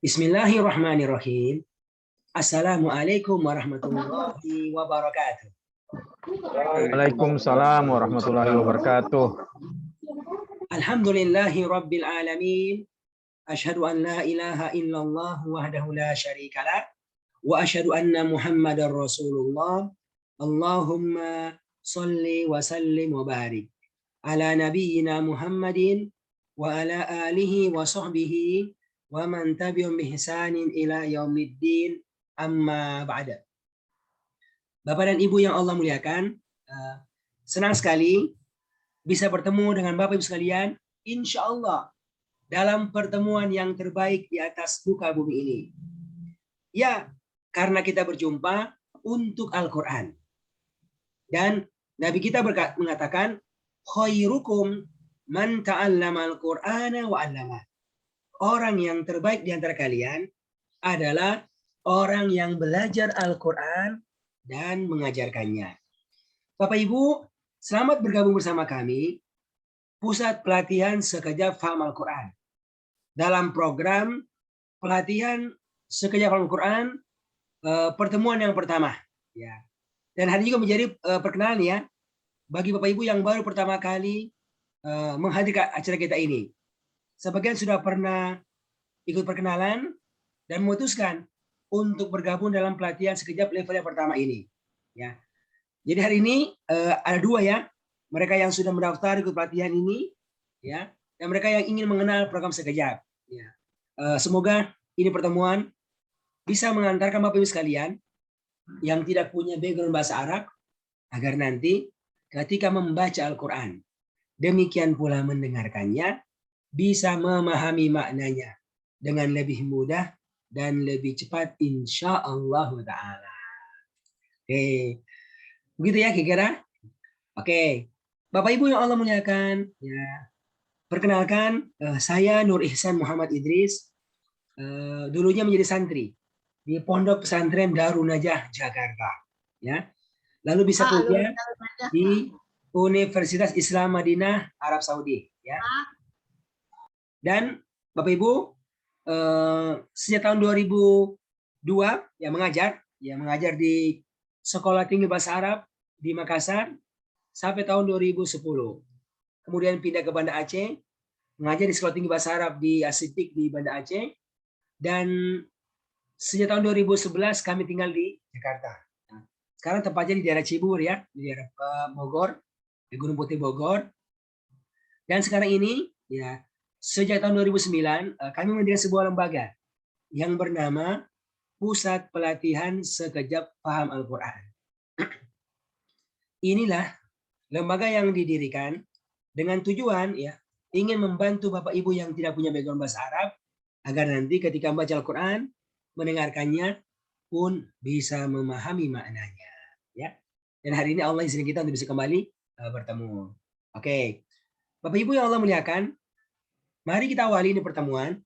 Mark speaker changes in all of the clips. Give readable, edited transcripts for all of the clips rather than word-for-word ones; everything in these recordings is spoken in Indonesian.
Speaker 1: Bismillahirrahmanirrahim. Assalamualaikum warahmatullahi wabarakatuh.
Speaker 2: Waalaikumsalam warahmatullahi wabarakatuh.
Speaker 1: Alhamdulillahi rabbil alamin. Asyhadu an la ilaha illallah wahdahu la syarikalah wa asyhadu anna Muhammadar Rasulullah. Allahumma shalli wa sallim wa barik ala nabiyyina Muhammadin wa ala alihi wa sahbihi wa man tabi'um bi ihsanin ila yaumiddin, amma ba'da. Bapak dan Ibu yang Allah muliakan, senang sekali bisa bertemu dengan Bapak Ibu sekalian, insya Allah dalam pertemuan yang terbaik di atas muka bumi ini. Ya, karena kita berjumpa untuk Al-Quran. Dan Nabi kita mengatakan, khairukum man ta'allama al-Qur'ana wa 'allamah. Orang yang terbaik di antara kalian adalah orang yang belajar Al-Quran dan mengajarkannya. Bapak Ibu, selamat bergabung bersama kami, Pusat Pelatihan Sekejap Faham Al-Quran. Dalam program pelatihan Sekejap Faham Al-Quran, pertemuan yang pertama. Ya. Dan hari ini juga menjadi perkenalan ya, bagi Bapak Ibu yang baru pertama kali menghadiri acara kita ini. Sebagian sudah pernah ikut perkenalan dan memutuskan untuk bergabung dalam pelatihan sekejap level yang pertama ini. Ya. Jadi hari ini ada dua ya, mereka yang sudah mendaftar ikut pelatihan ini, ya, dan mereka yang ingin mengenal program sekejap. Ya. Semoga ini pertemuan bisa mengantarkan Bapak Ibu sekalian yang tidak punya background bahasa Arab agar nanti ketika membaca Al-Quran, demikian pula mendengarkannya, bisa memahami maknanya dengan lebih mudah dan lebih cepat insya Allah Ta'ala. Oke, begitu ya kira-kira. Oke, Bapak Ibu yang Allah muliakan, ya, perkenalkan saya Nur Ihsan Muhammad Idris, dulunya menjadi santri di Pondok Pesantren Darun Najah Jakarta, ya. Lalu bisa kuliah di Universitas Islam Madinah Arab Saudi, ya. Dan Bapak Ibu sejak tahun 2002 ya mengajar di Sekolah Tinggi Bahasa Arab di Makassar sampai tahun 2010. Kemudian pindah ke Banda Aceh, mengajar di Sekolah Tinggi Bahasa Arab di Asitik di Banda Aceh, dan sejak tahun 2011 kami tinggal di Jakarta. Nah, sekarang tempatnya di daerah Cibubur ya, di daerah Bogor, di Gunung Putih Bogor. Dan sekarang ini ya, sejak tahun 2009 kami mendirikan sebuah lembaga yang bernama Pusat Pelatihan Sekejap Paham Al-Quran. Inilah lembaga yang didirikan dengan tujuan ya, ingin membantu Bapak Ibu yang tidak punya background bahasa Arab agar nanti ketika membaca Al-Quran, mendengarkannya pun bisa memahami maknanya. Ya. Dan hari ini Allah izinkan kita untuk bisa kembali bertemu. Oke, Bapak Ibu yang Allah muliakan, mari kita awali ini pertemuan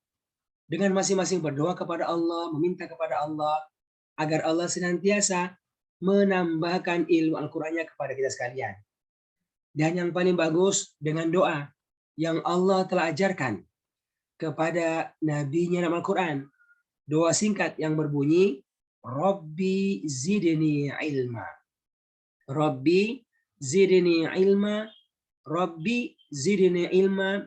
Speaker 1: dengan masing-masing berdoa kepada Allah, meminta kepada Allah agar Allah senantiasa menambahkan ilmu Al-Qur'annya kepada kita sekalian. Dan yang paling bagus dengan doa yang Allah telah ajarkan kepada Nabi-Nya dalam Al-Qur'an. Doa singkat yang berbunyi, Rabbi zidni ilma. Rabbi zidni ilma. Rabbi zidni ilma.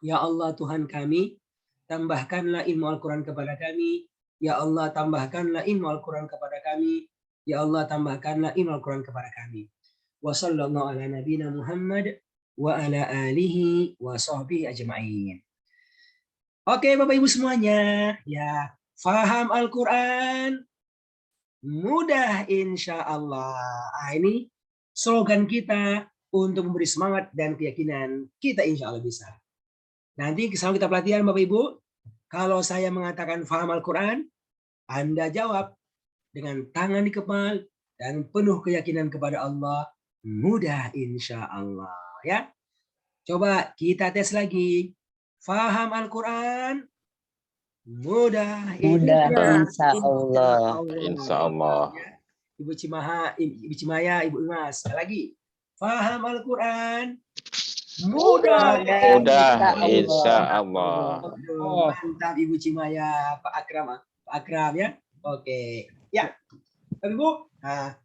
Speaker 1: Ya Allah Tuhan kami, tambahkanlah ilmu Al-Quran kepada kami. Ya Allah tambahkanlah ilmu Al-Quran kepada kami. Ya Allah tambahkanlah ilmu Al-Quran kepada kami. Wa sallallahu ala nabina Muhammad wa ala alihi wa sahbihi ajma'in. Oke Bapak Ibu semuanya, ya, faham Al-Quran mudah insya Allah. Nah, ini slogan kita untuk memberi semangat dan keyakinan kita insya Allah bisa. Nanti selama kita pelatihan Bapak Ibu, kalau saya mengatakan faham Al-Quran, Anda jawab dengan tangan di kepala dan penuh keyakinan kepada Allah, mudah insya Allah. Ya, coba kita tes lagi. Faham Al-Quran mudah
Speaker 3: insya Allah.
Speaker 2: Insya Allah.
Speaker 1: Ibu Cimaha, Ibu Cimaya, Ibu Imas. Sekali lagi. Faham Al-Quran Mudah.
Speaker 2: Mudah, insya Allah.
Speaker 1: Aduh, mantap Ibu Cimaya, Pak Akram ya. Oke, ya, Ibu. Nah,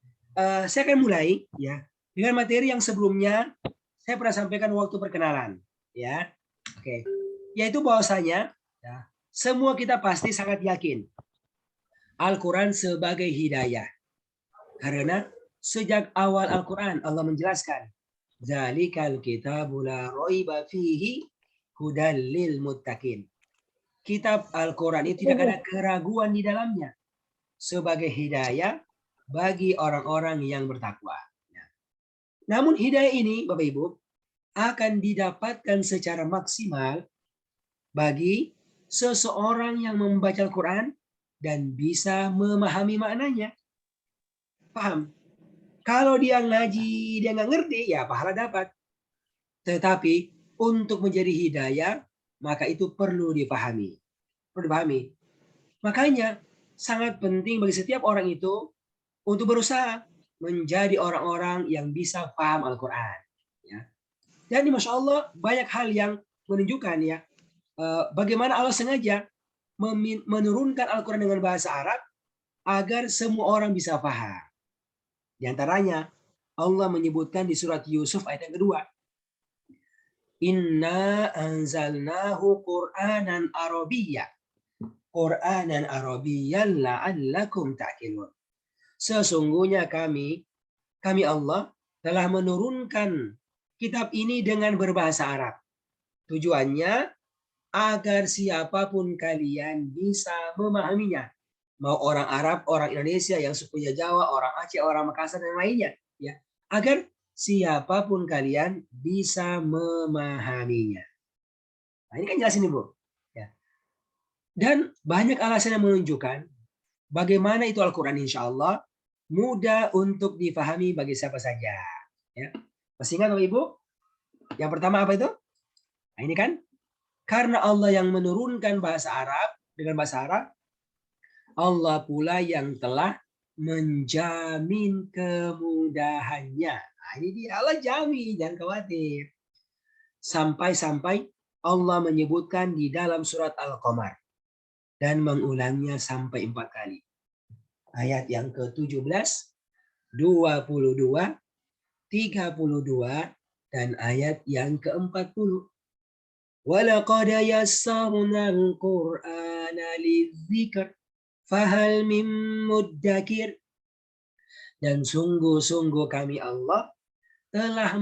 Speaker 1: saya akan mulai ya dengan materi yang sebelumnya saya pernah sampaikan waktu perkenalan, ya. Oke, yaitu bahwasanya ya, semua kita pasti sangat yakin Al-Quran sebagai hidayah, karena sejak awal Al-Quran Allah menjelaskan, Zalikal kitabu la raiba fihi hudal lil muttaqin. Kitab Al-Quran itu tidak ada keraguan di dalamnya sebagai hidayah bagi orang-orang yang bertakwa. Namun hidayah ini, Bapak Ibu, akan didapatkan secara maksimal bagi seseorang yang membaca Al-Quran dan bisa memahami maknanya. Paham? Kalau dia ngaji, dia nggak ngerti, ya pahala dapat. Tetapi untuk menjadi hidayah, maka itu perlu dipahami. Perlu dipahami. Makanya sangat penting bagi setiap orang itu untuk berusaha menjadi orang-orang yang bisa paham Al-Quran. Ya. Dan Masya Allah banyak hal yang menunjukkan ya bagaimana Allah sengaja menurunkan Al-Quran dengan bahasa Arab agar semua orang bisa paham. Di antaranya Allah menyebutkan di surat Yusuf ayat yang kedua, Inna anzalnahu Qur'anan Arabiyya. Qur'anan Arabiyyan la'allakum ta'qilun. Sesungguhnya kami Allah telah menurunkan kitab ini dengan berbahasa Arab. Tujuannya agar siapapun kalian bisa memahaminya. Mau orang Arab, orang Indonesia, yang sukunya Jawa, orang Aceh, orang Makassar, dan lainnya. Ya, agar siapapun kalian bisa memahaminya. Nah, ini kan jelas ini, Bu. Ya. Dan banyak alasan yang menunjukkan bagaimana itu Al-Quran insya Allah mudah untuk difahami bagi siapa saja. Ya. Masih ingat Bapak Ibu? Yang pertama apa itu? Nah, ini kan karena Allah yang menurunkan bahasa Arab dengan bahasa Arab, Allah pula yang telah menjamin kemudahannya. Nah, ini dia, Allah jamin, jangan khawatir. Sampai-sampai Allah menyebutkan di dalam surat Al-Qamar dan mengulangnya sampai 4 kali. Ayat yang ke-17, 22, 32, dan ayat yang ke-40. وَلَقَدْ يَسَّرْنَا الْقُرْآنَ لِلذِّكْرِ فَهَلْ مِن مُدَّكِرٍ. Dan sungguh-sungguh kami Allah telah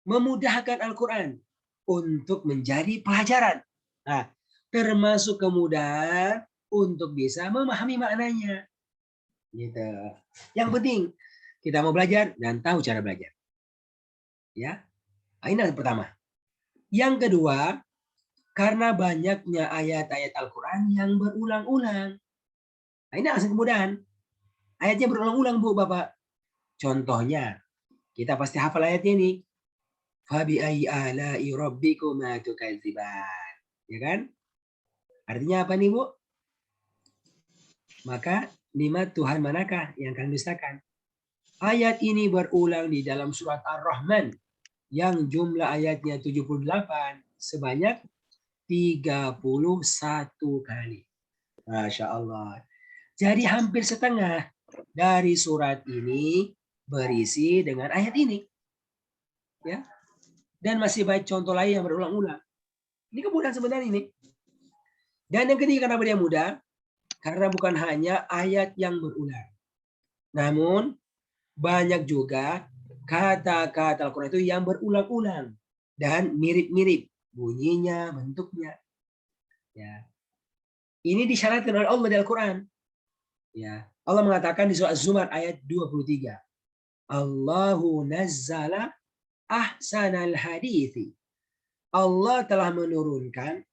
Speaker 1: memudahkan Al-Quran untuk menjadi pelajaran. Nah, termasuk kemudahan untuk bisa memahami maknanya. Gitu. Yang penting kita mau belajar dan tahu cara belajar. Ya, ini yang pertama. Yang kedua, karena banyaknya ayat-ayat Al-Quran yang berulang-ulang. Nah, ini alasan kemudahan. Ayatnya berulang-ulang, Bu, Bapak. Contohnya, kita pasti hafal ayatnya ini. Fabi'ayyi ala'i rabbikuma tukadziban. Ya kan? Artinya apa nih, Bu? Maka nikmat Tuhan manakah yang kalian dustakan? Ayat ini berulang di dalam surat Ar-Rahman yang jumlah ayatnya 78 sebanyak 31 kali. Masya Allah. Jadi hampir setengah dari surat ini berisi dengan ayat ini. Ya. Dan masih banyak contoh lain yang berulang-ulang. Ini kemudahan sebenarnya ini. Dan yang ketiga kenapa dia mudah? Karena bukan hanya ayat yang berulang. Namun banyak juga kata-kata Al-Quran itu yang berulang-ulang dan mirip-mirip bunyinya, bentuknya. Ya. Ini disyaratkan oleh Allah di Al-Quran. Ya. Allah mengatakan di surah Az-Zumar ayat 23. Allahu nazzala ahsanal hadithi. Allah telah menurunkan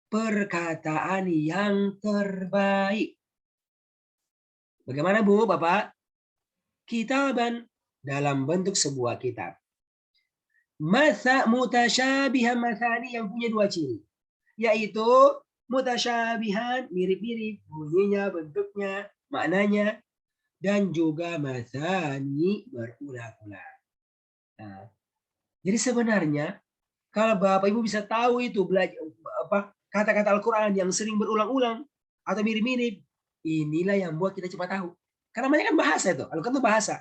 Speaker 1: perkataan yang terbaik. Bagaimana, Bu, Bapak? Kitaban dalam bentuk sebuah kitab. Mutasyabihan mathani yang punya 2 ciri. Yaitu mutasyabihan, mirip-mirip bunyinya, bentuknya, maknanya, dan juga mathani berulang-ulang. Nah, Jadi sebenarnya kalau Bapak Ibu bisa tahu itu belajar kata-kata Al-Quran yang sering berulang-ulang atau mirip-mirip, inilah yang buat kita cepat tahu. Karena banyak kan bahasa itu, Al-Quran itu bahasa.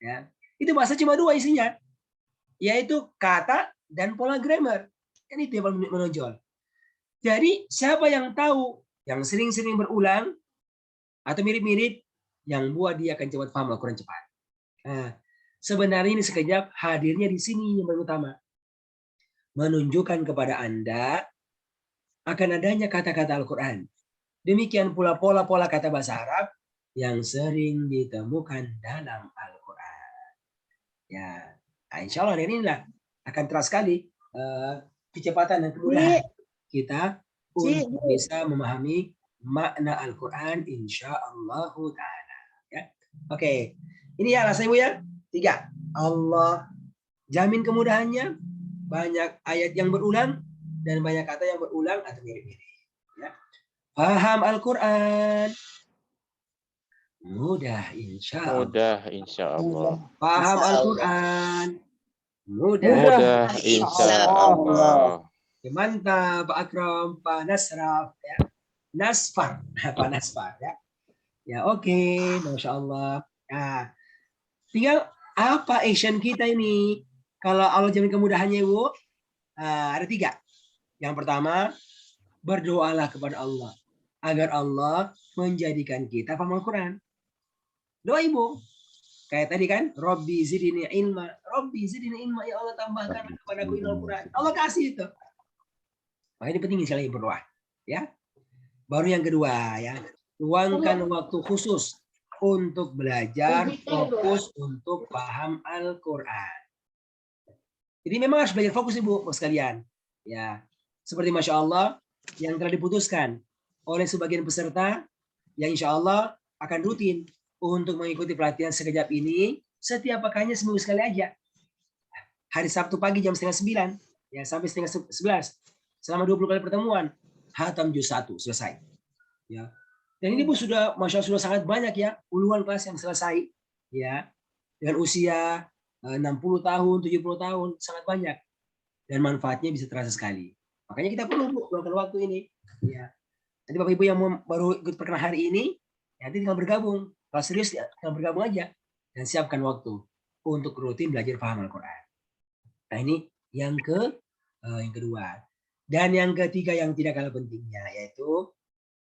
Speaker 1: Ya. Itu bahasa cuma dua isinya, yaitu kata dan pola grammar. Kan itu yang paling menonjol. Jadi siapa yang tahu, yang sering-sering berulang atau mirip-mirip, yang buat dia akan cepat paham Al-Quran cepat. Nah, sebenarnya ini sekejap hadirnya di sini yang paling utama. Menunjukkan kepada Anda akan adanya kata-kata Al-Quran. Demikian pula pola-pola kata bahasa Arab yang sering ditemukan dalam Al-Quran. Ya, nah, insya Allah inilah akan terasa sekali kecepatan dan kemudahan kita untuk bisa memahami makna Al-Quran insya Allah ta'ala. Ya. Oke, ini ya alasan Ibu ya. 3. Allah jamin kemudahannya, banyak ayat yang berulang dan banyak kata yang berulang atau mirip-mirip. Ya. Paham Al-Quran mudah insya Allah.
Speaker 2: Mudah insya Allah.
Speaker 1: Paham Al-Quran
Speaker 2: Mudah insya Allah.
Speaker 1: Mantap Pak Akram, Pak Nasraf ya. Nasfar, Pak Nasfar ya. Ya oke, Masya Allah. Nah, tinggal apa action kita ini? Kalau Allah jamin kemudahannya Ibu, ada 3. Yang pertama, berdoalah kepada Allah agar Allah menjadikan kita paham Al-Quran. Doa Ibu. Kayak tadi kan, Robbi zidni ilma. Robbi zidni ilma, ya Allah tambahkan kepadaku ilmu Al-Quran. Allah kasih itu. Makanya ini penting sekali berdoa. Ya. Baru yang kedua ya, luangkan waktu khusus untuk belajar, fokus untuk paham Al-Quran. Jadi memang harus belajar fokus Ibu sekalian. Ya, seperti Masya Allah yang telah diputuskan oleh sebagian peserta yang insya Allah akan rutin untuk mengikuti pelatihan sekejap ini setiap pekannya seminggu sekali aja. Hari Sabtu pagi jam 8:30 ya sampai 10:30 selama 20 kali pertemuan. Hatam juz 1 selesai. Ya. Dan ini Bu sudah Masya Allah sudah sangat banyak ya puluhan kelas yang selesai ya dengan usia 60 tahun, 70 tahun sangat banyak dan manfaatnya bisa terasa sekali. Makanya kita perlu Bu luangkan waktu ini. Ya. Nanti Bapak Ibu yang baru ikut perkenalan hari ini, nanti tinggal bergabung. Kalau serius tinggal bergabung aja dan siapkan waktu untuk rutin belajar paham Al-Quran. Nah ini yang kedua. Dan yang ketiga yang tidak kalah pentingnya yaitu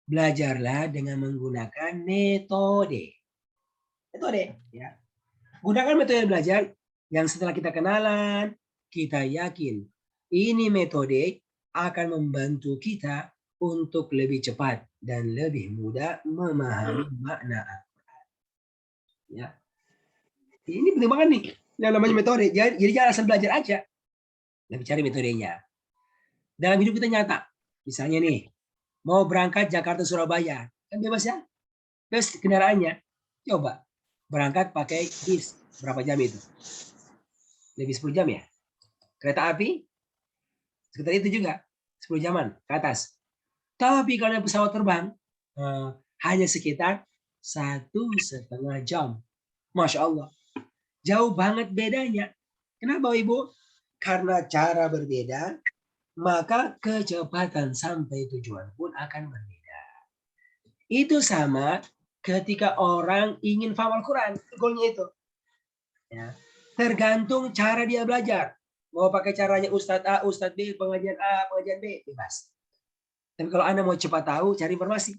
Speaker 1: belajarlah dengan menggunakan metode. Metode ya. Gunakan metode belajar yang setelah kita kenalan, kita yakin ini metode akan membantu kita untuk lebih cepat dan lebih mudah memahami makna Al-Quran. Ya. Ini penting banget nih yang namanya metode. Jadi jangan asal belajar aja. Lebih cari metodenya. Dalam hidup kita nyata. Misalnya nih, mau berangkat Jakarta Surabaya, kan bebas ya? Terus kendaraannya, coba berangkat pakai bis, berapa jam itu? Lebih 10 jam ya? Kereta api, sekitar itu juga, 10 jaman ke atas. Tapi kalau pesawat terbang, hanya sekitar 1,5 jam. Masya Allah. Jauh banget bedanya. Kenapa Ibu? Karena cara berbeda, maka kecepatan sampai tujuan pun akan berbeda. Itu sama ketika orang ingin paham Al-Quran, goalnya itu. Ya. Tergantung cara dia belajar. Mau pakai caranya Ustadz A, Ustadz B, pengajian A, pengajian B, bebas. Tapi kalau Anda mau cepat tahu, cari informasi.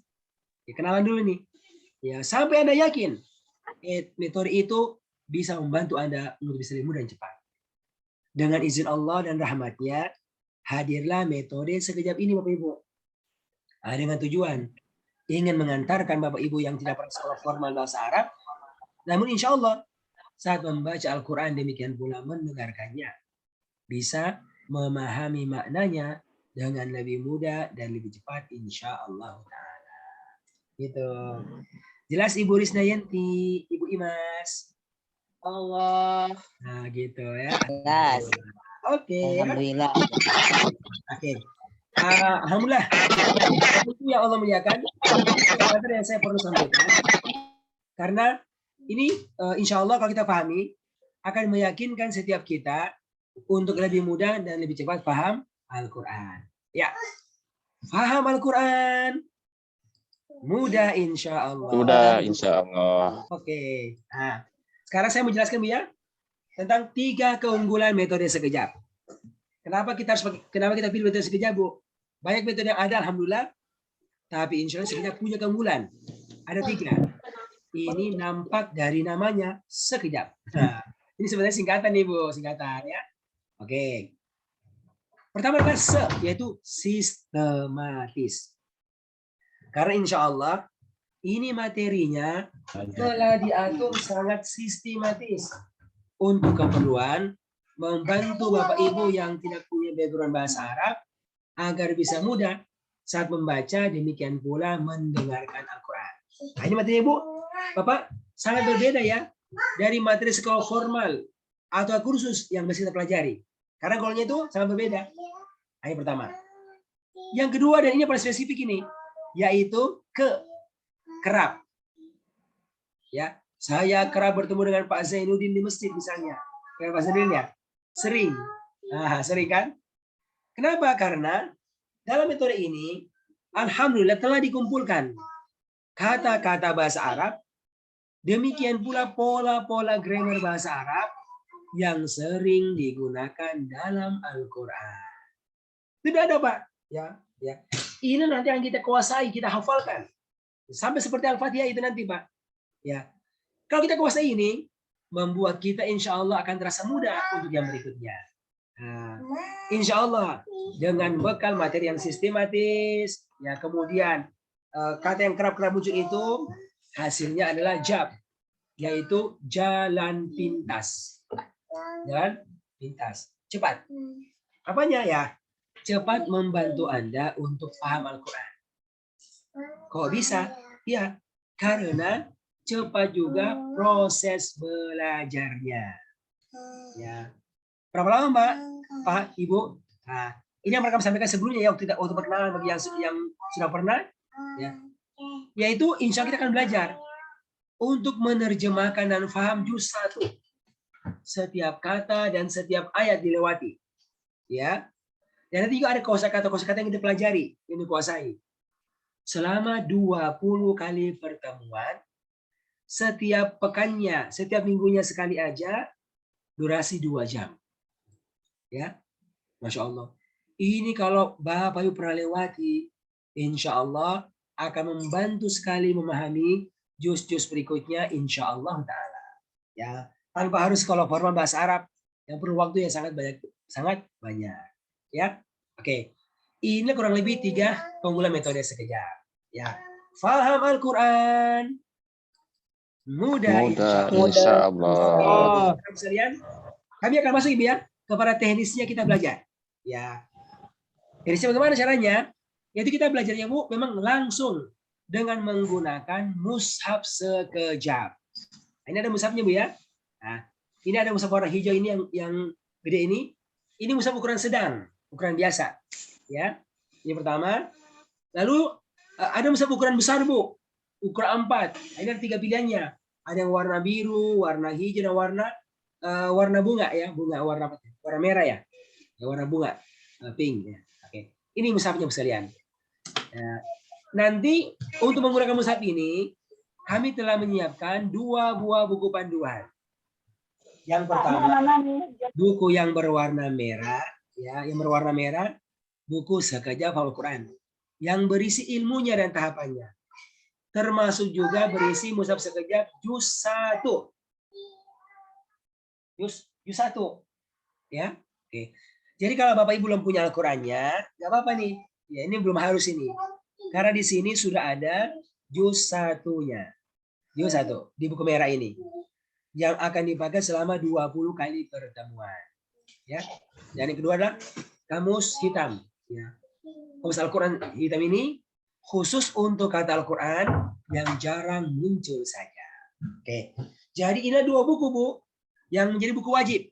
Speaker 1: Ya, kenalan dulu nih. Ya, sampai Anda yakin metode itu bisa membantu Anda untuk bisa lebih mudah dan cepat. Dengan izin Allah dan rahmatnya, hadirlah metode sekejap ini Bapak Ibu. Dengan tujuan ingin mengantarkan Bapak Ibu yang tidak pernah sekolah formal bahasa Arab, namun insya Allah saat membaca Al-Quran demikian pula mendengarkannya, bisa memahami maknanya dengan lebih mudah dan lebih cepat insya Allah ta'ala. Gitu. Jelas Ibu Risnayanti, Ibu Imas?
Speaker 3: Allah.
Speaker 1: Nah gitu ya.
Speaker 3: Jelas.
Speaker 1: Oke.
Speaker 3: Alhamdulillah.
Speaker 1: Oke. Alhamdulillah. Itu yang Allah muliakan. Itu yang saya perlu sampaikan. Karena ini insya Allah kalau kita pahami akan meyakinkan setiap kita untuk lebih mudah dan lebih cepat paham Al-Quran. Ya, paham Al-Quran mudah insya Allah.
Speaker 2: Sudah, insya Allah.
Speaker 1: Oke. Nah, sekarang saya mau jelaskan Bu ya tentang 3 keunggulan metode sekejap. Kenapa kita pilih metode sekejap, Bu? Banyak metode yang ada, alhamdulillah. Tapi insya Allah sekejap punya keunggulan. Ada 3. Ini nampak dari namanya sekejap. Nah, ini sebenarnya singkatan nih Bu, singkatan ya. Oke. Pertama adalah yaitu sistematis. Karena insya Allah ini materinya telah diatur sangat sistematis untuk keperluan membantu Bapak Ibu yang tidak punya background bahasa Arab agar bisa mudah saat membaca, demikian pula mendengarkan Al-Quran. Nah, ini materi Ibu, Bapak, sangat berbeda ya dari materi sekolah formal atau kursus yang bisa kita pelajari. Karena golnya itu sangat berbeda. Nah, yang pertama. Yang kedua, dan ini paling spesifik ini, yaitu kerap. Ya, saya kerap bertemu dengan Pak Zainuddin di masjid misalnya. Kayak Pak Zainuddin ya, sering. Nah, sering kan? Kenapa? Karena dalam metode ini, alhamdulillah telah dikumpulkan kata-kata bahasa Arab, demikian pula pola-pola grammar bahasa Arab yang sering digunakan dalam Al-Quran. Tidak ada, Pak. Ya. Ini nanti yang kita kuasai, kita hafalkan. Sampai seperti Al-Fatihah itu nanti, Pak. Ya. Kalau kita kuasai ini, membuat kita insya Allah akan terasa mudah untuk yang berikutnya. Nah, insya Allah dengan bekal materi yang sistematis, ya kemudian kata yang kerap-kerap muncul itu hasilnya adalah jab, yaitu jalan pintas. Jalan pintas, cepat. Apanya ya? Cepat membantu Anda untuk paham Al-Quran. Kok bisa? Ya, karena cepat juga proses belajarnya. Ya. Berapa lama, Mbak? Pak, Ibu? Nah, ini yang mereka sampaikan sebelumnya ya, waktu perkenalan bagi yang sudah pernah, ya. Yaitu insya Allah kita akan belajar untuk menerjemahkan dan paham juz 1. Setiap kata dan setiap ayat dilewati. Ya. Dan nanti juga ada kosakata yang kita pelajari, yang dikuasai. Selama 20 kali pertemuan, setiap pekannya, setiap minggunya sekali aja, durasi 2 jam. Ya, Masya Allah. Ini kalau Bapak Ibu pernah lewati, insya Allah akan membantu sekali memahami juz-juz berikutnya, insya Allah Ta'ala. Ya, tanpa harus sekolah formal bahasa Arab, yang perlu waktu yang sangat banyak. Ya, oke. Ini kurang lebih 3 keunggulan metode sekejap. Ya, faham Al-Quran mudah insya Allah. Kami akan masuk Ibu ya kepada teknisnya kita belajar. Ya, teknisnya bagaimana caranya? Yaitu kita belajarnya Bu memang langsung dengan menggunakan mushaf sekejap. Ini ada mushafnya Bu ya. Nah, ini ada mushaf warna hijau ini yang gede ini. Ini mushaf ukuran sedang, ukuran biasa. Ya, ini pertama. Lalu ada mushaf ukuran besar Bu, ukuran 4. Ini ada 3 pilihannya. Ada yang warna biru, warna hijau, dan warna bunga ya, warna merah ya, warna bunga, pink ya. Oke, ini mushafnya sekalian. Nanti untuk menggunakan mushaf ini, kami telah menyiapkan 2 buah buku panduan. Yang pertama, buku yang berwarna merah, ya, buku Sekejap Al-Quran, yang berisi ilmunya dan tahapannya. Termasuk juga berisi mushaf sekejap juz 1. Juz 1. Ya. Oke. Jadi kalau Bapak Ibu belum punya Al-Qur'annya, enggak apa-apa nih. Ya, ini belum harus ini. Karena di sini sudah ada juz 1-nya. Juz 1 di buku merah ini. Yang akan dipakai selama 20 kali pertemuan. Ya. Dan yang kedua adalah kamus hitam, ya. Kamus Al-Qur'an hitam ini khusus untuk kata Al-Quran yang jarang muncul saja. Oke. Jadi ini 2 buku Bu yang menjadi buku wajib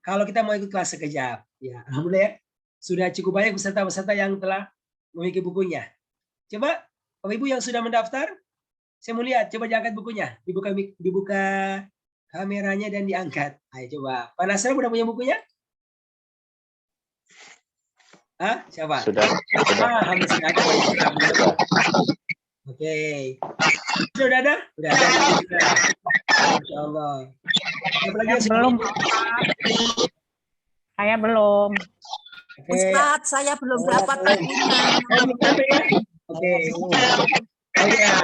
Speaker 1: kalau kita mau ikut kelas sekejap. Ya, alhamdulillah sudah cukup banyak peserta-peserta yang telah memiliki bukunya. Coba Bapak Ibu yang sudah mendaftar, saya mau lihat. Coba diangkat bukunya, dibuka kameranya dan diangkat. Ayo coba. Pak Nasr udah punya bukunya? Ah, siapa?
Speaker 2: Sudah.
Speaker 1: Hamzah sudah ada. Oke. Sudah ada? Sudah ada. Insya Allah. Siapa lagi yang sudah
Speaker 3: Belum.
Speaker 1: punya?
Speaker 3: Saya belum.
Speaker 1: Oke.
Speaker 4: Ustadz, saya belum dapat bukunya.
Speaker 1: Belum sampai ya? Oke. Oh ya.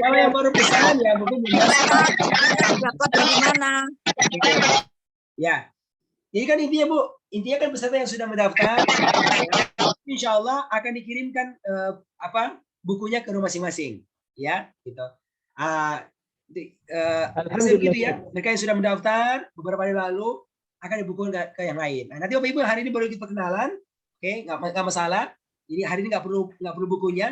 Speaker 1: Kalau yang baru pesan ya mungkin
Speaker 4: Ustadz, dapat dari mana?
Speaker 1: ya. Jadi kan intinya Bu, intinya kan peserta yang sudah mendaftar, insya Allah akan dikirimkan bukunya ke rumah masing-masing, ya, gitu. Hasil gitu ya, mereka yang sudah mendaftar beberapa hari lalu akan dibukukan ke yang lain. Nah, nanti Bapak Ibu hari ini baru ikut perkenalan, oke, nggak masalah. Jadi hari ini nggak perlu bukunya.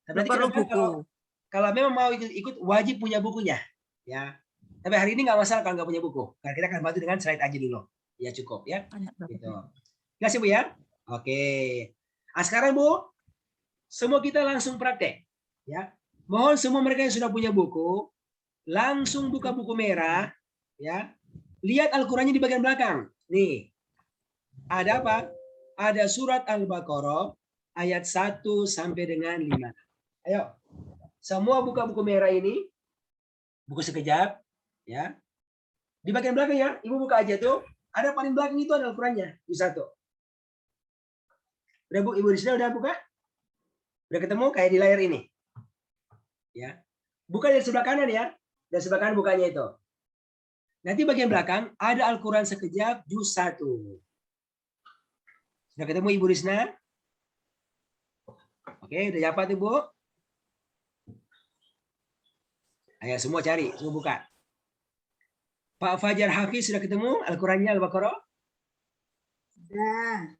Speaker 1: Tapi nanti
Speaker 4: Perlu buku.
Speaker 1: kalau memang mau ikut wajib punya bukunya, ya. Tapi hari ini nggak masalah kalau nggak punya buku, karena kita akan bantu dengan slide aja dulu. Ya cukup ya. Gitu. Kasih Bu ya. Oke. Nah, sekarang Bu, semua kita langsung praktek. Ya. Mohon semua mereka yang sudah punya buku, langsung buka buku merah. Ya. Lihat Al-Qurannya di bagian belakang. Nih. Ada apa? Ada surat Al-Baqarah ayat 1 sampai dengan 5. Ayo. Semua buka buku merah ini. Buku sekejap. Ya. Di bagian belakang ya. Ibu buka aja tuh. Ada paling belakang itu ada Al-Qurannya. Di satu. Udah Bu, Ibu Rizna udah buka? Udah ketemu kayak di layar ini. Ya. Buka dari sebelah kanan ya. Dari sebelah kanan bukanya itu. Nanti bagian belakang ada Al-Quran sekejap juz 1. Sudah ketemu Ibu Rizna? Oke, udah dapat Ibu? Ayo semua cari, semua buka. Pak Fajar Hafiz sudah ketemu Al-Qurannya Al-Baqarah?
Speaker 4: Sudah.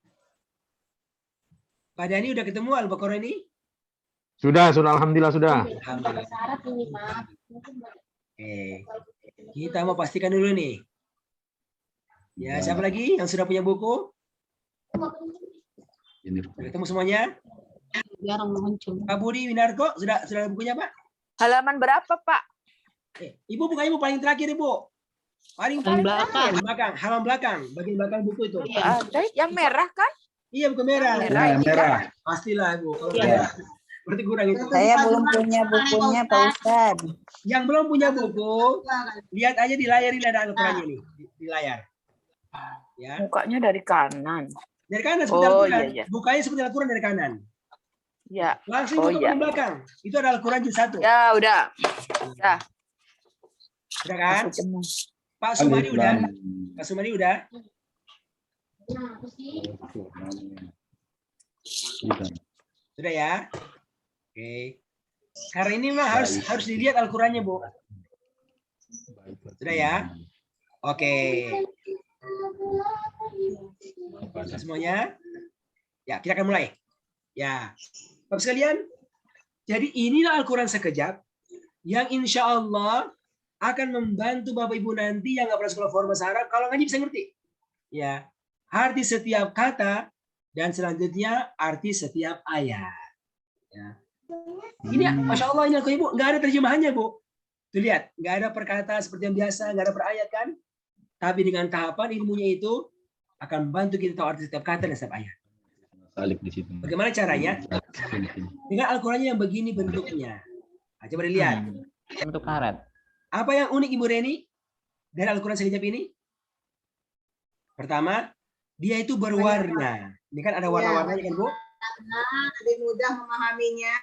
Speaker 1: Pak Dani udah ketemu Al-Baqarah ini?
Speaker 5: Sudah, alhamdulillah sudah.
Speaker 1: Alhamdulillah. Oke. Kita mau pastikan dulu nih. Ya, siapa lagi yang sudah punya buku? Sudah ketemu semuanya? Pak Budi Winarko sudah ada bukunya, Pak?
Speaker 3: Halaman berapa, Pak?
Speaker 1: Ibu bukanya Ibu paling terakhir, Ibu. Paling belakang, halaman belakang, bagian belakang buku itu.
Speaker 3: Ada yang merah kan?
Speaker 1: Iya, buku merah.
Speaker 5: Merah.
Speaker 1: Pastilah, Bu. Kalau
Speaker 3: Iya.
Speaker 1: berarti kurang itu.
Speaker 4: Saya belum punya bukunya, Pak Ustadz.
Speaker 1: Yang belum punya buku, lihat aja di layar ini ada Al-Qurannya nih, di layar. Ya.
Speaker 3: Mukanya dari kanan.
Speaker 1: Dari kanan seperti
Speaker 3: Oh,
Speaker 1: Al-Quran.
Speaker 3: iya.
Speaker 1: Bukanya seperti Al-Quran dari kanan.
Speaker 3: Ya.
Speaker 1: Langsung
Speaker 3: Oh,
Speaker 1: buka
Speaker 3: iya.
Speaker 1: paling belakang. Itu ada Al-Quran juz 1.
Speaker 3: Ya, udah. Ya.
Speaker 1: Sudah kan?
Speaker 3: Aku temu.
Speaker 1: Pak Sumadi udah? Pak Sumadi udah? Sudah ya? Oke. Karena ini mah harus dilihat Al-Qurannya, Bu. Sudah ya? Oke. Sudah semuanya? Ya, kita akan mulai. Ya. Bapak sekalian, jadi inilah Al-Quran sekejap yang insya Allah akan membantu Bapak Ibu nanti yang nggak pernah sekolah formal bahasa Arab, kalau ngaji bisa ngerti. Ya, arti setiap kata dan selanjutnya arti setiap ayat. Ya. Ini Masya Allah ini Al-Quran Ibu, nggak ada terjemahannya Bu. Tuh lihat, nggak ada perkataan seperti yang biasa, nggak ada per ayat kan. Tapi dengan tahapan ilmunya itu akan membantu kita tahu arti setiap kata dan setiap ayat. Bagaimana caranya? Dengan Al-Qurannya yang begini bentuknya. Nah, coba dilihat.
Speaker 6: Bentuk karet.
Speaker 1: Apa yang unik Ibu Reni dari Al-Quran sekejap ini? Pertama, dia itu berwarna. Ini kan ada warna-warnanya kan Bu?
Speaker 4: Lebih mudah memahaminya.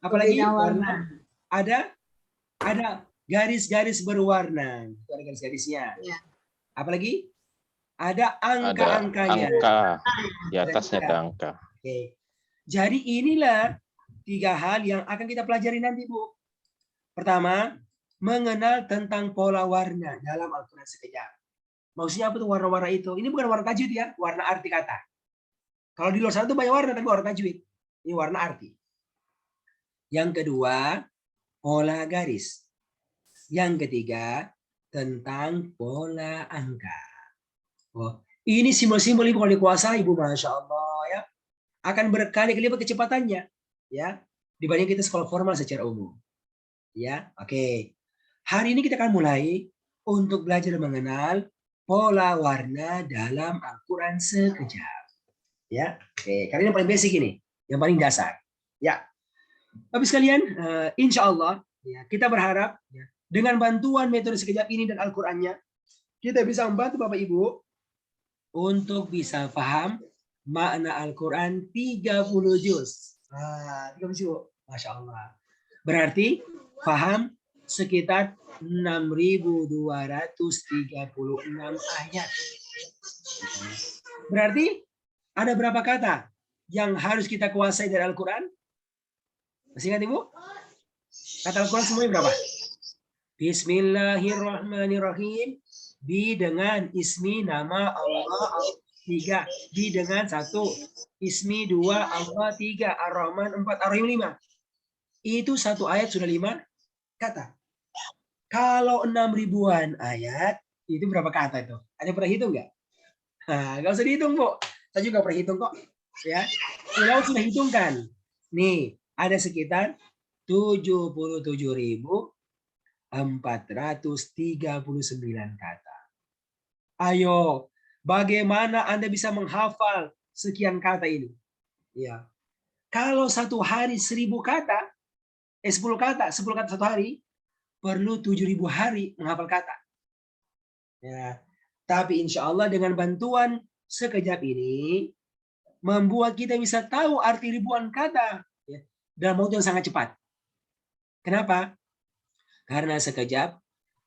Speaker 1: Apalagi warna. Ada garis-garis berwarna. Itu ada garis-garisnya.
Speaker 4: Ya.
Speaker 1: Apalagi? Ada
Speaker 2: Ada
Speaker 1: angka-angkanya.
Speaker 2: angka. Di atasnya ada angka.
Speaker 1: Oke. Jadi inilah 3 hal yang akan kita pelajari nanti, Bu. Pertama, mengenal tentang pola warna dalam Al-Quran sekejap. Maksudnya apa tuh warna-warna itu? Ini bukan warna tajwid ya, warna arti kata. Kalau di luar sana tuh banyak warna, tapi warna tajwid. Ini warna arti. Yang kedua, pola garis. Yang ketiga, tentang pola angka. Oh, ini simbol-simbol Ibu kalau dikuasai Ibu, Masya Allah ya. Akan berkali-kali lipat kecepatannya. Ya, dibanding kita sekolah formal secara umum. Ya, oke. Hari ini kita akan mulai untuk belajar mengenal pola warna dalam Al-Quran sekejap. Ya, oke. Karena ini yang paling basic ini, yang paling dasar. Ya, Bapak sekalian, insya Allah ya, kita berharap ya, dengan bantuan metode sekejap ini dan Al-Qur'annya, kita bisa membantu Bapak Ibu untuk bisa paham makna Al-Quran 30 juz. 30 juz. Masya Allah. Berarti paham sekitar 6.236 ayat. Berarti ada berapa kata yang harus kita kuasai dari Al-Quran? Masih ingat Ibu? Kata Al-Quran semuanya berapa? Bismillahirrahmanirrahim. Bi dengan ismi nama Allah 3. Bi dengan 1. Ismi 2. Allah 3. Ar-Rahman 4. Ar-Rahim 5. Itu satu ayat sudah 5 kata. Kalau 6.000-an ayat, itu berapa kata itu? Ada pernah hitung nggak? Nah, nggak usah dihitung, Bu. Saya juga pernah hitung kok. Ya, kalau sudah hitungkan. Nih, ada sekitar 77.439 kata. Ayo, bagaimana Anda bisa menghafal sekian kata ini? Ya. Kalau satu hari 1000 kata, 10 kata satu hari, perlu 7.000 hari menghafal kata. Ya. Tapi insya Allah dengan bantuan sekejap ini, membuat kita bisa tahu arti ribuan kata ya, dalam waktu yang sangat cepat. Kenapa? Karena sekejap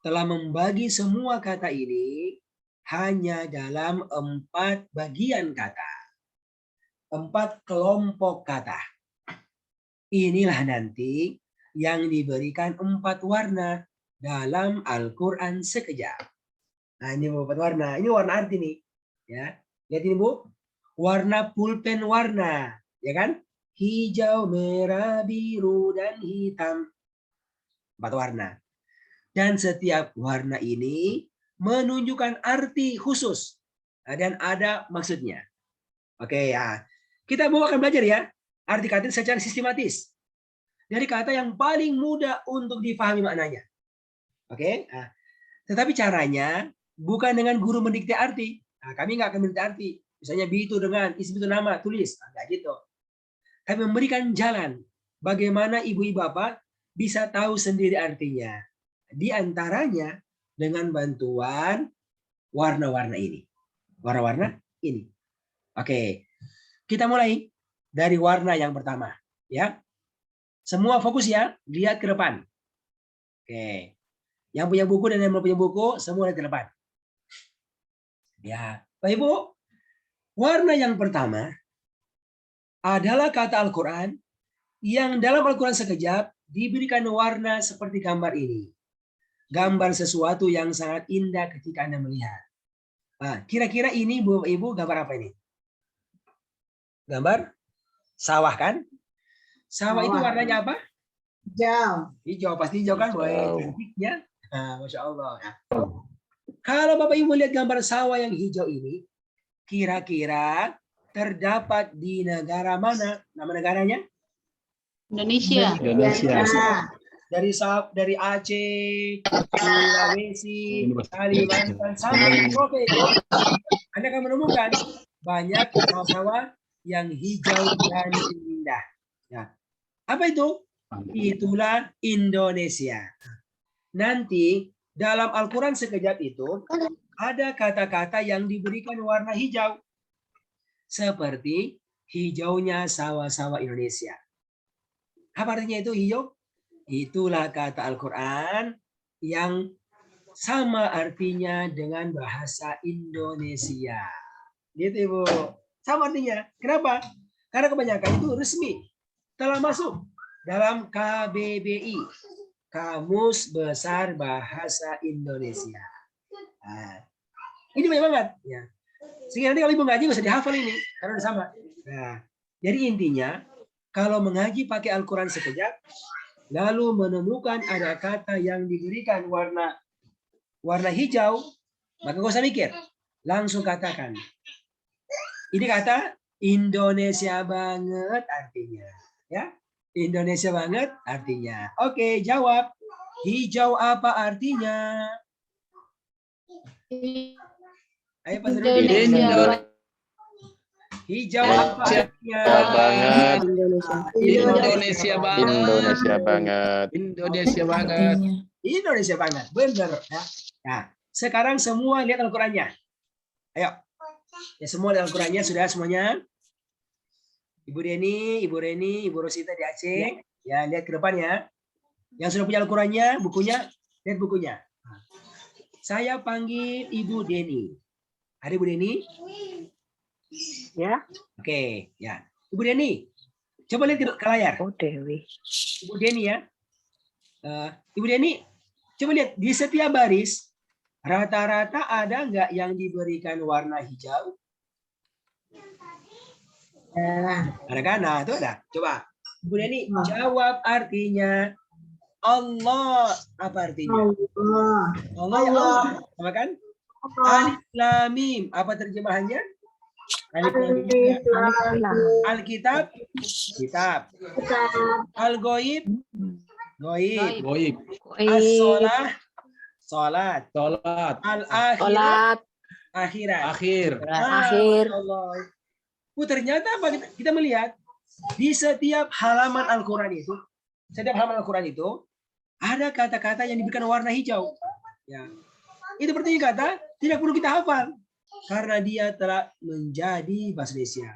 Speaker 1: telah membagi semua kata ini hanya dalam 4 bagian kata. 4 kelompok kata. Inilah nanti yang diberikan 4 warna dalam Al-Quran sekejap. Nah, ini 4 warna. Ini warna arti nih. Ya. Lihat ini, Bu. Warna pulpen warna. Ya kan? Hijau, merah, biru, dan hitam. 4 warna. Dan setiap warna ini menunjukkan arti khusus. Dan ada maksudnya. Oke, ya. Kita akan belajar ya. Arti kata secara sistematis. Dari kata yang paling mudah untuk dipahami maknanya. Oke. Nah, tetapi caranya bukan dengan guru mendikte arti. Nah, kami nggak akan mendikte arti. Misalnya bi itu dengan ismi itu nama, tulis. Nah, nggak gitu. Kami memberikan jalan. Bagaimana ibu-ibu bapak bisa tahu sendiri artinya. Di antaranya dengan bantuan warna-warna ini. Warna-warna ini. Oke. Kita mulai dari warna yang pertama. Ya. Semua fokus ya. Lihat ke depan. Oke. Yang punya buku dan yang belum punya buku, semua lihat ke depan. Ya. Bapak Ibu, warna yang pertama adalah kata Al-Quran yang dalam Al-Quran sekejap diberikan warna seperti gambar ini. Gambar sesuatu yang sangat indah ketika Anda melihat. Nah, kira-kira ini Ibu gambar apa ini? Gambar sawah kan? Sawah itu warnanya apa?
Speaker 4: Hijau.
Speaker 1: Hijau, pasti hijau kan? Wah, cantiknya. Nah, Masya Allah. Kalau Bapak Ibu lihat gambar sawah yang hijau ini, kira-kira terdapat di negara mana? Nama negaranya?
Speaker 6: Indonesia.
Speaker 1: Dari Aceh, Sulawesi, Kalimantan, sampai Merauke. Anda akan menemukan banyak sawah-sawah yang hijau dan indah. Ya. Apa itu? Itulah Indonesia. Nanti dalam Al-Quran sekejap itu ada kata-kata yang diberikan warna hijau. Seperti hijaunya sawah-sawah Indonesia. Apa artinya itu hijau? Itulah kata Al-Quran yang sama artinya dengan bahasa Indonesia. Gitu Ibu. Sama artinya. Kenapa? Karena kebanyakan itu resmi. Telah masuk dalam KBBI. Kamus Besar Bahasa Indonesia. Nah, ini banyak banget. Ya. Sehingga nanti kalau Ibu ngaji bisa dihafal ini. Karena udah sama. Nah, jadi intinya, kalau mengaji pakai Al-Quran sekejap, lalu menemukan ada kata yang diberikan warna hijau, maka nggak usah mikir. Langsung katakan. Ini kata Indonesia banget artinya. Ya, Indonesia banget artinya. Oke, jawab. Hijau apa artinya? Ayo Pak Zerudin.
Speaker 6: Indonesia.
Speaker 1: Hijau apa artinya?
Speaker 2: banget.
Speaker 7: Indonesia banget.
Speaker 2: Indonesia banget.
Speaker 7: Indonesia banget.
Speaker 1: Indonesia banget, benar ya. Nah, sekarang semua lihat Al-Qur'annya. Ayo. Ya semua lihat Al-Qur'annya sudah semuanya. Ibu Deni, Ibu Reni, Ibu Rosita di Aceh. Ya, lihat ke depannya. Yang sudah punya Al-Qur'annya, bukunya, lihat bukunya. Nah, saya panggil Ibu Deni. Ada Ibu Deni?
Speaker 3: Ya.
Speaker 1: Oke, ya. Ibu Deni, coba lihat ke layar.
Speaker 3: Oh, Dewi.
Speaker 1: Ibu Deni ya. Ibu Deni, coba lihat di setiap baris rata-rata ada nggak yang diberikan warna hijau? Ada kan? Nah, itu ada. Coba. Ibu Deni, jawab artinya Allah. Apa artinya? Allah ya Allah. Sama kan? Alif Lam Mim. Apa terjemahannya? Alif Lam Mim. Alkitab, kitab. Al-Ghaib, Goib.
Speaker 7: Goib.
Speaker 1: As-sholah, sholat.
Speaker 7: Sholat.
Speaker 1: Al-akhirat, akhirat.
Speaker 7: Akhir.
Speaker 3: Akhir.
Speaker 1: Allah. Ternyata apa kita melihat di setiap halaman Al-Quran itu, ada kata-kata yang diberikan warna hijau. Ya. Itu berarti kata tidak perlu kita hafal karena dia telah menjadi bahasa Indonesia.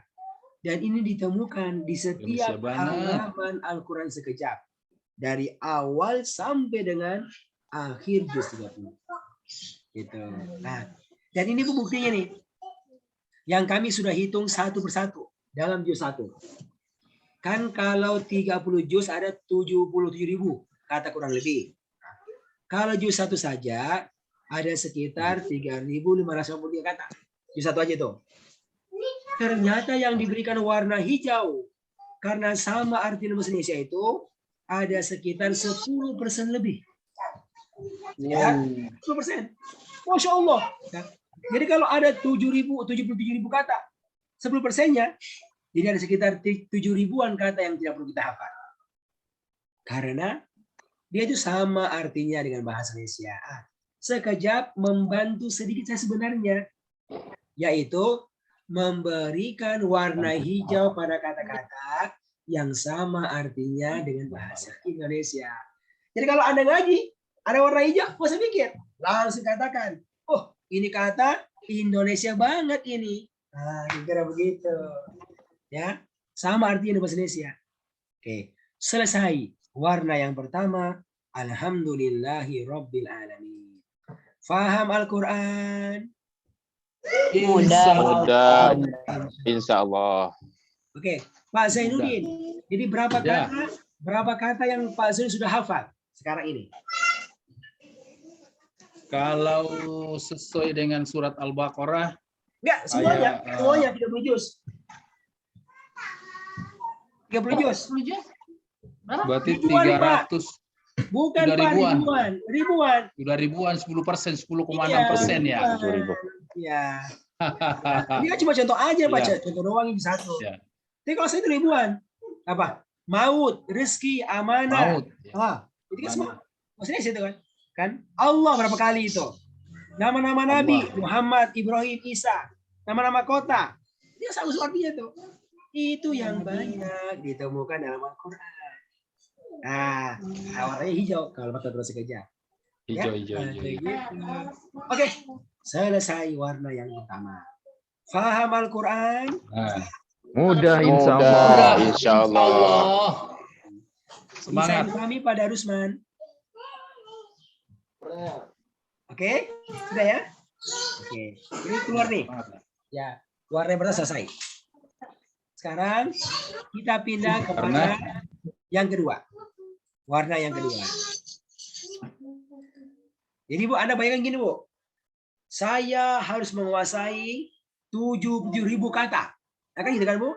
Speaker 1: Dan ini ditemukan di setiap halaman Al-Quran sekejap. Dari awal sampai dengan akhir juz 30. Gitu. Nah, dan ini buktinya nih. Yang kami sudah hitung satu persatu dalam juz 1. Kan kalau 30 juz ada 77.000 kata kurang lebih. Kalau juz 1 saja ada sekitar 3.553 kata. Juz 1 aja itu. Ternyata yang diberikan warna hijau karena sama arti bahasa Indonesia itu ada sekitar 10% lebih. Ya, 10%. Masya Allah. Ya. Jadi kalau ada 77.000 kata, 10%-nya, jadi ada sekitar 7.000-an kata yang tidak perlu kita hafal. Karena dia itu sama artinya dengan bahasa Indonesia. Sekejap membantu sedikit saya sebenarnya, yaitu memberikan warna hijau pada kata-kata yang sama artinya dengan bahasa Indonesia. Jadi kalau Anda ngaji, ada warna hijau, nggak usah pikir. Langsung katakan, oh ini kata Indonesia banget ini. Nah, kira begitu. Ya, sama artinya bahasa Indonesia. Oke, selesai. Warna yang pertama, Alhamdulillahi Rabbil Alamin. Faham Al-Quran?
Speaker 2: Mudah. Insya Allah.
Speaker 1: Oke, Pak Zainuddin. Jadi berapa kata yang Pak Zainuddin sudah hafal sekarang ini?
Speaker 7: Kalau sesuai dengan surat Al-Baqarah,
Speaker 1: enggak, semuanya 30 juz. 30 juz.
Speaker 7: berarti
Speaker 1: Ribuan, Pak.
Speaker 7: 300.
Speaker 1: Bukan
Speaker 7: Udah
Speaker 1: Pak,
Speaker 7: ribuan.
Speaker 1: ribuan.
Speaker 7: Sudah ribuan, 10%, 10,6% ya.
Speaker 2: 7.000.
Speaker 1: Iya. Ini kan cuma contoh aja, Pak.
Speaker 7: Iya.
Speaker 1: Contoh doang ini satu.
Speaker 7: Ya.
Speaker 1: Tapi kalau saya itu ribuan. Apa? Maut, rezeki, amanah.
Speaker 7: Maut.
Speaker 1: Itu kan semua. Maksudnya situ kan. Kan Allah berapa kali itu? Nama-nama Nabi, Muhammad, Ibrahim, Isa. Nama-nama kota. Dia selalu artinya tuh. Itu yang banyak ditemukan dalam Al-Quran. Nah, warnanya hijau kalau pakai terus sekejap.
Speaker 7: Hijau.
Speaker 1: Oke, selesai warna yang pertama. Faham Al-Quran?
Speaker 7: Nah,
Speaker 5: Mudah insya Allah.
Speaker 2: Mudah, insya Allah.
Speaker 7: Semangat.
Speaker 1: Desain kami pada Rusman. Oke, sudah ya? Oke, ini keluar nih. Ya, warna yang pertama selesai. Sekarang kita pindah kepada yang kedua. Warna yang kedua. Jadi Bu, Anda bayangkan gini Bu. Saya harus menguasai 77.000 kata. Nah, kan gitu kan Bu?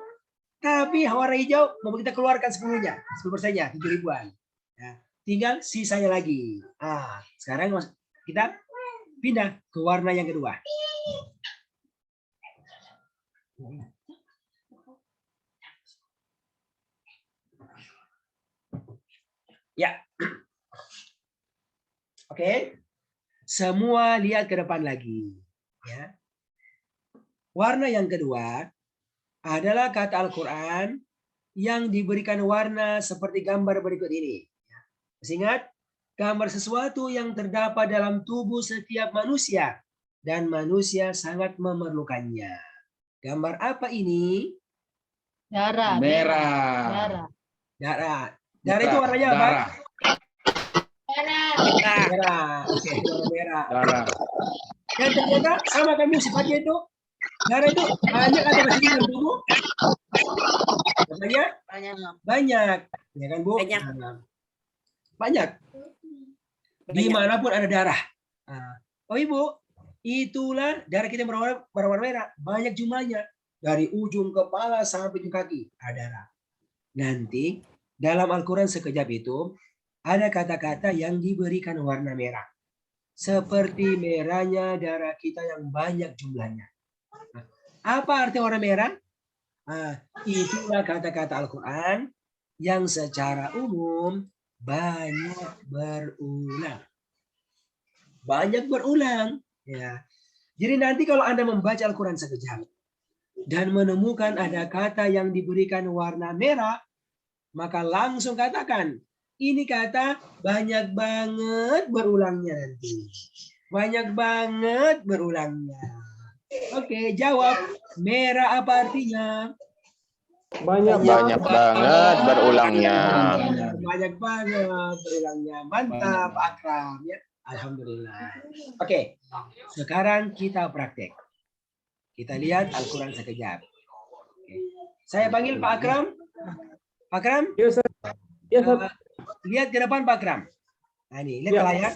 Speaker 1: Tapi warna hijau mau kita keluarkan 10-nya. 10%-nya, 7.000-an. Ya, tinggal sisanya lagi. Sekarang kita pindah ke warna yang kedua. Ya. Oke. Semua lihat ke depan lagi. Ya. Warna yang kedua adalah kata Al-Quran yang diberikan warna seperti gambar berikut ini. Masih ingat? Gambar sesuatu yang terdapat dalam tubuh setiap manusia dan manusia sangat memerlukannya. Gambar apa ini?
Speaker 6: Darah.
Speaker 7: Merah.
Speaker 6: Darah.
Speaker 1: Darah. Darah itu warnanya apa?
Speaker 7: Darah.
Speaker 1: Merah. Oke, warna merah.
Speaker 7: Darah.
Speaker 1: Dan ternyata sama kan Bu sifatnya itu. Darah itu banyak atau sedikit dalam tubuh? Banyak? Banyak. Ya kan Bu?
Speaker 4: Banyak.
Speaker 1: Nah, banyak. Dimanapun ada darah. Nah, oh Ibu, itulah darah kita berwarna merah. Banyak jumlahnya. Dari ujung kepala sampai ujung kaki ada darah. Nanti dalam Al-Quran sekejap itu ada kata-kata yang diberikan warna merah. Seperti merahnya darah kita yang banyak jumlahnya. Nah, apa arti warna merah? Nah, itulah kata-kata Al-Quran yang secara umum banyak berulang. Banyak berulang. Ya. Jadi nanti kalau Anda membaca Al-Quran sekejap dan menemukan ada kata yang diberikan warna merah, maka langsung katakan, ini kata banyak banget berulangnya nanti. Banyak banget berulangnya. Oke, jawab. Merah apa artinya?
Speaker 5: Banyak.
Speaker 2: Banyak banget berulangnya.
Speaker 1: Banyak banget berulangnya. Mantap, Pak Akram. Ya. Alhamdulillah. Oke, sekarang kita praktek. Kita lihat Al-Quran sekejap. Oke. Saya panggil Pak Akram. Pak Akram?
Speaker 5: Ya, Ustaz. Ya, Ustaz.
Speaker 1: Lihat ke depan Pak Akram. Nah ini, lihat
Speaker 5: Ya.
Speaker 1: ke layar.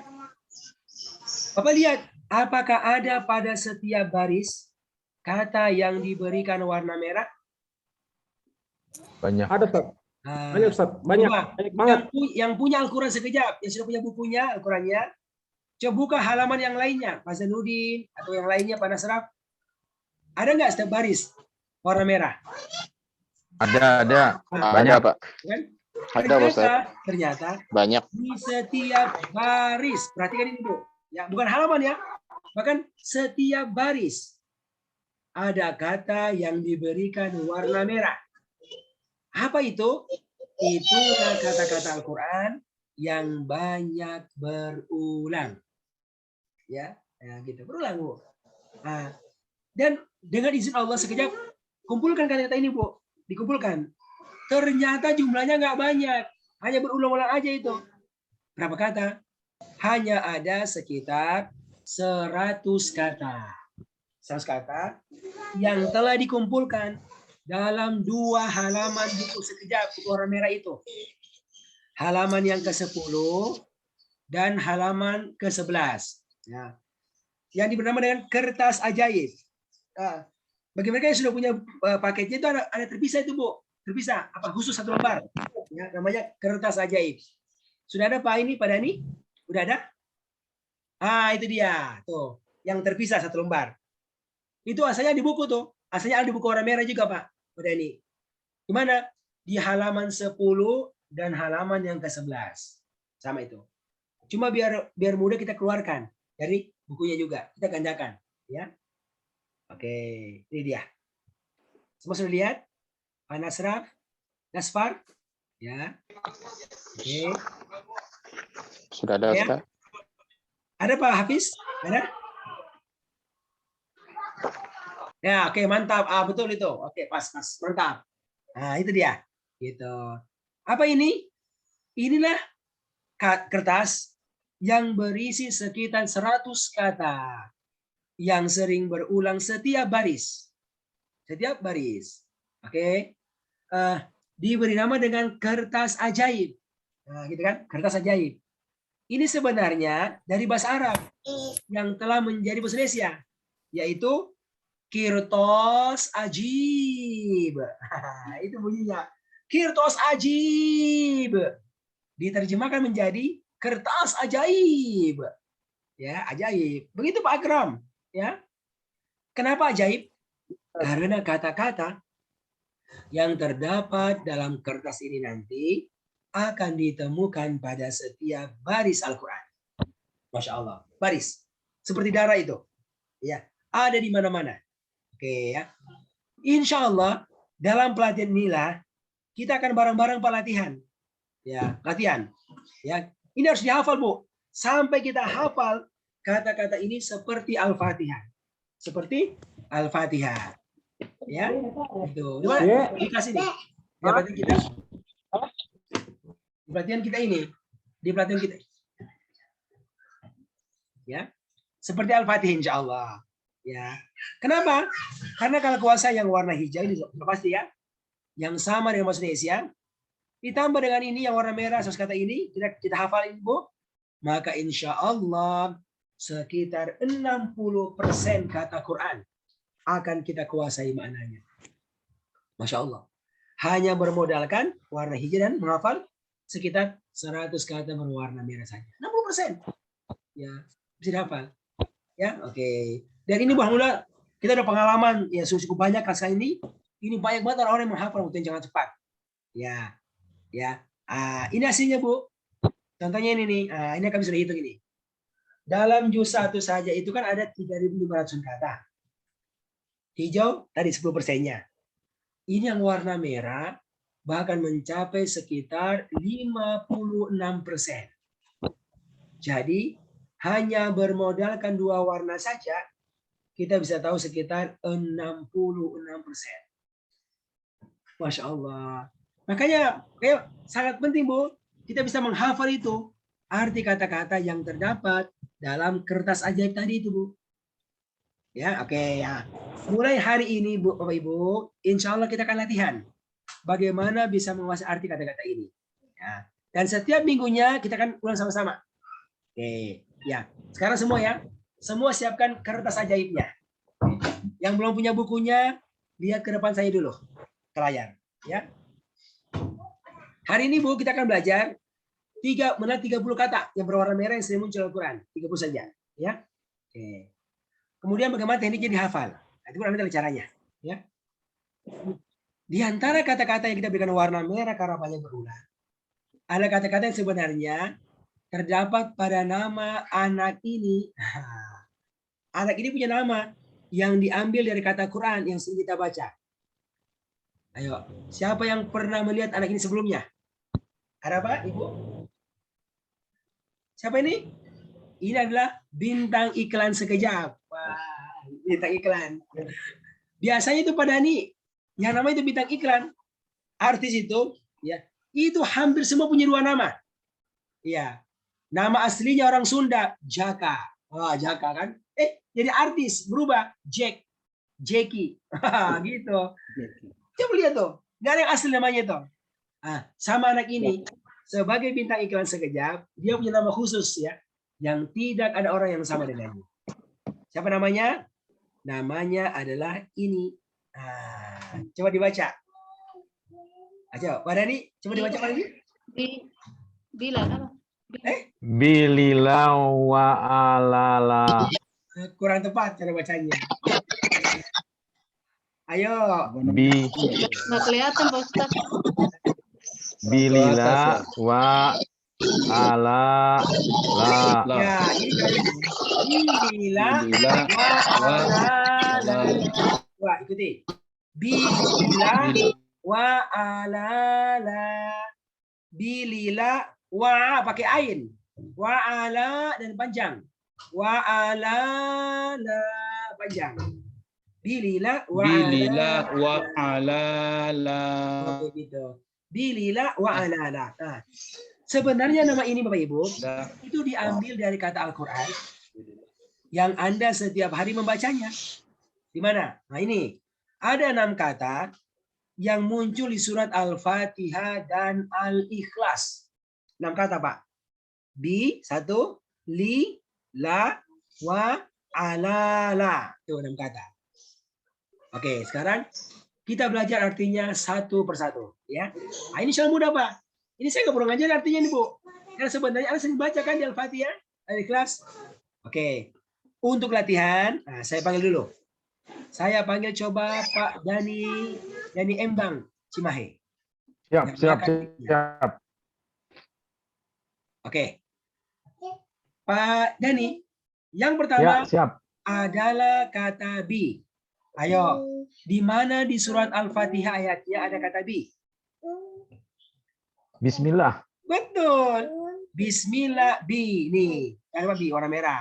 Speaker 1: Bapak lihat, apakah ada pada setiap baris kata yang diberikan warna merah?
Speaker 2: Banyak.
Speaker 5: Ada, Ustaz.
Speaker 1: Nah,
Speaker 5: Banyak, Ustaz. Banyak.
Speaker 1: coba,
Speaker 5: Banyak banget.
Speaker 1: yang punya Al-Quran sekejap, yang sudah punya bukunya, Al-Qurannya, coba buka halaman yang lainnya, Pak Zainuddin, atau yang lainnya, Pak Nasraf. Ada nggak setiap baris warna merah?
Speaker 2: Ada. Banyak, Pak.
Speaker 1: Kan?
Speaker 2: Ada, Pak Ustaz.
Speaker 1: Ternyata
Speaker 2: Banyak.
Speaker 1: di setiap baris, perhatikan ini Bu, ya bukan halaman ya, bahkan setiap baris ada kata yang diberikan warna merah. Apa itu? Itulah kata-kata Al-Quran yang banyak berulang. Ya, gitu berulang Bu. Nah, dan dengan izin Allah sekejap kumpulkan kata-kata ini Bu, dikumpulkan. Ternyata jumlahnya nggak banyak, hanya berulang-ulang aja itu. Berapa kata? Hanya ada sekitar 100 kata. 100 kata yang telah dikumpulkan dalam 2 halaman buku sekejap, buku warna merah itu. Halaman yang ke-10 dan halaman ke-11. Ya. Yang diberi nama dengan kertas ajaib. Bagi mereka yang sudah punya paketnya itu ada terpisah itu Bu. Terpisah, apa khusus 1 lembar. Ya, namanya kertas ajaib. Sudah ada Pak ini, Pak Dani? Udah ada? Itu dia. Tuh, yang terpisah 1 lembar. Itu asalnya di buku tuh. Asalnya ada di buku warna merah juga Pak Dani. Di mana? Di halaman 10 dan halaman yang ke-11. Sama itu. Cuma biar mudah kita keluarkan dari bukunya juga. Kita gandakan. Ya. Oke, ini dia. Semua sudah lihat? Pak Nasraf? Nasfar? Ya. Oke.
Speaker 2: Sudah ada,
Speaker 1: Ya.
Speaker 2: Ustaz.
Speaker 1: Ada Pak Hafiz? Ada? Ya, oke, mantap. Betul itu. Oke, pas. Mantap. Nah, itu dia. Gitu. Apa ini? Inilah kertas yang berisi sekitar 100 kata yang sering berulang setiap baris. Setiap baris. Oke. Diberi nama dengan kertas ajaib. Nah, gitu kan? Kertas ajaib. Ini sebenarnya dari bahasa Arab yang telah menjadi bahasa Indonesia, yaitu kirtos ajib. Itu bunyinya. Kirtos ajib. Diterjemahkan menjadi kertas ajaib. Ya, ajaib. Begitu Pak Akram, ya. Kenapa ajaib? Karena kata-kata yang terdapat dalam kertas ini nanti akan ditemukan pada setiap baris Al-Quran. Masya Allah. Baris. Seperti darah itu. Ya, ada di mana-mana. Oke ya. Insya Allah dalam pelatihan inilah kita akan bareng-bareng pelatihan. Ya, latihan. Ya, ini harus dihafal, Bu. Sampai kita hafal kata-kata ini seperti Al-Fatihah. Seperti Al-Fatihah. Ya, itu. Gimana? Dikasih nih. Di pelatihan kita. Di pelatihan kita ini. Di pelatihan kita. Ya. Seperti Al-Fatihah insyaallah. Ya. Kenapa? Karena kalau kuasa yang warna hijau ini sudah pasti ya. Yang sama dengan bahasa Indonesia. Ditambah dengan ini yang warna merah, kata ini kita hafal Bu, maka insya Allah sekitar 60% kata Quran akan kita kuasai maknanya. Masya Allah. Hanya bermodalkan warna hijau dan menghafal sekitar 100 kata berwarna merah saja. 60%. Ya, bisa dihafal. Ya, oke. Dan ini alhamdulillah kita ada pengalaman ya cukup banyak kali ini. Ini banyak banget orang-orang yang menghafal untuk jangan cepat. Ya. Ya, ini hasilnya Bu. Contohnya ini nih, ini kami sudah hitung ini. Dalam juz 1 saja itu kan ada 3.500 kata. Hijau tadi 10%-nya. Ini yang warna merah bahkan mencapai sekitar 56%. Jadi hanya bermodalkan 2 warna saja kita bisa tahu sekitar 66%. Masya Allah. Makanya sangat penting Bu, kita bisa menghafal itu arti kata-kata yang terdapat dalam kertas ajaib tadi itu Bu. Ya, oke ya. Mulai hari ini Bu, Bapak Ibu, insya Allah kita akan latihan bagaimana bisa menguasai arti kata-kata ini. Ya. Dan setiap minggunya kita akan ulang sama-sama. Oke, ya. Sekarang semua ya, semua siapkan kertas ajaibnya. Yang belum punya bukunya, lihat ke depan saya dulu, ke layar. Ya. Hari ini Bu kita akan belajar 30 kata yang berwarna merah yang sering muncul Al-Quran. 30 saja. Ya. Oke. Kemudian bagaimana tekniknya dihafal. Itu nanti caranya. Ya. Di antara kata-kata yang kita berikan warna merah karena banyak berulang. Ada kata-kata yang sebenarnya terdapat pada nama anak ini. Anak ini punya nama yang diambil dari kata Quran yang sering kita baca. Ayo, siapa yang pernah melihat anak ini sebelumnya? Ada Pak, Ibu? Siapa ini? Ini adalah bintang iklan sekejap. Wah, bintang iklan. Biasanya itu pada ini, yang namanya itu bintang iklan. Artis itu, ya, itu hampir semua punya 2 nama. Ya, nama aslinya orang Sunda, Jaka. Wah, Jaka kan? Jadi artis berubah, Jackie, gitu. Coba lihat tuh, nggak ada yang asli namanya tuh. Sama anak ini sebagai bintang iklan sekejap, dia punya nama khusus ya, yang tidak ada orang yang sama dengannya. Siapa namanya? Namanya adalah ini. Coba dibaca. Coba Pak Dhani, coba dibaca Pak Dhani.
Speaker 6: Bila apa?
Speaker 2: Bilila wa alala.
Speaker 1: Kurang tepat cara bacanya. Ayo.
Speaker 6: Nggak kelihatan Pak Ustaz.
Speaker 2: Bilila wa ala la.
Speaker 1: Ya, ini Bilila wa ala la. Wah, ikuti. Bilila wa ala la. Bilila wa pakai ain. Wa ala dan panjang. Wa ala la panjang. Bilila wa
Speaker 7: ala la.
Speaker 1: Oke gitu. Bilila wa alala. Sebenarnya nama ini Bapak Ibu itu diambil dari kata Al-Quran yang Anda setiap hari membacanya. Di mana? Nah ini ada 6 kata yang muncul di surat Al-Fatihah dan Al-Ikhlas. 6 kata Pak. Bi 1, li, la, wa, alala. Itu 6 kata. Oke, sekarang kita belajar artinya satu persatu, ya. Ini soal mudah Pak. Ini saya nggak perlu ngajar artinya nih Bu. Karena sebenarnya Anda sering baca kan di Al-Fatihah, dari kelas. Oke, untuk latihan, saya panggil dulu. Saya panggil coba Pak Dhani Embang Cimahi.
Speaker 2: Siap.
Speaker 1: Oke, Pak Dhani, yang pertama
Speaker 2: siap.
Speaker 1: adalah kata bi. Ayo, di mana di surat Al-Fatihah ayatnya ada kata bi?
Speaker 2: Bismillah.
Speaker 1: Betul. Bismillah bi. Nih, apa bi warna merah.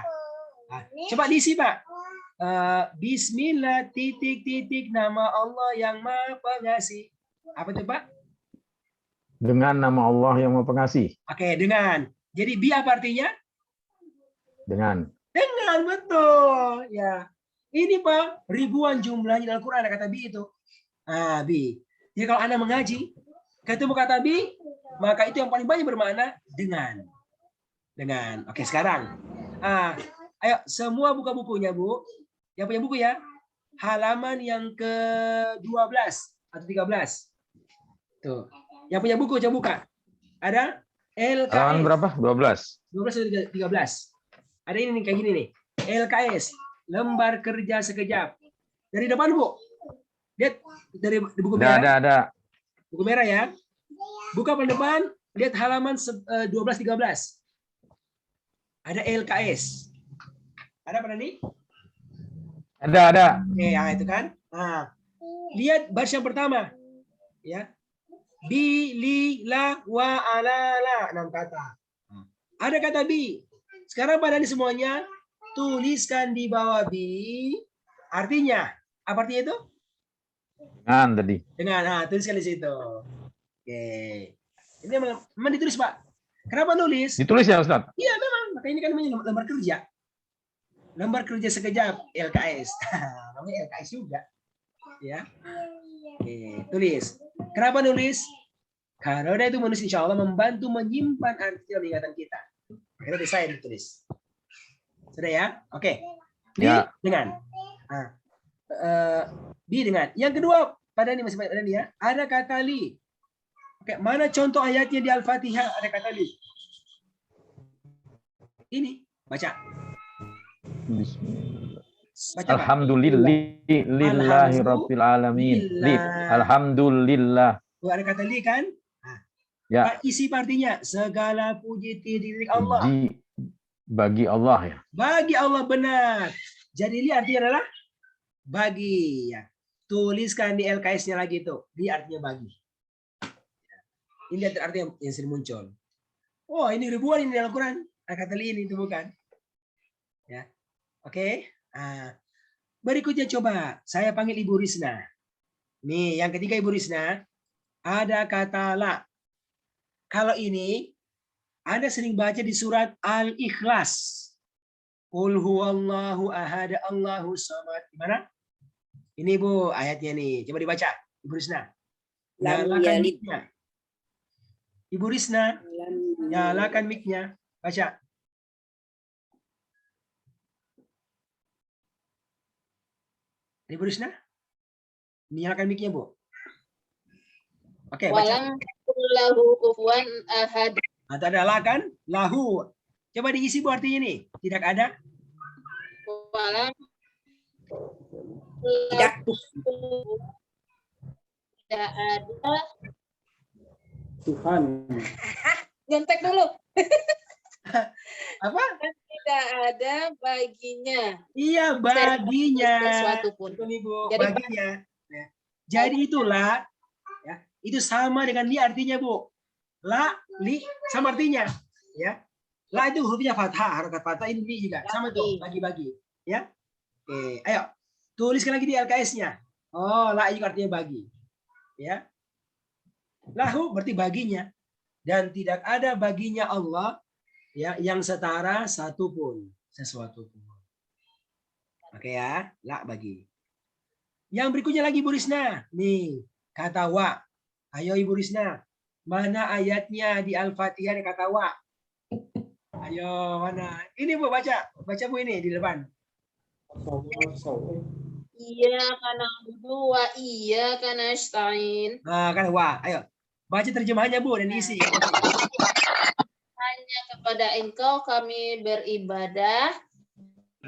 Speaker 1: Nah, coba diisi, Pak. Bismillah titik nama Allah yang Maha Pengasih. Apa itu, Pak?
Speaker 2: Dengan nama Allah yang Maha Pengasih.
Speaker 1: Oke, dengan. Jadi bi apa artinya?
Speaker 2: Dengan.
Speaker 1: Dengan, betul. Ya. Ini, Pak, ribuan jumlahnya dalam Al-Qur'an ada kata bi itu. Bi. Jadi kalau Anda mengaji, ketemu kata bi, maka itu yang paling banyak bermakna dengan. Dengan. Oke, sekarang. Ayo, semua buka bukunya, Bu. Yang punya buku ya. Halaman yang ke-12 atau 13. Tuh. Yang punya buku, coba buka. Ada LKS.
Speaker 2: Halaman berapa? 12.
Speaker 1: 12 atau 13. Ada ini nih, kayak gini nih. LKS. Lembar kerja sekejap. Dari depan, Bu. Lihat dari buku merah.
Speaker 2: Ada.
Speaker 1: Buku merah ya. Buka paling depan, lihat halaman 12-13. Ada LKS. Ada pada nih?
Speaker 2: Ada.
Speaker 1: Oke, ya itu kan. Nah, lihat baris yang pertama. Ya. Bi, li, la, wa, ala, la. 6 kata. Ada kata bi. Sekarang pada ini semuanya tuliskan di bawah bi. Artinya, apa artinya itu?
Speaker 2: Dengan tadi.
Speaker 1: Dengan, tuliskan di situ. Oke. Ini memang ditulis, Pak. Kenapa nulis?
Speaker 2: Ditulis ya, Ustaz?
Speaker 1: Iya, memang. Maka ini kan namanya lembar kerja. Lembar kerja sekejap, LKS. Namanya LKS juga. Ya. Oke, tulis. Kenapa nulis? Karena itu menulis insya Allah membantu menyimpan arti dalam ingatan kita. Akhirnya saya ditulis. Sudah ya? Oke. Bi
Speaker 2: Ya.
Speaker 1: dengan. Bi dengan. Yang kedua, pada ini masih pada ini ya. Ada kata li. Oke, mana contoh ayatnya di Al-Fatihah ada kata li? Ini, baca. Baca, Pak.
Speaker 2: Alhamdulillahi rabbil alamin. Alhamdulillah.
Speaker 1: Tuh, ada kata li kan?
Speaker 2: Ya.
Speaker 1: Isi artinya segala puji diri Allah.
Speaker 2: Bagi Allah ya.
Speaker 1: Bagi Allah, benar. Jadi li artinya adalah bagi ya. Tuliskan di LKS-nya lagi itu. Li artinya bagi. Ini artinya yang sering muncul. Oh, ini ribuan ini dalam Al-Quran. Kata li ini itu bukan. Ya. Oke. Berikutnya coba saya panggil Ibu Risna. Nih, yang ketiga Ibu Risna. Ada kata la. Kalau ini Anda sering baca di surat Al-Ikhlas. Qul huwallahu ahad Allahu samad. Gimana? Ini Bu ayatnya nih. Coba dibaca, Ibu Risna. Nyalakan mic-nya. Ibu Risna, nyalakan mic-nya. Baca. Ibu Risna? Nyalakan mic-nya, Bu. Oke, baca.
Speaker 6: Lahu kufuwan ahad.
Speaker 1: Atau ada lah kan? Lahu. Coba diisi Bu artinya nih. Tidak ada.
Speaker 6: Walam
Speaker 1: Tidak.
Speaker 6: tidak ada.
Speaker 5: Tuhan.
Speaker 6: Nyontek dulu.
Speaker 1: Apa?
Speaker 6: Tidak ada baginya.
Speaker 1: Iya, baginya.
Speaker 6: Sesuatu pun.
Speaker 1: Betul, Ibu.
Speaker 6: Jadi,
Speaker 1: Baginya. Ya. Jadi itulah. Ya, itu sama dengan li artinya, Bu. La, li, sama artinya. Ya. La itu hurufnya fathah, harokat fathah, ini li juga. Sama tuh, bagi-bagi. Ya. Oke, ayo. Tuliskan lagi di LKS-nya. Oh, la juga artinya bagi. Ya. Lahu berarti baginya. Dan tidak ada baginya Allah ya yang setara satupun, sesuatu pun. Oke ya, la bagi. Yang berikutnya lagi Bu Risna. Nih, kata wa. Ayo Ibu Risna. Mana ayatnya di Al-Fatihah yang kata wa? Ayo, mana? Ini Bu baca. Baca Bu ini di depan.
Speaker 6: iya karena budu wa iya karena nasta'in.
Speaker 1: Nah, kan wa. Ayo. Baca terjemahannya Bu dan diisi.
Speaker 6: Hanya kepada Engkau kami beribadah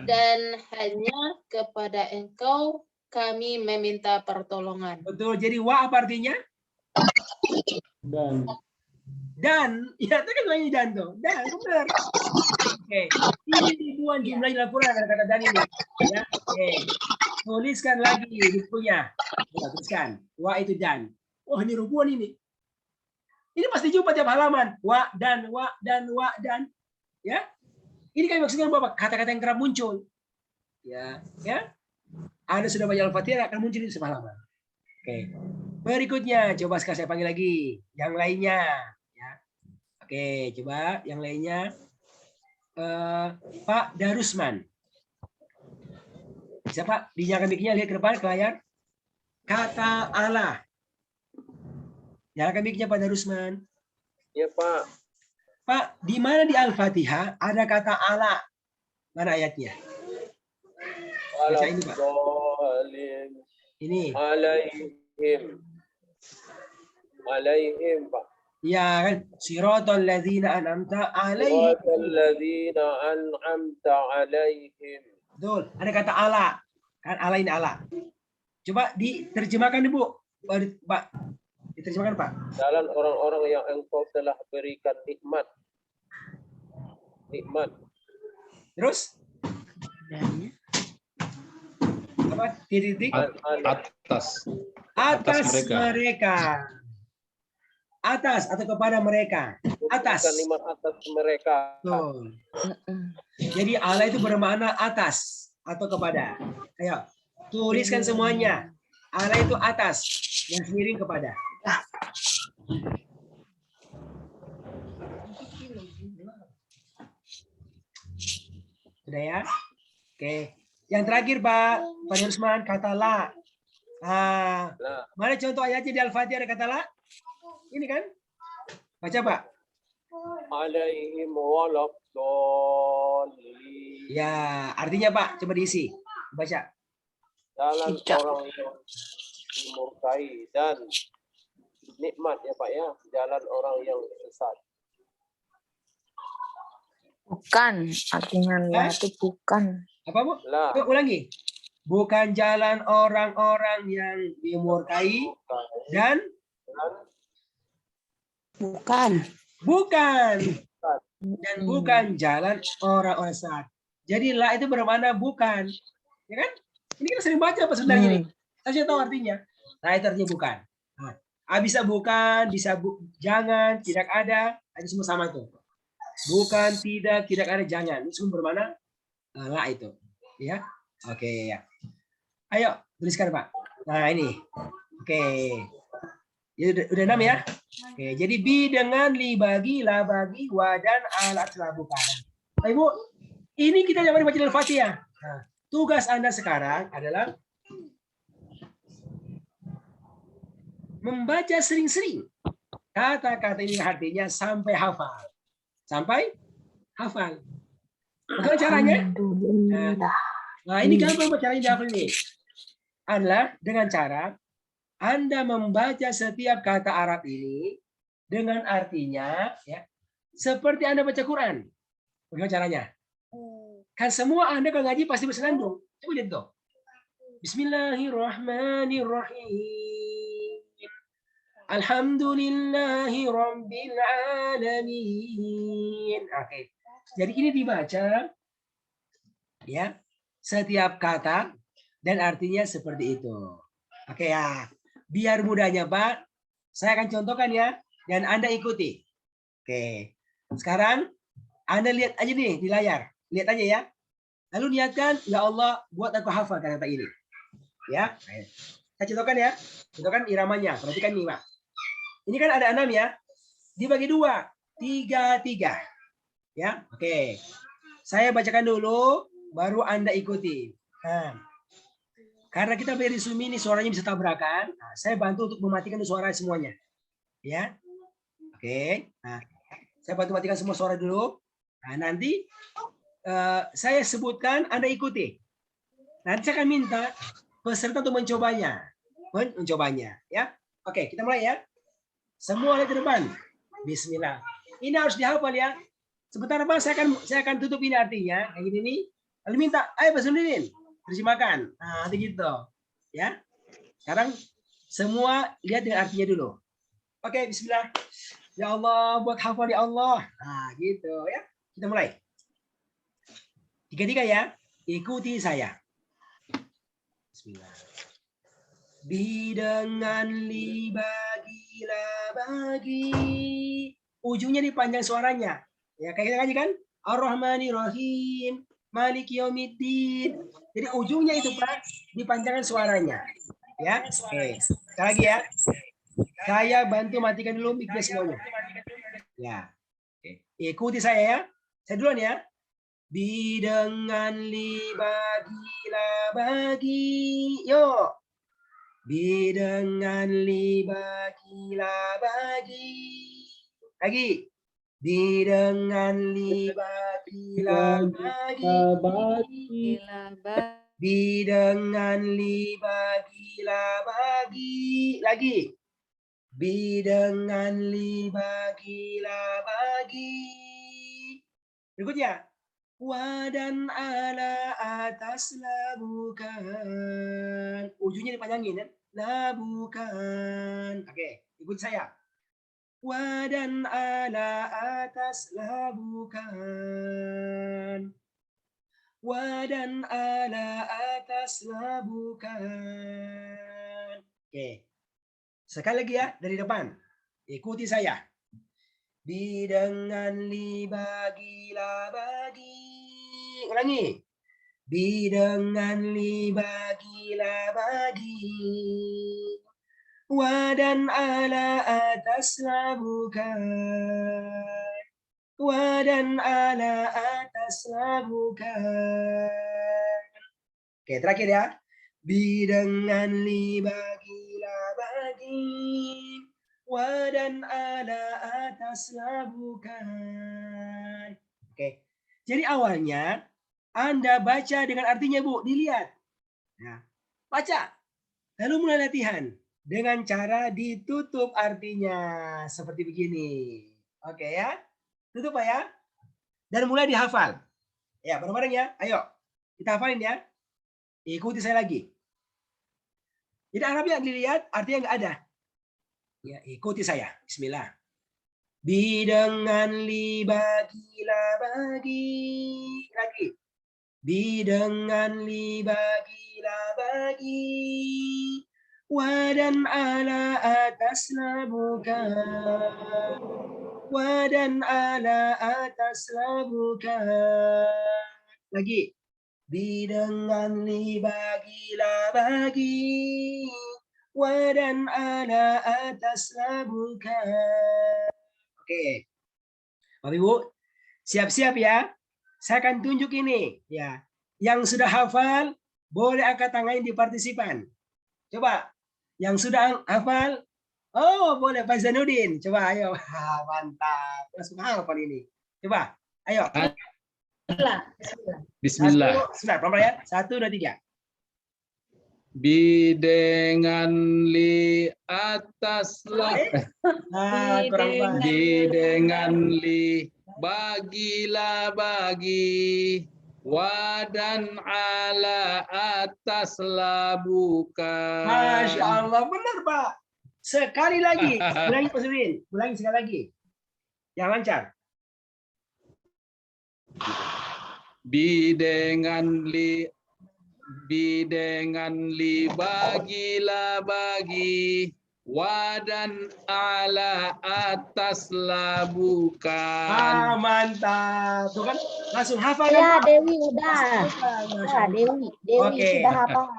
Speaker 6: dan hanya kepada Engkau kami meminta pertolongan.
Speaker 1: Betul. Jadi wa apa artinya? Dan, ya itu kan lagi dan tuh. Dan, benar. Oke. Ini ribuan jumlah dalam Al-Quran kata dan ini. Ya. Oke. tuliskan lagi bukunya. Coba tuliskan. Wa itu dan. Wah, ini rubuhan ini. Ini pasti jumpa tiap halaman. Wa dan, wa dan, wa dan. Ya. Ini kan maksudnya Bapak, kata-kata yang kerap muncul. Ya, ya. Anda sudah baca Al-Fatihah akan muncul di halaman. Oke. Berikutnya coba sekarang saya panggil lagi yang lainnya, ya. Oke, coba yang lainnya. Pak Darusman. Bisa Pak dinyalakan mic-nya, lihat ke depan ke layar. Kata Allah. Nyalakan mic-nya Pak Darusman.
Speaker 5: Ya Pak.
Speaker 1: Pak, di mana di Al-Fatihah ada kata Allah? Mana ayatnya? Baca ini, Pak. Ini.
Speaker 5: Alaihim Pak.
Speaker 1: Ya kan? Siratal ladzina an'amta alaihim.
Speaker 5: Alladzina an'amta alaihim.
Speaker 1: Betul. Ada kata Allah. Kan Allah ini Allah. Coba diterjemahkan Ibu. Pak. Diterjemahkan Pak.
Speaker 5: Jalan orang-orang yang engkau telah berikan nikmat. Nikmat.
Speaker 1: Terus? Apa? Titik-titik.
Speaker 7: Atas.
Speaker 1: Atas
Speaker 7: mereka.
Speaker 1: mereka. Atas atau kepada mereka. Atas.
Speaker 5: Berikan nikmat atas mereka.
Speaker 1: Betul. Jadi Allah itu bermakna atas atau kepada. Ayo, tuliskan semuanya. Allah itu atas, yang miring kepada. Sudah ya? Oke. Yang terakhir Pak Usman, kata la. Mana contoh ayatnya di Al-Fatihah ada kata la? Ini kan? Baca Pak.
Speaker 5: Alaihim waladdallin.
Speaker 1: Ya, artinya Pak, coba diisi. Baca.
Speaker 5: Jalan
Speaker 3: Tidak.
Speaker 5: orang yang dimurkai dan nikmat ya Pak ya. Jalan orang yang sesat.
Speaker 3: Bukan, artinya la itu bukan.
Speaker 1: Apa Bu?
Speaker 5: Lah.
Speaker 1: Ulangi. Bukan jalan orang-orang yang dimurkai dan
Speaker 4: Bukan.
Speaker 1: bukan. Dan bukan jalan orang-orang sesat. Jadi la itu bermakna bukan. Ya kan? Ini kita sering baca apa sebenarnya ini. Saya tahu artinya. Nah, itu artinya bukan. Nah, bisa bukan, bisa jangan, tidak ada. Itu semua sama itu. Bukan, tidak ada, jangan. Itu semua bermakna la itu. Ya. Oke, ya. Ayo, tuliskan Pak. Nah, ini. Oke. Ya, udah 6 ya. Oke, jadi bi dengan li bagi, la bagi, wa dan alat bukan. Nah, Ibu, ini kita yang baca Al-Fatihah. Nah, tugas Anda sekarang adalah membaca sering-sering kata-kata ini artinya sampai hafal. Sampai hafal. Bagaimana caranya? Nah, ini gampang caranya dihafal ini. Adalah dengan cara Anda membaca setiap kata Arab ini dengan artinya ya seperti Anda baca Quran. Bagaimana caranya? Kan semua Anda kalau ngaji pasti bersenandung. Coba lihat tuh. Bismillahirrahmanirrahim. Alhamdulillahi rabbil alamin. Oke. Jadi ini dibaca ya setiap kata dan artinya seperti itu. Oke ya. Biar mudahnya Pak, saya akan contohkan ya dan Anda ikuti. Oke. Sekarang Anda lihat aja nih di layar. Lihat aja ya. Lalu niatkan, ya Allah, buat aku hafal kata ini. Ya. Saya contohkan ya. Contohkan iramanya. Perhatikan nih, Pak. Ini kan ada 6 ya. Dibagi 2. 3, 3. Ya, oke. Saya bacakan dulu, baru Anda ikuti. Nah, karena kita beri Zoom ini suaranya bisa tabrakan, nah, saya bantu untuk mematikan suara semuanya. Ya. Oke. Nah, saya bantu matikan semua suara dulu. Nah, nanti saya sebutkan, Anda ikuti. Nanti saya akan minta peserta untuk mencobanya. Ya. Oke, kita mulai ya. Semua lihat ke depan. Bismillah. Ini harus dihafal ya. Sebentar Pak, saya akan tutup ini artinya. Kayak gini nih. Lalu minta, ayo Pak Sundin, terjemahkan. Nah, nanti gitu. Ya. Sekarang semua lihat dengan artinya dulu. Oke, bismillah. Ya Allah, buat hafal ya Allah. Nah, gitu ya. Kita mulai. 3 ya. Ikuti saya. Bismillah. Bi dengan li bagilah bagi. Ujungnya dipanjang suaranya. Ya kayak kita ngaji kan? Ar-Rahmanir-Rahim, Maliki Yaumiddin. Jadi ujungnya itu Pak dipanjangkan suaranya. Ya. Oke. Sekali lagi ya. Saya bantu matikan dulu mic semuanya. Ya. Oke. Ikuti saya ya. Saya duluan ya. Bi dengan li bagilah bagi. Yuk. Bi dengan li bagilah bagi. Lagi. Bi dengan li bagilah bagi. Bi dengan li bagilah bagi. Lagi. Bi dengan li bagilah bagi. Berikutnya. Wa dan ala atas labukan. Ujungnya dipanjangin kan? Labukan. Oke, ikut saya. Wa dan ala atas labukan. Wa dan ala atas labukan. Oke. Sekali lagi ya dari depan. Ikuti saya. Bi dengan li bagilah bagi. Ulangi. Bi dengan li bagilah bagi. Wa dan ala atas labukan. Wa dan ala atas labukan. Oke, terakhir ya. Bi dengan li bagilah bagi. Wa dan ala atas labukan. Oke. Jadi awalnya Anda baca dengan artinya, Bu. Dilihat. Nah, baca. Lalu mulai latihan dengan cara ditutup artinya seperti begini. Oke ya. Tutup Pak ya. Dan mulai dihafal. Ya, bareng-bareng ya. Ayo. Kita hafalin ya. Ikuti saya lagi. Jadi Arabnya dilihat, artinya nggak ada. Ya, ikuti saya. Bismillah. Bi dengan li bagilah bagi. Lagi. Bi dengan li bagilah bagi. Wa dan ala atas labukan. Wa dan ala atas labukan. Lagi. Bi dengan li bagilah bagi. Wa dan ala atas labukan. Oke. Bapak Ibu, siap-siap ya. Saya akan tunjuk ini ya. Yang sudah hafal boleh angkat tangan di partisipan. Coba. Yang sudah hafal, oh boleh Pak Zainuddin. Coba ayo. Mantap. Langsung hafal ini. Coba. Ayo.
Speaker 7: Bismillah.
Speaker 1: Bismillah. Pelan-pelan ya. 1, 2, 3.
Speaker 7: Bi dengan li atas Bi dengan li bagilah bagi. Wa dan ala atas labukan.
Speaker 1: Masya Allah, benar Pak. Sekali lagi. Ulangi Pak Zainuddin. Ulangi sekali lagi. Yang lancar.
Speaker 7: Bi dengan li bagilah bagi. Wa dan ala atas labukan.
Speaker 1: Mantap. Tuh kan langsung hafal
Speaker 3: Ya,
Speaker 1: kan?
Speaker 3: Dewi udah.
Speaker 1: Masya
Speaker 3: Ya,
Speaker 1: Allah.
Speaker 3: Dewi
Speaker 1: Oke.
Speaker 3: sudah hafal.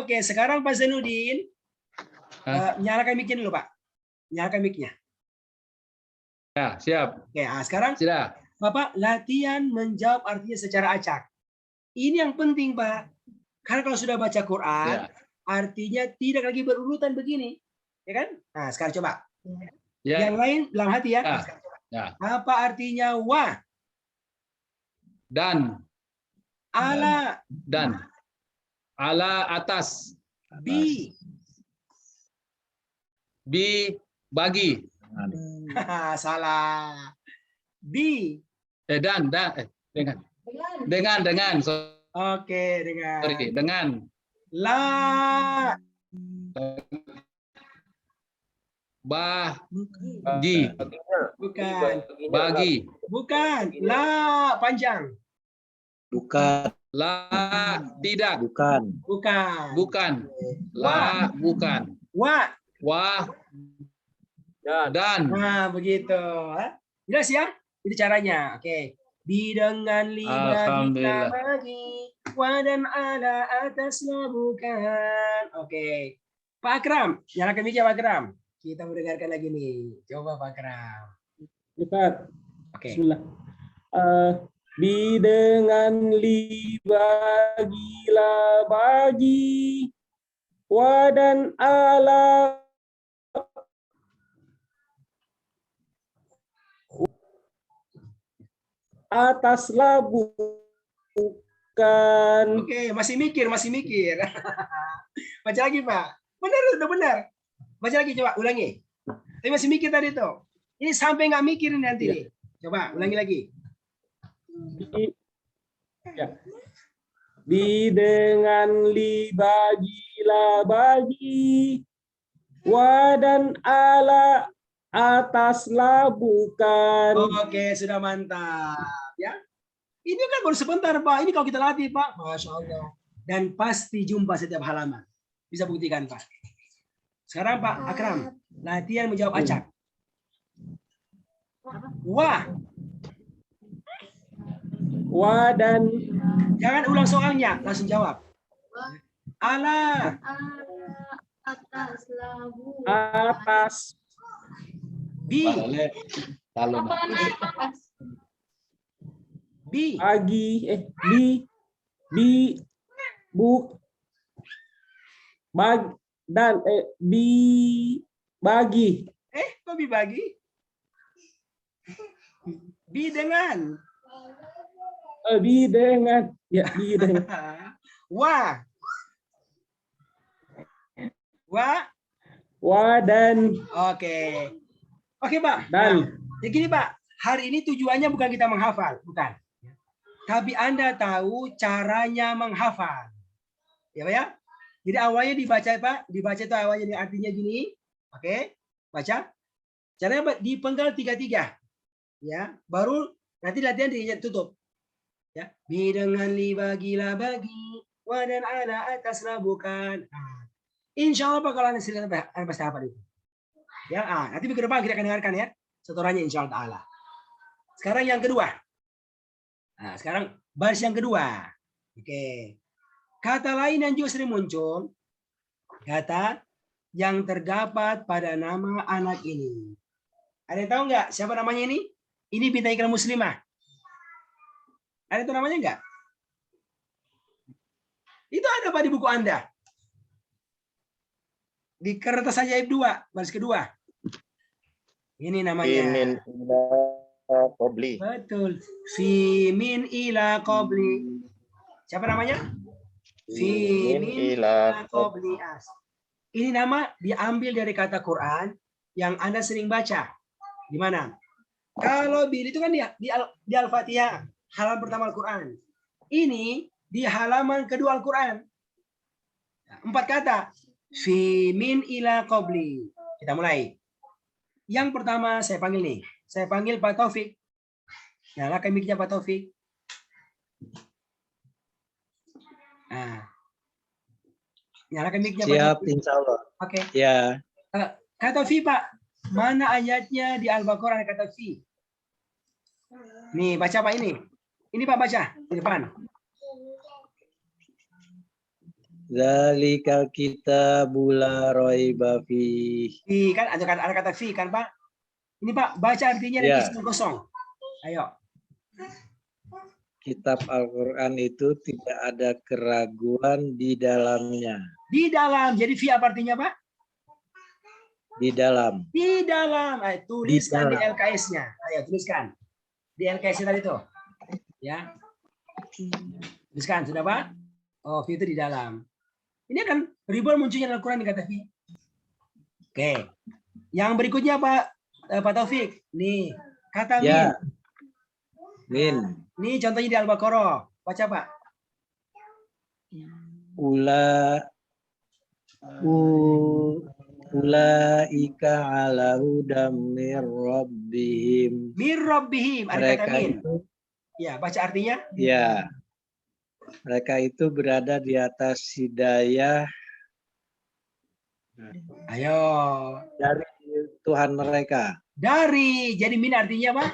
Speaker 1: Oke, sekarang Pak Zainuddin nyalakan mic-nya dulu Pak. Nyalakan mic-nya.
Speaker 7: Ya, siap.
Speaker 1: Oke, sekarang
Speaker 7: Sudah.
Speaker 1: Bapak latihan menjawab artinya secara acak. Ini yang penting Pak. Karena kalau sudah baca Quran, artinya tidak lagi berurutan begini. Ya kan? Nah, sekarang coba.
Speaker 7: Ya.
Speaker 1: Yang lain dalam hati ya.
Speaker 7: Ya.
Speaker 1: Sekarang coba.
Speaker 7: Ya.
Speaker 1: Apa artinya wa?
Speaker 7: Dan
Speaker 1: Ala.
Speaker 7: ala atas.
Speaker 1: Bi.
Speaker 7: Bagi.
Speaker 1: Salah. Bi.
Speaker 7: Dengan.
Speaker 1: Oke, dengan.
Speaker 7: Sorry, dengan.
Speaker 1: La.
Speaker 7: Bagi.
Speaker 1: Bukan.
Speaker 7: Bagi.
Speaker 1: Bukan. La panjang.
Speaker 8: Bukan.
Speaker 7: La, tidak.
Speaker 2: Bukan.
Speaker 1: Bukan.
Speaker 7: Bukan. La, bukan.
Speaker 1: Wa.
Speaker 7: Wa,
Speaker 5: Dan.
Speaker 7: dan.
Speaker 1: Nah, begitu. Hah? Jelas ya? Itu caranya. Oke. Bi dengan li bagi
Speaker 7: Alhamdulillah.
Speaker 1: bagi. Wa dan ala atasnya bukan. Oke. Pak Akram. Nyalakan mic ya Pak Akram. Kita mendengarkan lagi nih. Coba Pak Akram.
Speaker 8: Ustaz,
Speaker 1: Oke.
Speaker 8: bismillah. Bi dengan li bagilah bagi, wa dan ala ataslah bukan.
Speaker 1: Oke, masih mikir. Baca lagi Pak. Benar, udah benar. Baca lagi coba, ulangi. Tapi masih mikir tadi tuh. Ini sampai nggak mikir ini nanti nih. Coba, ulangi lagi.
Speaker 8: Bi, ya. Bi dengan li bagilah bagi, wa dan ala ataslah bukan.
Speaker 1: Oke, sudah mantap. Ya. Ini kan baru sebentar Pak. Ini kalau kita latih Pak, Masya Allah. Dan pasti jumpa setiap halaman. Bisa buktikan Pak. Sekarang Pak Akram, latihan menjawab acak. Wah,
Speaker 8: Wa dan
Speaker 1: jangan ulang soalnya, langsung jawab. Ala,
Speaker 6: Atas labu.
Speaker 8: atas
Speaker 1: bi,
Speaker 7: Kalau
Speaker 6: Apaan atas?
Speaker 1: bi,
Speaker 8: bagi bi buk bag dan bi bagi
Speaker 1: kok bi bagi? Bi dengan.
Speaker 8: bi dengan ya bi dengan
Speaker 1: Wah. Wah.
Speaker 8: wa dan
Speaker 1: Oke. Oke, Pak.
Speaker 8: dan.
Speaker 1: Nah, jadi gini, Pak. Hari ini tujuannya bukan kita menghafal, bukan. Tapi Anda tahu caranya menghafal. Ya, Pak ya? Jadi awalnya dibaca, Pak. Dibaca itu awalnya artinya gini. Oke. Baca. Caranya dipenggal 3-3. Ya, baru nanti latihan ditutup. Ya, bi dengan li bagilah bagi, wa dan ala ataslah bukan. Nah, insya Allah Pak kalau Anda pasti hafal itu. Ya, nanti minggu depan kita akan dengarkan ya setorannya insya Allah Ta'ala. Sekarang yang kedua. Nah, sekarang baris yang kedua. Oke. Kata lain yang juga sering muncul, kata yang terdapat pada nama anak ini. Ada yang tahu nggak siapa namanya ini? Ini Bintang Iklan Muslimah. Ada itu namanya nggak? Itu ada Pak di buku Anda. Di kertas ajaib 2, baris kedua. Ini namanya.
Speaker 9: Min ila qabli.
Speaker 1: Betul. Fi min ila qabli. Siapa namanya? Fi min ila qabli as. Ini nama diambil dari kata Quran yang Anda sering baca. Di mana? Kalau bil itu kan di Al-Fatihah, halaman pertama Al-Quran. Ini di halaman kedua Al-Quran. 4 kata. Fi min ila qabli. Kita mulai. Yang pertama saya panggil nih. Saya panggil Pak Taufik. Nyalakan mic-nya Pak Taufik. Nah. Nyalakan mic-nya Pak
Speaker 10: Siap,
Speaker 1: Taufik.
Speaker 10: insya Allah.
Speaker 1: Oke.
Speaker 10: Ya,
Speaker 1: Kata fi Pak. Mana ayatnya di Al-Baqarah kata fi? Nih, baca Pak ini. Ini Pak baca di depan.
Speaker 10: zalikal kitabu la raiba fih.
Speaker 1: Fi kan ada kata fi kan Pak? Ini Pak baca artinya
Speaker 10: Ya.
Speaker 1: nanti kosong. Ayo.
Speaker 10: Kitab Al-Quran itu tidak ada keraguan di dalamnya.
Speaker 1: Di dalam. Jadi fi apa artinya Pak?
Speaker 10: Di dalam.
Speaker 1: Di dalam. Ayo, tuliskan di
Speaker 10: dalam.
Speaker 1: LKS-nya. Ayo tuliskan. Di LKS-nya tadi tuh. Ya. Tuliskan sudah Pak? Oh, fi itu di dalam. Ini kan ribuan munculnya dalam Al-Quran kata fi. Oke. Yang berikutnya Pak Taufik. Nih, kata min.
Speaker 10: Ya. Min.
Speaker 1: Ini contohnya di Al-Baqarah. Baca Pak.
Speaker 10: Ulaika ala hudam mir rabbihim.
Speaker 1: Mir rabbihim. Ada kata
Speaker 10: Mereka
Speaker 1: min.
Speaker 10: itu,
Speaker 1: Ya, baca artinya.
Speaker 10: ya, Mereka itu berada di atas hidayah
Speaker 1: Ayo.
Speaker 10: dari Tuhan mereka.
Speaker 1: Dari. Jadi min artinya apa?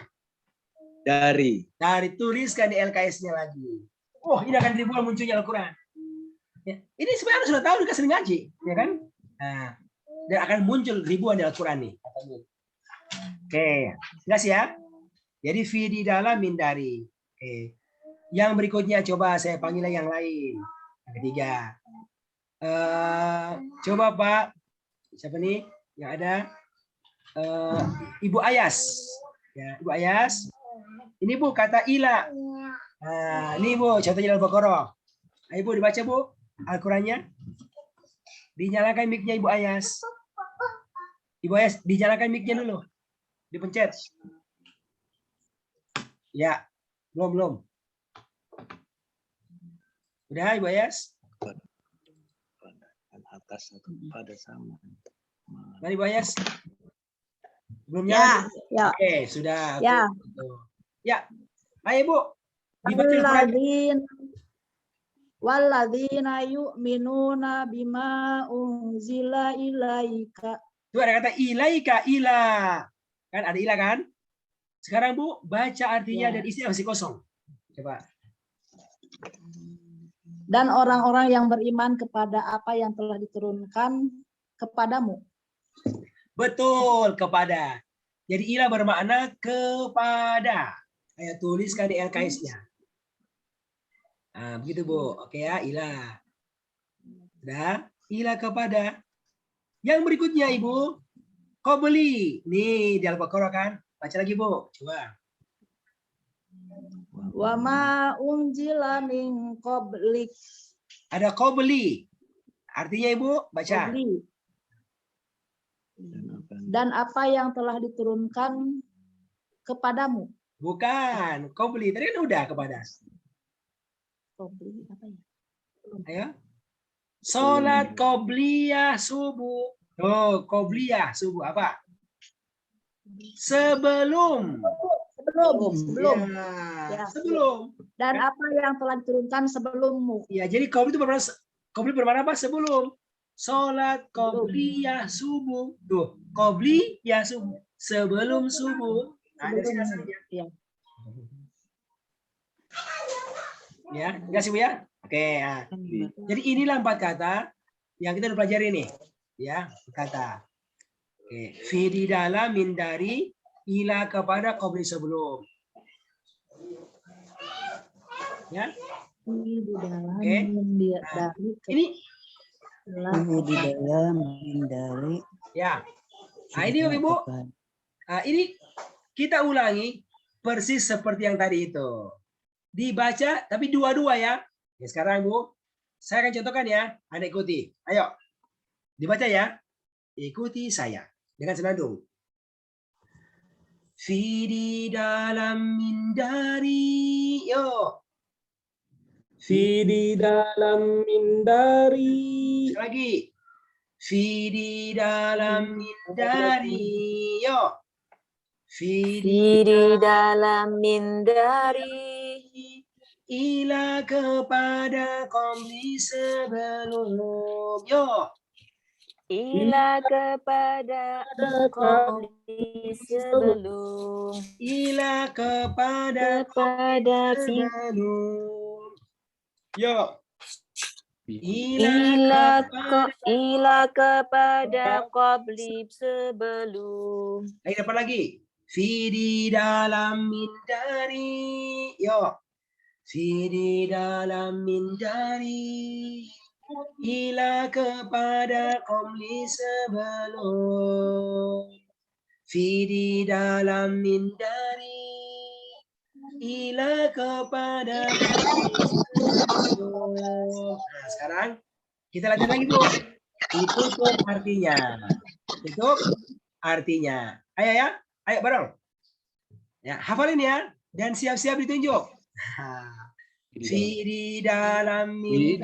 Speaker 10: Dari.
Speaker 1: Dari, tuliskan di LKS-nya lagi. Oh, ini akan ribuan munculnya Al-Quran. Ya. Ini sebenarnya sudah tahu, kita sering ngaji, ya kan? Nah, dan akan muncul ribuan di Al-Quran nih. Oke, jelas ya? Jadi fi di dalam min dari. Oke. Yang berikutnya coba saya panggil yang lain. Yang ketiga. Coba Pak, siapa nih yang ada? Ibu Ayas. Ya, Ibu Ayas. Ini Bu kata ila. Nah, ini Bu contohnya Al-Baqarah. Ayo Bu dibaca Bu Al-Qurannya. Dinyalakan mic-nya Ibu Ayas. Ibu Ayas dinyalakan mic-nya dulu. Dipencet. Ya, belum. Udah Ibu Ayas?
Speaker 10: Atas atau pada sama.
Speaker 1: Mari Ibu Ayas. Belum
Speaker 4: Ya,
Speaker 1: nyala?
Speaker 4: ya.
Speaker 1: Oke, sudah.
Speaker 4: Ya.
Speaker 1: Ya. Ayo Bu. Dibaca Al-Quran.
Speaker 4: Walladzina yu'minuna bima unzila ilaika.
Speaker 1: Itu ada kata ilaika, ila. Kan ada ila kan? Sekarang Bu, baca artinya dan isinya masih kosong. Coba.
Speaker 4: Dan orang-orang yang beriman kepada apa yang telah diturunkan kepadamu.
Speaker 1: Betul, kepada. Jadi ila bermakna kepada. Ayo tuliskan di LKS-nya. Nah, begitu Bu. Oke ya, ila. Sudah, ila kepada. Yang berikutnya Ibu, qabli. Nih di Al-Baqarah kan? Baca lagi Bu, coba.
Speaker 4: Wa ma unzila min qablik.
Speaker 1: Ada qabli. Artinya Ibu, baca.
Speaker 4: Qabli. Dan apa yang telah diturunkan kepadamu.
Speaker 1: Bukan, qabli. Tadi kan udah kepada.
Speaker 4: Qabli apa ya?
Speaker 1: Ayo. Salat qabliyah subuh. Oh, qabliyah subuh apa? Sebelum.
Speaker 4: Sebelum.
Speaker 1: Ya,
Speaker 4: Ya.
Speaker 1: sebelum.
Speaker 4: Dan apa yang telah diturunkan sebelummu.
Speaker 1: Ya, jadi qabli itu bermakna apa? Sebelum. Salat qabliyah subuh. Tuh, qabliyah subuh. Sebelum subuh. Nah, dari sini asalnya.
Speaker 4: Ya.
Speaker 1: Ya, enggak sih Bu ya? Oke, ya. Jadi inilah 4 kata yang kita udah pelajari nih. Ya, kata. Oke, fi di dalam min dari ila kepada qabli sebelum. Ya.
Speaker 4: Di dalam
Speaker 1: Oke.
Speaker 4: dari
Speaker 1: Ini
Speaker 4: di dalam dari
Speaker 1: ya. Nah, ini Ibu. Nah, ini kita ulangi persis seperti yang tadi itu. Dibaca tapi dua-dua ya. Ya sekarang Bu, saya akan contohkan ya. Anda ikuti. Ayo. Dibaca ya. Ikuti saya dengan senandung. Fi di dalam min dari. Yo.
Speaker 8: Fi di dalam min dari.
Speaker 1: Sekali lagi. Fi di dalam min dari. Yo. Fi
Speaker 3: Di dalam min dari.
Speaker 1: Ila kepada qabli sebelum. Yo.
Speaker 3: Ila kepada qabli sebelum.
Speaker 1: Ila kepada sebelum. Yo.
Speaker 3: Ila kepada qabli sebelum.
Speaker 1: Lagi dapat lagi. Fi di dalam min dari. Yo. Fi di dalam min dari. Ila kepada qabli sebelum. Fi di dalam min dari. Ila kepada nah, sekarang kita lanjut lagi Bu. Ditutup artinya. Tutup artinya. Ayo ya. Ayo bareng. Ya, hafalin ya dan siap-siap ditunjuk. Fi di dalam min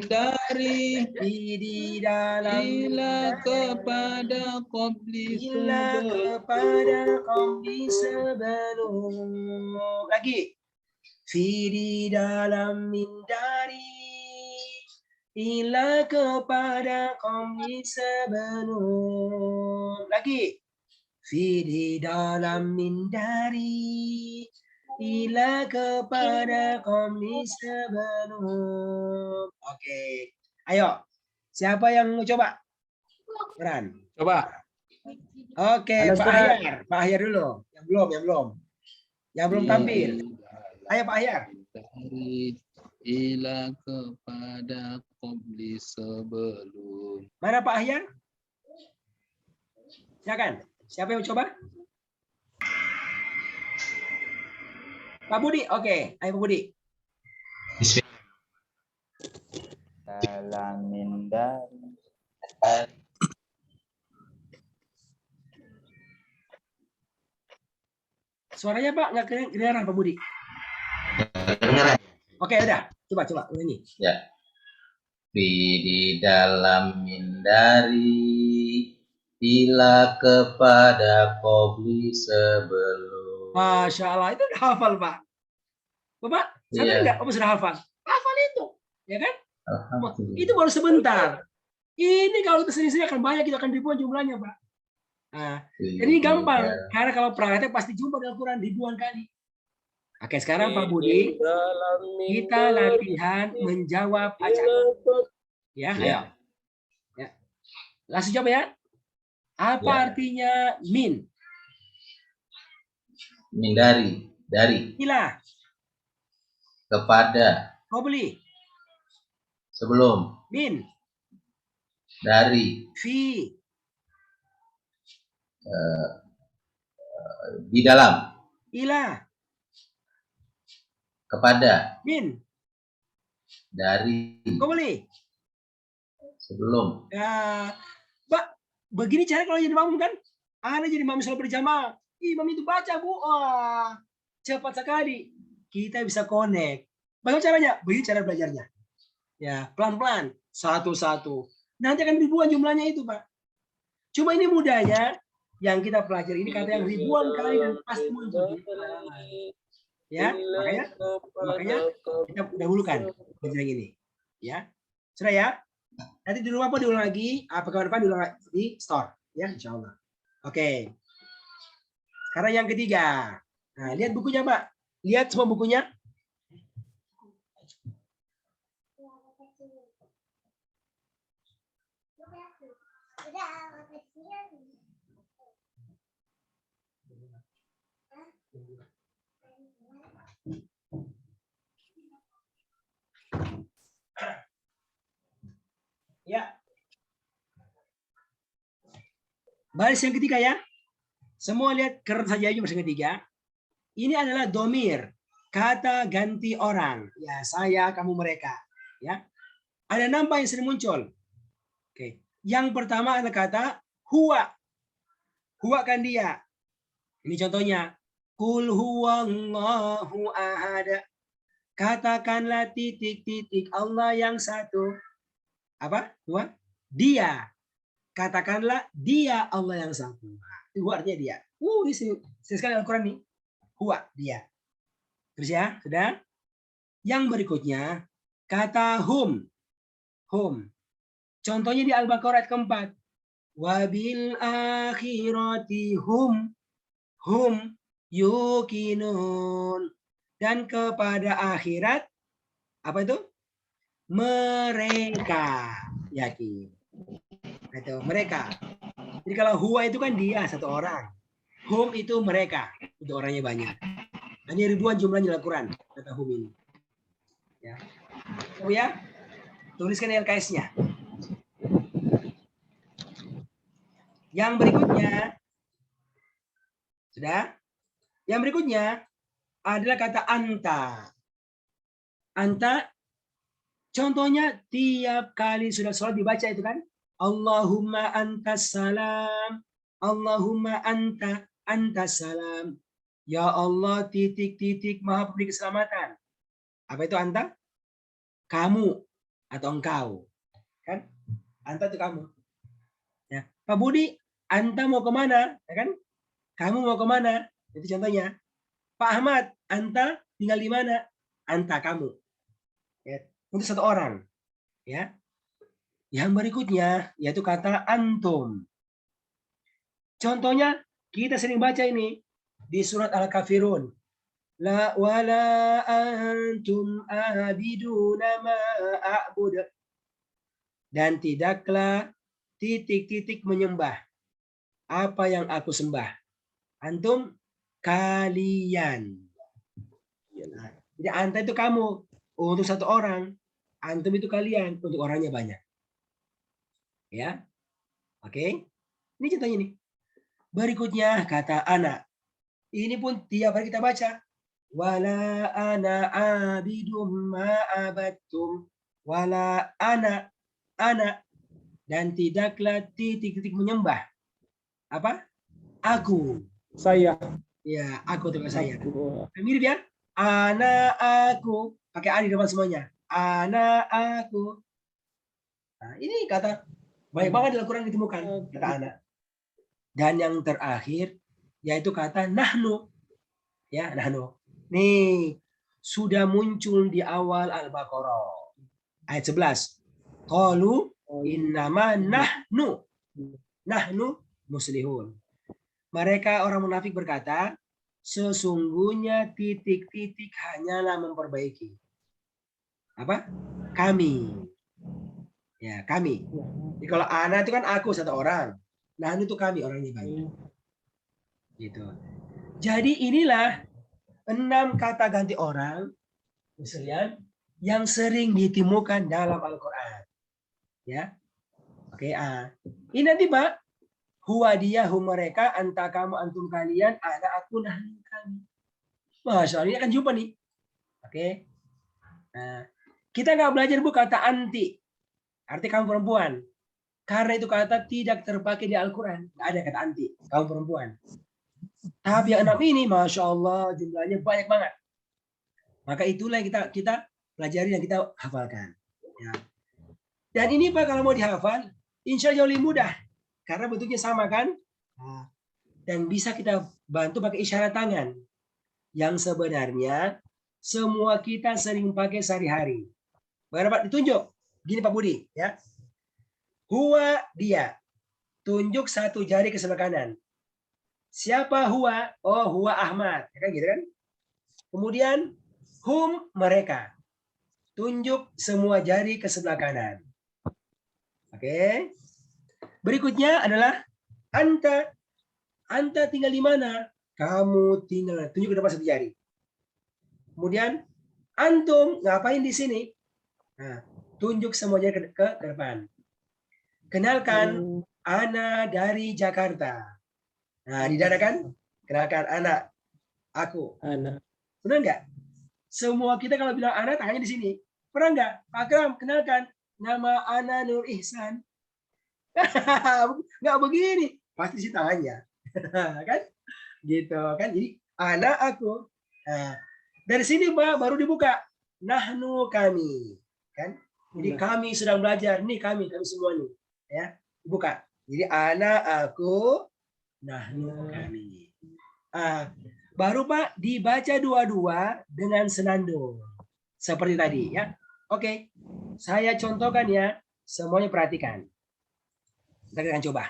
Speaker 7: dari
Speaker 1: Fi di dalam
Speaker 7: ila kepada qabli
Speaker 1: ila kepada qabli sebelum. Lagi. di dalam min dari ila kepada kaum sebelum. Lagi. Di dalam min dari ila kepada kaum sebelum. Oke. Ayo. Siapa yang mau coba? Peran.
Speaker 2: Coba.
Speaker 1: Oke,
Speaker 8: Ada,
Speaker 1: Pak
Speaker 8: Ustaz.
Speaker 1: Ahyar. Pak Ahyar dulu. Yang belum. Yang belum tampil. Ayo Pak Ahyar.
Speaker 10: Dari ila kepada qabli sebelum.
Speaker 1: Mana Pak Ahyar? Silakan. Siapa yang mau coba? Pak Budi. Oke, ayo Pak Budi.
Speaker 9: Dalam min dari
Speaker 1: Suaranya Pak nggak kedengaran Pak Budi. Oke, udah. Coba ulangi.
Speaker 11: Ya. Di dalam min dari ila kepada qabli sebelum.
Speaker 1: Masya Allah, itu udah hafal Pak. Bapak, sadar
Speaker 11: Iya.
Speaker 1: nggak? Bapak sudah hafal? Hafal itu, ya kan?
Speaker 11: Alhamdulillah.
Speaker 1: Itu baru sebentar. Ini kalau kita sering-sering akan banyak, kita akan ribuan jumlahnya Pak. Nah, jadi gampang. Karena kalau praktek pasti jumpa di Al-Quran ribuan kali. Oke, sekarang Pak Budi, kita latihan menjawab ajakan. Ya, ayo. Ya. Langsung coba ya. Apa
Speaker 11: Ya.
Speaker 1: artinya min?
Speaker 11: Min dari
Speaker 1: Ila,
Speaker 11: kepada
Speaker 1: qabli,
Speaker 11: sebelum
Speaker 1: min,
Speaker 11: dari
Speaker 1: fi,
Speaker 11: di dalam
Speaker 1: ila,
Speaker 11: kepada
Speaker 1: min,
Speaker 11: dari
Speaker 1: qabli.
Speaker 11: sebelum.
Speaker 1: Ya, Pak, begini cara kalau jadi makmum kan? Ada jadi makmum sholat berjamaah. Imam itu baca, Bu. Wah, cepat sekali. Kita bisa connect. Bagaimana caranya? Begini cara belajarnya. Ya, pelan-pelan. Satu-satu. Nanti akan ribuan jumlahnya itu, Pak. Cuma ini mudahnya. Yang kita pelajari ini kata yang ribuan kali dan pasti muncul. Ya, makanya kita dahulukan belajar ini. Ya, sudah ya. Nanti di rumah apa diulang lagi? Apa kapan depan diulang lagi di store, ya, insya Allah. Oke. Sekarang yang ketiga. Nah, lihat bukunya, Pak. Lihat semua bukunya. Ya. Baris yang ketiga ya. Semua lihat keren saja aja baris yang ketiga. Ini adalah domir, kata ganti orang. Ya, saya, kamu, mereka. Ya. Ada nampak yang sering muncul. Oke. Yang pertama adalah kata huwa. Huwa kan dia. Ini contohnya. Kul huwallahu ahad. Katakanlah titik-titik Allah yang satu. Apa? Huwa? Dia. Katakanlah dia Allah yang satu. Itu artinya dia. Ini sekali Al-Quran nih. Huwa, dia. Terus ya, sudah. Yang berikutnya, kata hum. Hum. Contohnya di Al-Baqarah ayat keempat. Wabil akhirati hum. Hum yukinun. Dan kepada akhirat, apa itu? Mereka yakin. Itu mereka. Jadi kalau huwa itu kan dia satu orang. Hum itu mereka. Itu orangnya banyak. Hanya ribuan jumlahnya Al-Quran. Kata hum ini. Ya. Oh ya. Tuliskan LKS-nya. Yang berikutnya. Sudah? Yang berikutnya adalah kata anta. Anta. Contohnya tiap kali sudah sholat dibaca itu kan. Allahumma antas salam. Allahumma antas salam. Ya Allah titik-titik maha pemberi keselamatan. Apa itu anta? Kamu atau engkau. Kan? Anta itu kamu. Ya. Pak Budi, anta mau kemana? Ya kan? Kamu mau kemana? Itu contohnya. Pak Ahmad, anta tinggal di mana? anta kamu. Ya, untuk satu orang. Ya. Yang berikutnya yaitu kata antum. Contohnya kita sering baca ini di surat Al-Kafirun. La wala antum abiduna ma a'bud. Dan tidaklah titik-titik menyembah apa yang aku sembah. Antum kalian. Nah, jadi anta itu kamu untuk satu orang. Antum itu kalian untuk orangnya banyak. Ya. Oke. Ini contohnya nih. Berikutnya kata anak. Ini pun tiap hari kita baca. Wala ana abidum ma'abattum. Wala ana dan tidaklah titik-titik menyembah. Apa? Aku.
Speaker 8: Saya.
Speaker 1: Ya, aku dengan saya.
Speaker 8: Aku.
Speaker 1: Mirip ya? Ana aku. Pakai a di depan semuanya. Ana aku. Nah, ini kata banyak banget di Al-Quran ditemukan. Kata anak. Dan yang terakhir yaitu kata nahnu. Ya, nahnu. Nih, sudah muncul di awal Al-Baqarah. Ayat 11. Qalu innama nahnu muslihun. Mereka orang munafik berkata, sesungguhnya titik-titik hanyalah memperbaiki. Apa? Kami. Ya, kami. Jadi kalau ana itu kan aku satu orang. Nahnu itu kami, orangnya banyak. Gitu. Jadi inilah 6 kata ganti orang misalnya yang sering ditemukan dalam Al-Quran. Ya. Oke, ini nanti Pak, huwa dia, hum mereka, anta kamu, antum kalian, ana aku, nahnu kami. Masya Allah, ini akan jumpa nih. Oke. Nah, kita nggak belajar bu kata anti, arti kamu perempuan. Karena itu kata tidak terpakai di Al-Quran. Nggak ada kata anti, kamu perempuan. Tapi yang 6 ini, Masya Allah, jumlahnya banyak banget. Maka itulah yang kita pelajari dan kita hafalkan. Ya. Dan ini Pak, kalau mau dihafal, insya Allah lebih mudah. Karena bentuknya sama kan? Dan bisa kita bantu pakai isyarat tangan. Yang sebenarnya, semua kita sering pakai sehari-hari. Bagaimana Pak? Ditunjuk. Gini Pak Budi. Ya. Huwa dia. Tunjuk satu jari ke sebelah kanan. Siapa huwa? Oh, huwa Ahmad. Ya kan gitu kan? Kemudian hum mereka. Tunjuk semua jari ke sebelah kanan. Oke. Berikutnya adalah anta. Anta tinggal di mana? Kamu tinggal. Tunjuk ke depan satu jari. Kemudian antum ngapain di sini? Nah, tunjuk semua jari ke depan. Kenalkan, ana dari Jakarta. Nah, di dada kan? Kenalkan anak, aku.
Speaker 8: Anak.
Speaker 1: Benar nggak? Semua kita kalau bilang anak, tangannya di sini. Pernah nggak? Pak Akram, kenalkan. Nama Ana Nur Ihsan. Nggak begini. Pasti si tangannya. Kan? Gitu kan? Jadi, anak aku. Nah, dari sini Pak, baru dibuka. Nahnu kami. Kan? Jadi kami sedang belajar. Nih kami semua nih. Ya, buka. Jadi anak aku, nahnu kami. Baru Pak dibaca dua-dua dengan senandung seperti tadi ya. Oke, saya contohkan ya. Semuanya perhatikan. Kita akan coba.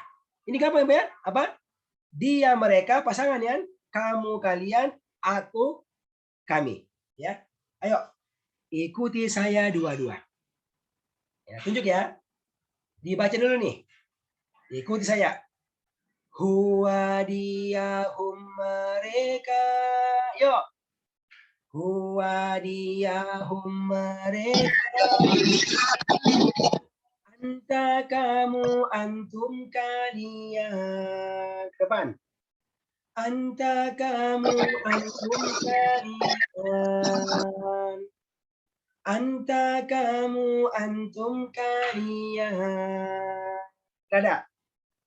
Speaker 1: Ini apa ya? Apa? Dia mereka pasangan ya. Kamu kalian, aku kami. Ya, ayo ikuti saya dua-dua. Ya, tunjuk ya. Dibaca dulu nih. Ikuti saya. Huwa dia hum mereka. Yuk. Huwa dia hum mereka. Anta kamu antum kalian. Ke depan. Anta kamu antum kalian. Anta kamu antum kalian. Dada.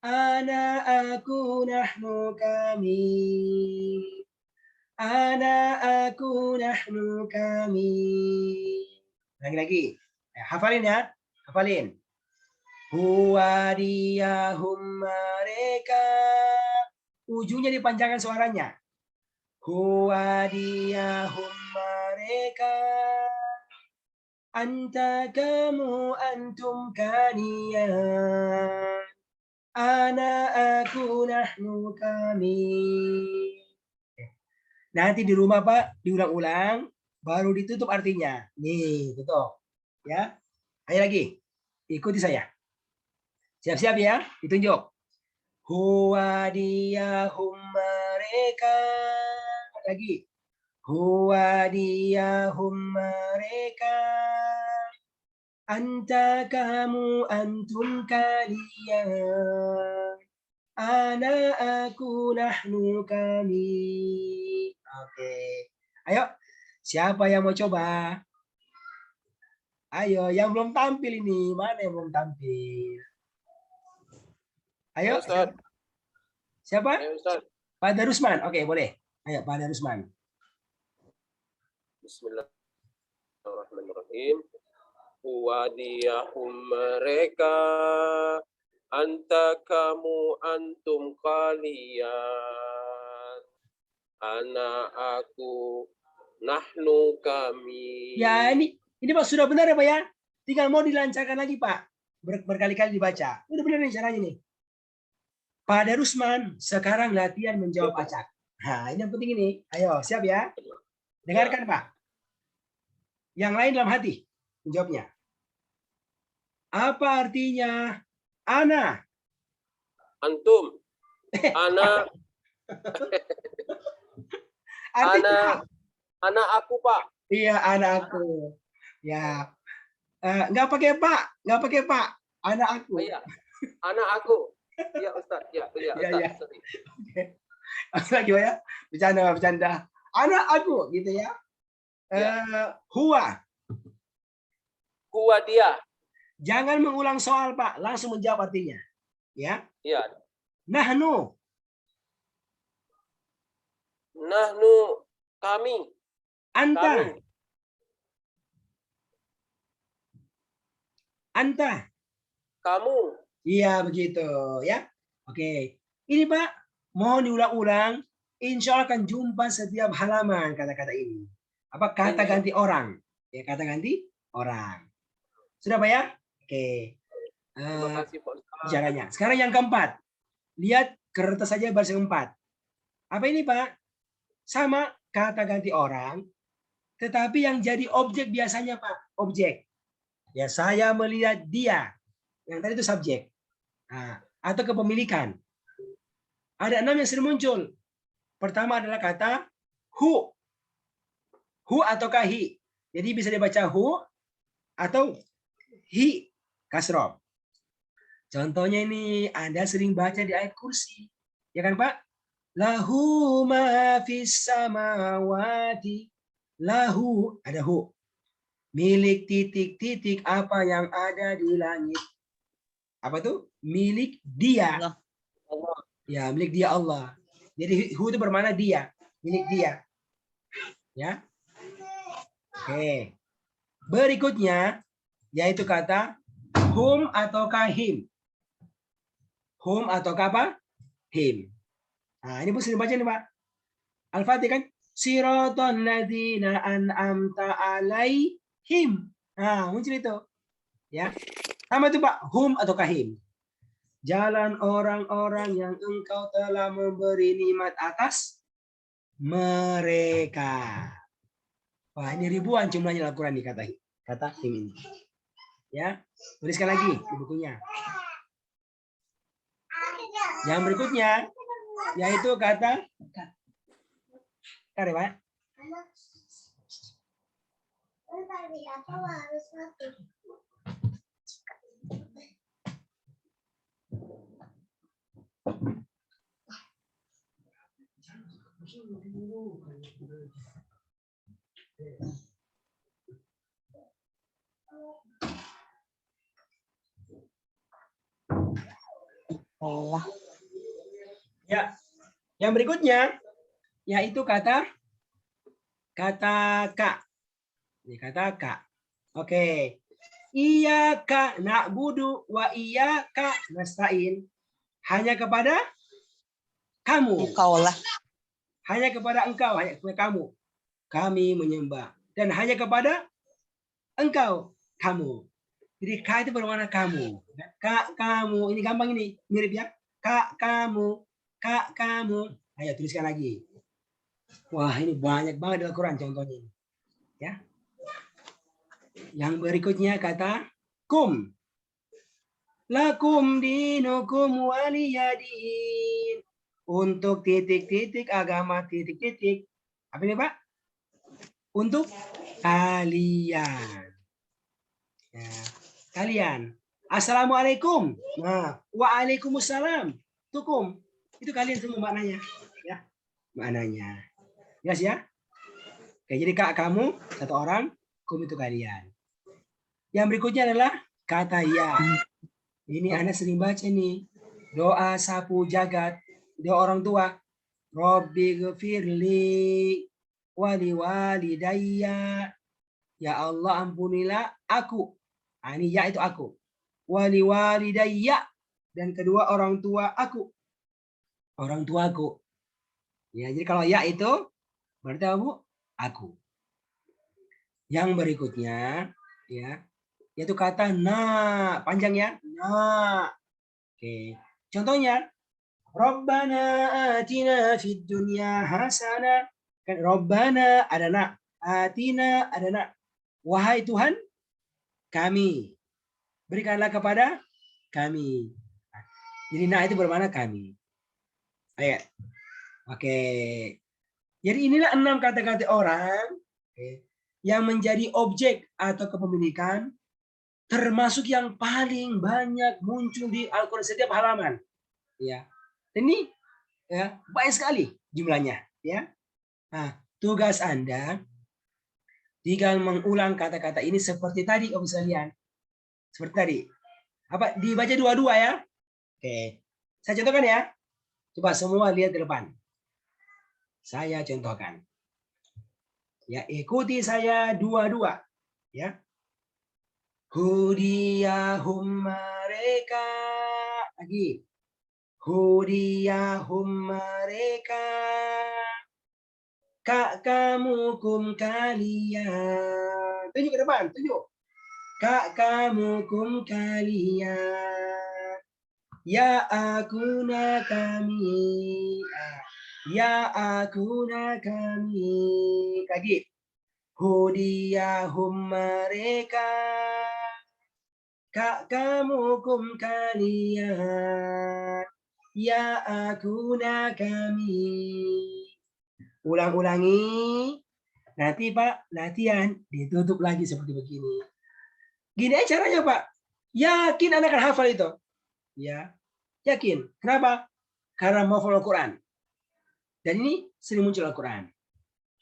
Speaker 1: Ana aku nahnu kami. Ana aku nahnu kami. Lagi-lagi. Hafalin ya. Hafalin. Huwa dia hum mereka. Ujungnya dipanjangkan suaranya. Huwa dia hum mereka. Anta kamu antum kalian. Ana aku nahnu kami. Nanti di rumah Pak diulang-ulang baru ditutup artinya. Nih, tutup. Ya. Ayo lagi. Ikuti saya. Siap-siap ya, ditunjuk. Huwa dia hum mereka. Lagi. Huwa dia hum mereka. Anta kamu antum kalian. Ana aku nahnu kami. Oke. Ayo. Siapa yang mau coba? Ayo, yang belum tampil ini. Mana yang belum tampil? Ayo. Siapa? Pak Darusman. Oke, boleh. Ayo, Pak Darusman.
Speaker 5: Bismillahirrahmanirrahim. Huwadiyahum mereka, anta kamu antum kalian, ana aku nahnu kami.
Speaker 1: Ya, ini Pak sudah benar ya Pak ya. Tinggal mau dilancarkan lagi Pak. Berkali-kali dibaca. Udah benar nih caranya nih. Pak Darusman sekarang latihan menjawab acak. Nah, ini yang penting ini. Ayo, siap ya. Dengarkan Pak. Yang lain dalam hati menjawabnya. Apa artinya ana?
Speaker 5: Antum. Ana. Ana aku Pak.
Speaker 1: Iya, anak aku. Ya. Nggak pakai Pak. Nggak pakai Pak. Anak aku.
Speaker 5: Oh, iya. Anak aku. Iya Ustaz. Ya, Ustaz.
Speaker 1: Oke. Lagi ya. Bercanda. Anak aku gitu ya. Huwa.
Speaker 5: Huwa dia.
Speaker 1: Jangan mengulang soal Pak, langsung menjawab artinya. Ya.
Speaker 5: Iya.
Speaker 1: Nahnu.
Speaker 5: Nahnu kami.
Speaker 1: Anta.
Speaker 5: Kami.
Speaker 1: Anta.
Speaker 5: Kamu.
Speaker 1: Iya begitu ya. Oke. Ini Pak, mohon diulang-ulang. Insya Allah akan jumpa setiap halaman kata-kata ini. Apa kata ganti orang? Ya kata ganti orang. Sudah Pak ya? Oke.
Speaker 5: Terima kasih Pak Ustaz.
Speaker 1: Caranya. Sekarang yang keempat. Lihat kertas saja baris keempat. Apa ini Pak? Sama kata ganti orang. Tetapi yang jadi objek biasanya Pak. Objek. Ya saya melihat dia. Yang tadi itu subjek. Nah, atau kepemilikan. Ada 6 yang sering muncul. Pertama adalah kata who. Who ataukah he. Jadi bisa dibaca who atau he. Kasroh. Contohnya ini Anda sering baca di ayat kursi. Ya kan Pak? Lahu ma fis samawati. Lahu. Ada hu. Milik titik-titik apa yang ada di langit. Apa tuh? Milik dia.
Speaker 5: Allah.
Speaker 1: Ya, milik dia Allah. Jadi hu itu bermakna dia. Milik dia. Ya. Oke. Berikutnya yaitu kata hum ataukah him. Hum ataukah apa? Him. Nah, ini pun sering baca nih, Pak. Al-Fatih kan? Siratal ladzina an'amta alaihim. Nah, muncul itu. Ya. Sama itu, Pak. Hum ataukah him. Jalan orang-orang yang engkau telah memberi nikmat atas mereka. Wah, ini ribuan jumlahnya Al-Quran nih kata him ini. Ya, tuliskan lagi di bukunya. Yang berikutnya yaitu kata Pak.
Speaker 3: Allah.
Speaker 1: Ya, yang berikutnya yaitu kata kak. Ini kata kak. Oke. Iyyaka na'budu wa iyyaka nasta'in. Hanya kepada kamu.
Speaker 3: Engkau lah.
Speaker 1: Hanya kepada engkau, hanya kepada kamu. kami menyembah. Dan hanya kepada engkau, kamu. Jadi ka itu bermakna kamu. Kamu, ini gampang ini, mirip ya. Kamu, kamu. Ayo tuliskan lagi. Wah, ini banyak banget di Al-Quran contohnya. Ya. Yang berikutnya kata kum. Lakum dinukum waliyadin. Untuk titik-titik agama titik-titik. Apa ini Pak? Untuk kalian. Ya, kalian. Assalamualaikum. Nah, waalaikumsalam. Tukum. Itu kalian semua maknanya. Ya, maknanya. Jelas ya? Oke, jadi kak kamu satu orang, kum itu kalian. Yang berikutnya adalah kata ya. Ini Anda sering baca nih. Doa sapu jagat. Doa orang tua. Robbi ghfirli wali walidayya. Ya Allah ampunilah aku. Nah, ini ya itu aku. Wali walidayya. Dan kedua orang tua aku. Orang tuaku. Ya, jadi kalau ya itu berarti apa, Bu? Aku. Yang berikutnya ya, yaitu kata na, panjang ya. Na. Oke. Contohnya Rabbana atina fid dunya hasanah. Kan Rabbana ada na, atina ada na. Wahai Tuhan, kami berikanlah kepada kami. Jadi na itu bermakna kami. Ayo. Oke. Jadi inilah 6 kata-kata orang yang menjadi objek atau kepemilikan, termasuk yang paling banyak muncul di Al-Quran setiap halaman. Ya. Ini ya, banyak sekali jumlahnya. Ya. Nah, tugas Anda tinggal mengulang kata-kata ini seperti tadi, Om sekalian. Seperti tadi. Apa? Dibaca dua-dua ya. Oke. Saya contohkan ya. Coba semua lihat ke depan. Saya contohkan. Ya, ikuti saya dua-dua. Ya. Hudiyahum mereka. Lagi. Hudiyahum mereka. Kak kamu kum kalian. Tunjuk ke depan, tunjuk. Kak kamu kum kalian. Ya akuna kami. Ya akuna kami. Lagi. Hudiyahum mereka. Kak kamu kum kalian. Ya akuna kami. Ulang-ulangi. Nanti Pak, latihan ditutup lagi seperti begini. Gini aja caranya Pak. Yakin Anda akan hafal itu. Ya, yakin. Kenapa? Karena mau follow Al-Quran. Dan ini sering muncul Al-Quran.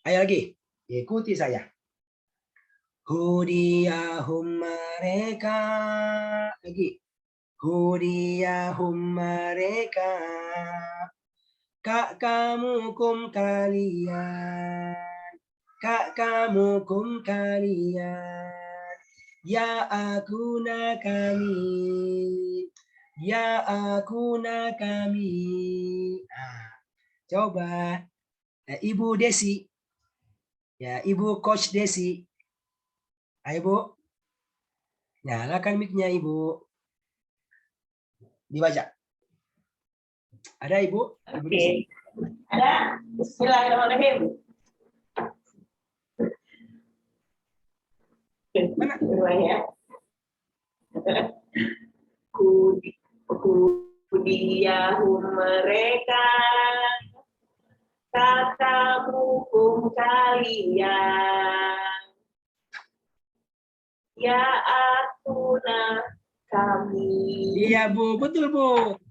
Speaker 1: Ayo lagi, ikuti saya. Hudiyahum mereka. Lagi. Hudiyahum mereka. Kak kamu kum kalian. Kak kamu kum kalian. Ya akuna kami. Ya akuna kami. Nah, coba Ibu Desi. Ya, Ibu Coach Desi. Ayo, Bu. Nyalakan mic-nya, Ibu. Dibaca. Ada, Ibu?
Speaker 6: Oke. Ada. Bismillahirrahmanirrahim.
Speaker 1: Mana?
Speaker 6: Ya. Hudiyahum mereka. Katamu kum kalian. Ya akuna kami.
Speaker 1: Iya, Bu. Betul, Bu.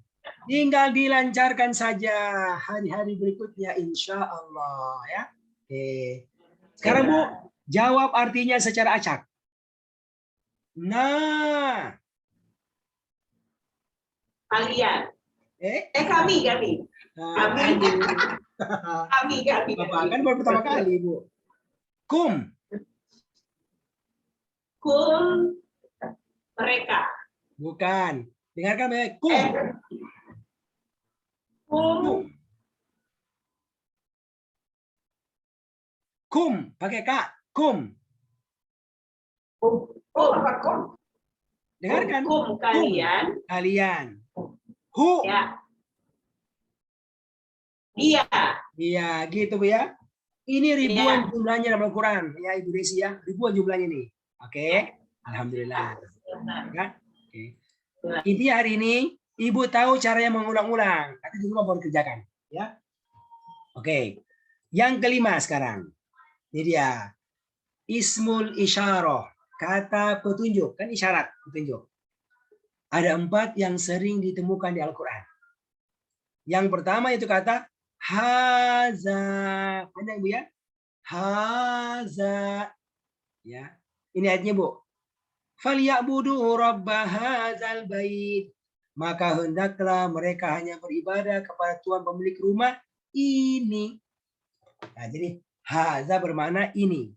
Speaker 1: Tinggal dilancarkan saja hari-hari berikutnya, insya Allah. Ya. Oke. Sekarang, Bu, jawab artinya secara acak. Nah.
Speaker 6: Kalian.
Speaker 1: Kami.
Speaker 6: Kami. Kami.
Speaker 1: Bapak kan baru pertama kali, Bu. Kum.
Speaker 6: Kum mereka.
Speaker 1: Bukan. Dengarkan baik. Kum.
Speaker 6: Kum
Speaker 1: Kum, pakai K. Kum. Dengarkan.
Speaker 6: Kum kalian.
Speaker 1: Kalian. Hu.
Speaker 6: Ya. Iya.
Speaker 1: Iya, gitu Bu ya. Ini ribuan jumlahnya dalam Al-Quran. Ya Ibu Desi ya. Ribuan jumlahnya nih. Oke. Alhamdulillah. Ya. Oke. Intinya hari ini Ibu tahu caranya mengulang-ulang. Nanti di rumah baru kerjakan. Ya. Oke. Yang kelima sekarang. Ini dia. Ismul isyarah. Kata petunjuk. Kan isyarat petunjuk. Ada 4 yang sering ditemukan di Al-Quran. Yang pertama itu kata haza. Panjang Bu ya. Haza. Ya. Ini ayatnya Bu. Falyabudu rabba hadzal bait. Maka hendaklah mereka hanya beribadah kepada Tuhan pemilik rumah ini. Nah, jadi haza bermakna ini.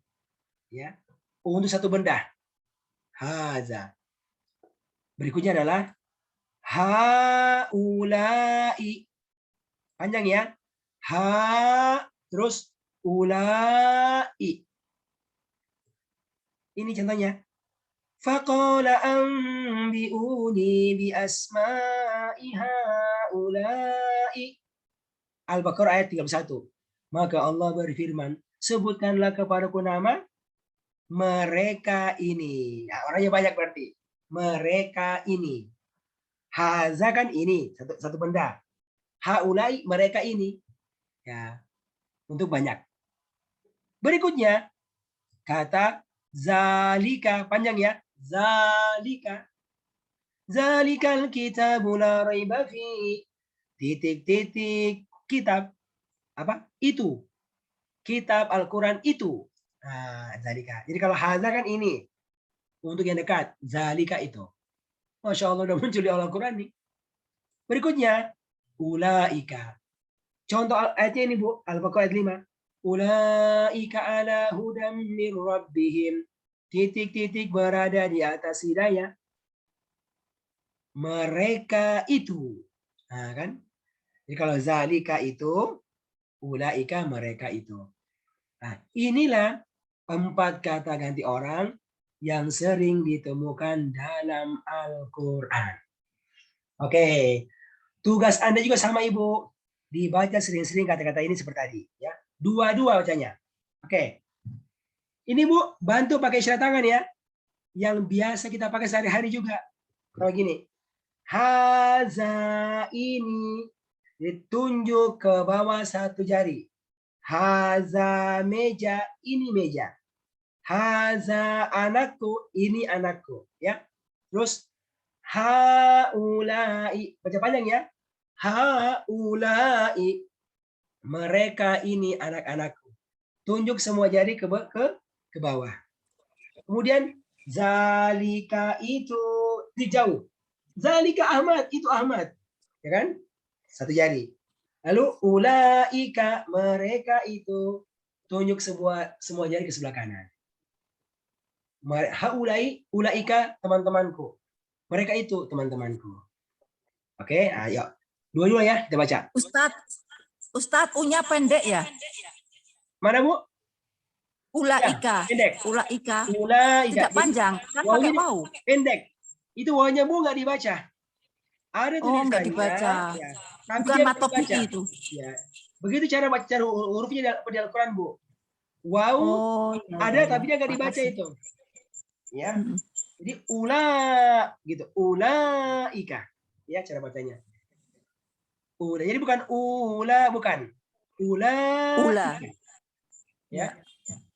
Speaker 1: Ya. Untuk satu benda. Haza. Berikutnya adalah haulai. Panjang ya. Ha terus ulai. Ini contohnya. Faqala anbi'uni bi asma'i haulai. Al-Baqarah ayat 31. Maka Allah berfirman, sebutkanlah kepadaku nama mereka ini. Nah, orangnya banyak berarti. Mereka ini. Haza kan ini, satu benda. Haulai mereka ini. Ya. Untuk banyak. Berikutnya kata zalika, panjang ya. Zalika. Zalikal kitabu la raiba fi. Titik-titik kitab. Apa? Itu. Kitab Al-Quran itu. Nah, zalika. Jadi kalau haza kan ini. Untuk yang dekat. Zalika itu. Masya Allah udah muncul di Al-Quran nih. Berikutnya. Ulaika. Contoh ayatnya ini Bu. Al-Baqarah ayat 5. Ulaika ala hudam min rabbihim. Titik-titik berada di atas hidayah. Mereka itu. Nah kan. Jadi kalau zalika itu. Ulaika mereka itu. Nah, inilah 4 kata ganti orang yang sering ditemukan dalam Al-Quran. Oke, tugas Anda juga sama Ibu. Dibaca sering-sering kata-kata ini seperti tadi. Ya. Dua-dua bacanya. Oke. Ini Bu, bantu pakai isyarat tangan ya. Yang biasa kita pakai sehari-hari juga. Kalau gini. Haza ini. Ditunjuk ke bawah 1 jari. Haza meja, ini meja. Haza anakku, ini anakku. Ya. Terus haulai, baca panjang ya. Haulai, mereka ini anak-anakku. Tunjuk semua jari ke bawah. Kemudian zalika itu dijauh. Zalika Ahmad, itu Ahmad. Ya kan? 1 jari. Lalu ulaika, mereka itu, tunjuk semua jari ke sebelah kanan. Haulai, ulaika, teman-temanku. Mereka itu teman-temanku. Oke, ayo. Dua-dua ya, kita baca.
Speaker 12: Ustadz punya pendek ya?
Speaker 1: Mana Bu?
Speaker 12: Ulaika.
Speaker 1: Ya, pendek.
Speaker 12: Ulaika.
Speaker 1: Ulaika.
Speaker 12: Tidak panjang, kan pakai wau.
Speaker 1: Pendek. Itu wawunya Bu nggak dibaca. Ada tulisannya.
Speaker 12: Nggak dibaca.
Speaker 1: Ya. Tapi
Speaker 12: bukan matopik itu.
Speaker 1: Ya. Begitu cara baca hurufnya di Al-Quran Bu. Wow, ada tapi dia nggak dibaca itu. Ya. Jadi gitu. Ulaika. Ya cara bacanya. Jadi bukan bukan. Ula. Ya.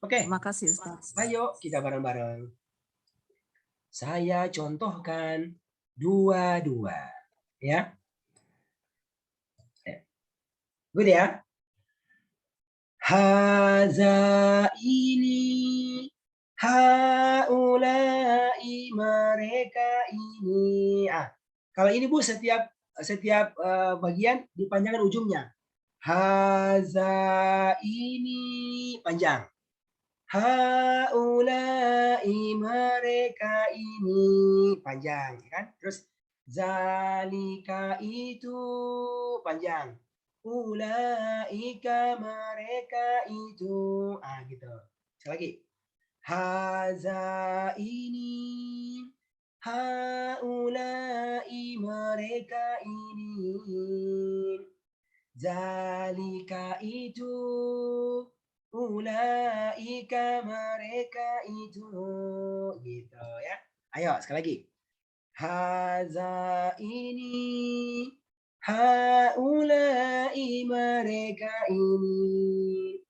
Speaker 1: Oke.
Speaker 12: Terima kasih Ustaz.
Speaker 1: Ayo kita bareng-bareng. Saya contohkan dua-dua. Ya. Good ya. Haza ini, haulai mereka ini. Kalau ini Bu setiap bagian dipanjangkan ujungnya. Haza ini panjang. Haulai mereka ini panjang, kan? Terus zalika itu panjang. ulaika mereka itu. Gitu. Sekali lagi. Haza ini, haulai mereka ini, zalika itu, ulaika mereka itu, gitu ya. Ayo sekali lagi. Haza ini, haulai mereka ini,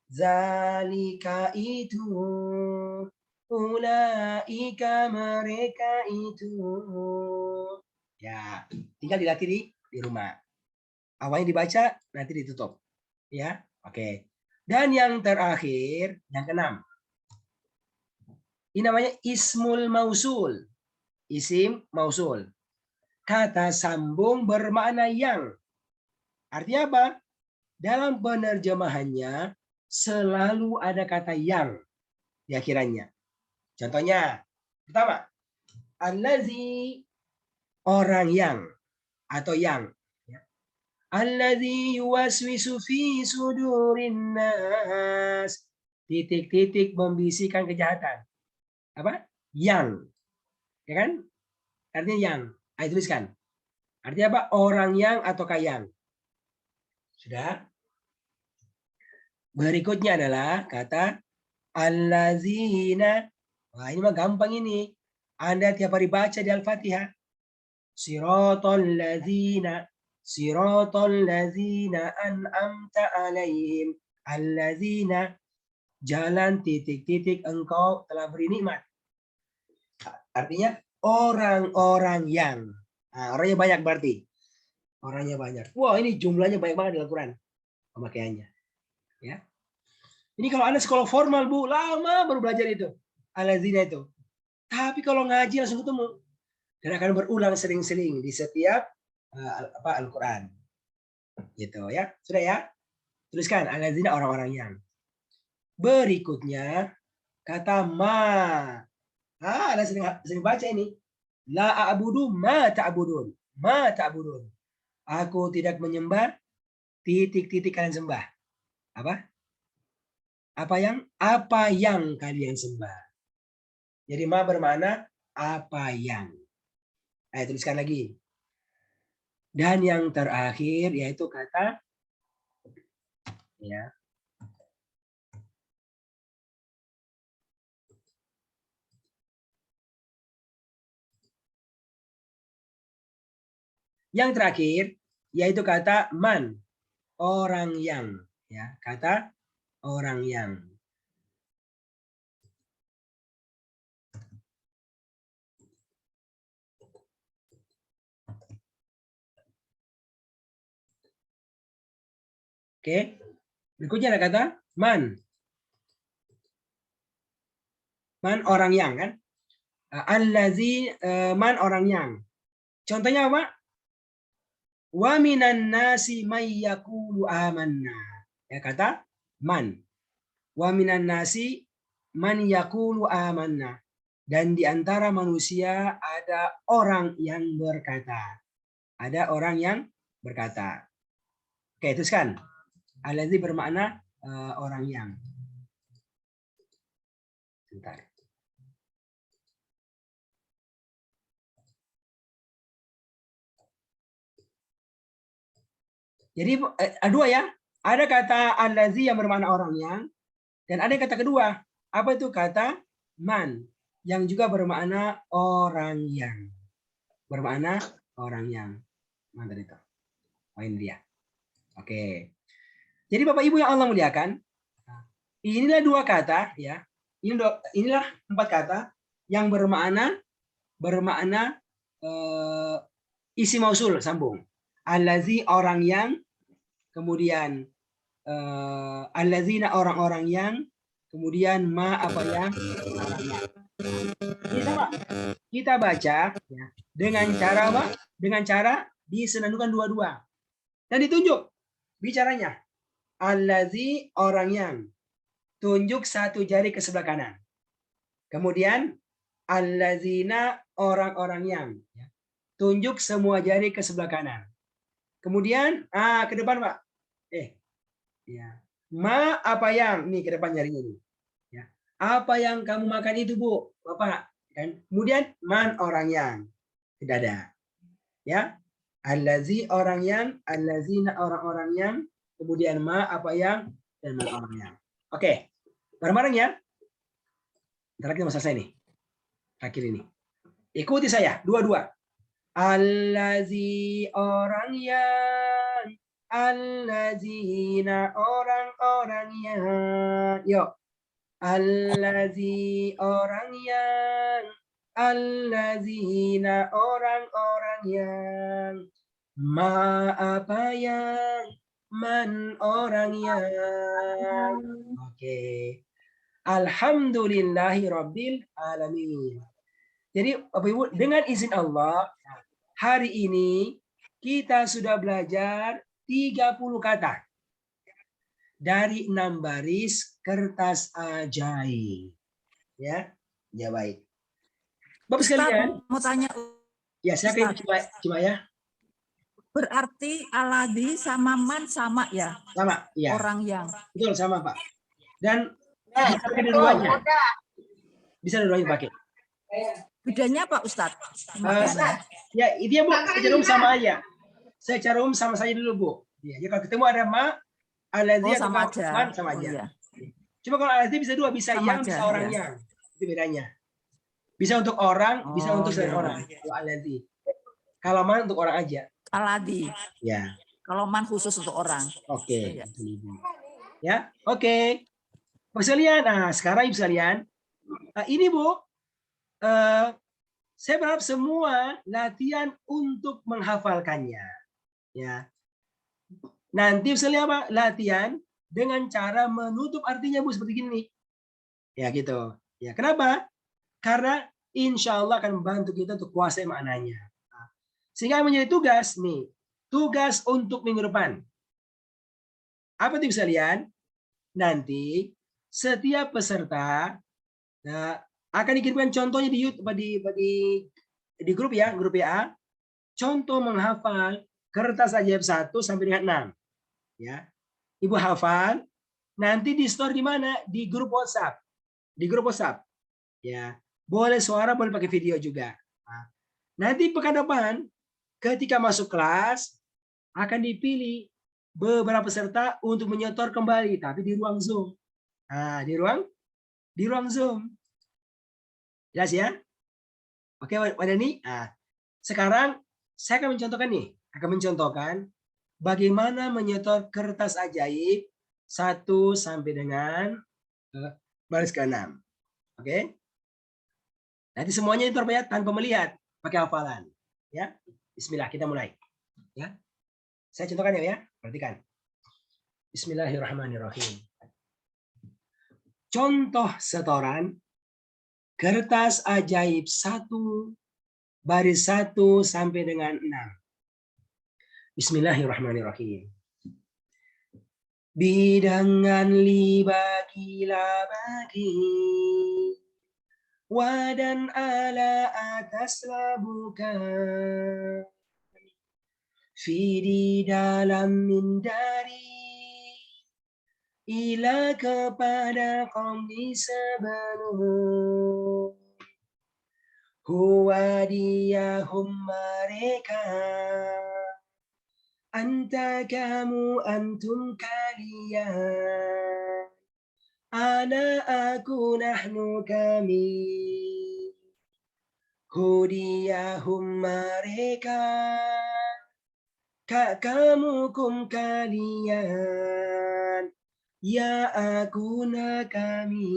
Speaker 1: zalika itu, ulaika mereka itu. Ya, tinggal dilatih di rumah. Awalnya dibaca, nanti ditutup. Ya, oke. Dan yang terakhir, yang keenam. Ini namanya ismul mausul. Isim mausul. Kata sambung bermakna yang. Artinya apa? Dalam penerjemahannya selalu ada kata yang di akhirannya. Contohnya, pertama, allazi orang yang atau yang. Allazi yuwaswisu fi sudurin nas. Titik-titik membisikkan kejahatan. Apa? Yang. Ya kan? Artinya yang. Ayo tuliskan. Artinya apa? Orang yang ataukah yang. Sudah? Berikutnya adalah kata allazina. Wah, ini mah gampang ini. Anda tiap hari baca di Al-Fatihah. Siratal ladzina. Siratal ladzina an'amta alaihim. Allazina. Jalan titik-titik engkau telah beri nikmat. Artinya orang-orang yang. Nah, orangnya banyak berarti. Orangnya banyak. Wah, ini jumlahnya banyak banget di Al-Quran. Pemakaiannya. Ya. Ini kalau Anda sekolah formal, Bu, lama baru belajar itu. Al-Lazina itu. Tapi kalau ngaji langsung ketemu. Dan akan berulang sering-sering di setiap Al-Quran. Gitu ya. Sudah ya? Tuliskan Al-Lazina orang-orang yang. Berikutnya kata ma. Anda sering baca ini. La a'budu ma ta'budun. Ma ta'budun. Aku tidak menyembah titik-titik kalian sembah. Apa? Apa yang kalian sembah. Jadi ma bermakna apa yang. Ayo tuliskan lagi. Dan yang terakhir yaitu kata ya. Yang terakhir yaitu kata man, orang yang, ya, kata orang yang. Oke. Berikutnya ada kata man. Man orang yang kan? Allazi man orang yang. Contohnya apa? Wa minan nasi may yaqulu amanna. Ya kata man. Wa minan nasi man yaqulu amanna. Dan di antara manusia ada orang yang berkata. Ada orang yang berkata. Oke, teruskan. Allazi bermakna orang yang. Sebentar. Jadi dua ya. Ada kata allazi yang bermakna orang yang. Dan ada kata kedua. Apa itu kata man. Yang juga bermakna orang yang. Bermakna orang yang. Mana itu? Oh ini dia. Oke. Jadi Bapak Ibu yang Allah muliakan. Inilah dua kata ya. Inilah 4 kata yang bermakna isi mausul sambung. Allazi orang yang, kemudian allazina orang-orang yang, kemudian ma apa ya? Kita baca ya, dengan cara apa? Dengan cara disenandungkan dua-dua. Dan ditunjuk bicaranya. Allazi orang yang. Tunjuk satu jari ke sebelah kanan. Kemudian allazina orang-orang yang. Tunjuk semua jari ke sebelah kanan. Kemudian ke depan Pak. Ya. Ma apa yang nih ke depan nyarinya nih. Ya. Apa yang kamu makan itu, Bu? Bapak. Kan? Kemudian man orang yang. Tidak ada. Ya. Allazi orang yang, allazina orang-orang yang, kemudian ma apa yang, dan man orang yang. Oke. Bareng-bareng ya. Ntar kita mau selesai nih. Terakhir ini. Ikuti saya, dua-dua. Allazi orang yang, allazina orang-orang yang. Yuk. Allazi orang yang, allazina orang-orang yang. Ma apa yang, man orang yang. Oke. Alhamdulillahi Rabbil Alamin. Jadi Bapak Ibu, dengan izin Allah, hari ini kita sudah belajar 30 kata dari 6 baris kertas ajaib. Ya, ya baik. Bapak sekalian,
Speaker 12: Ustaz, mau tanya.
Speaker 1: ya saya akan coba ya.
Speaker 12: Berarti aladi sama man sama ya?
Speaker 1: Sama, ya.
Speaker 12: Orang yang.
Speaker 1: Betul, sama Pak. Dan bisa pakai dua-duanya. Bisa dua-duanya pakai.
Speaker 12: Bedanya apa Ustadz?
Speaker 1: Ya, itu ya Bu, secara umum sama aja. Secara umum sama saja dulu Bu. Ya, kalau ketemu ada ma, alazi atau
Speaker 12: sama aja.
Speaker 1: Man, sama aja.
Speaker 12: Iya.
Speaker 1: Cuma kalau alazi bisa dua, bisa
Speaker 12: Sama
Speaker 1: yang,
Speaker 12: aja,
Speaker 1: bisa orang
Speaker 12: ya.
Speaker 1: yang. Itu bedanya. Bisa untuk orang, bisa untuk selain
Speaker 12: iya.
Speaker 1: orang. Kalau alazi. Kalau man untuk orang aja.
Speaker 12: Aladi.
Speaker 1: Ya.
Speaker 12: Kalau man khusus untuk orang.
Speaker 1: Oke.
Speaker 12: Iya.
Speaker 1: Ya, oke. Bapak sekalian, nah sekarang Ibu sekalian, ini Bu, saya berharap semua latihan untuk menghafalkannya. Ya. Nanti misalnya apa? Latihan dengan cara menutup artinya Bu seperti gini. Ya gitu. Ya, kenapa? Karena insya Allah akan membantu kita untuk kuasai maknanya. Sehingga menjadi tugas nih, tugas untuk minggu depan. Apa itu sekalian? Nanti setiap peserta akan dikirimkan contohnya di YouTube di grup ya, grup WA. Contoh menghafal kertas ajaib 1 sampai dengan 6. Ya. Ibu hafal, nanti di store di mana? Di grup WhatsApp. Di grup WhatsApp. Ya. Boleh suara, boleh pakai video juga. Nanti pekan depan ketika masuk kelas akan dipilih beberapa peserta untuk menyetor kembali tapi di ruang Zoom. Nah, di ruang Zoom. Jelas ya? Oke, Wadani. Nah, sekarang saya akan mencontohkan bagaimana menyetor kertas ajaib 1 sampai dengan baris ke-6. Oke? Nanti semuanya itu ya tanpa melihat, pakai hafalan. Ya. Bismillah, kita mulai. Ya. Saya contohkan ya, perhatikan. Bismillahirrahmanirrahim. Contoh setoran kertas ajaib 1 baris 1 sampai dengan 6. Bismillahirrahmanirrahim. Bidangan libagilah bagi, wadan ala atas labukan, di dalam mindari, ila kepada kaum di sebelum, huwa diyahum mereka, anta kamu antum kalian, ana aku nahnu kami, hudiyahum mereka, kamu kum kalian, ya akuna kami.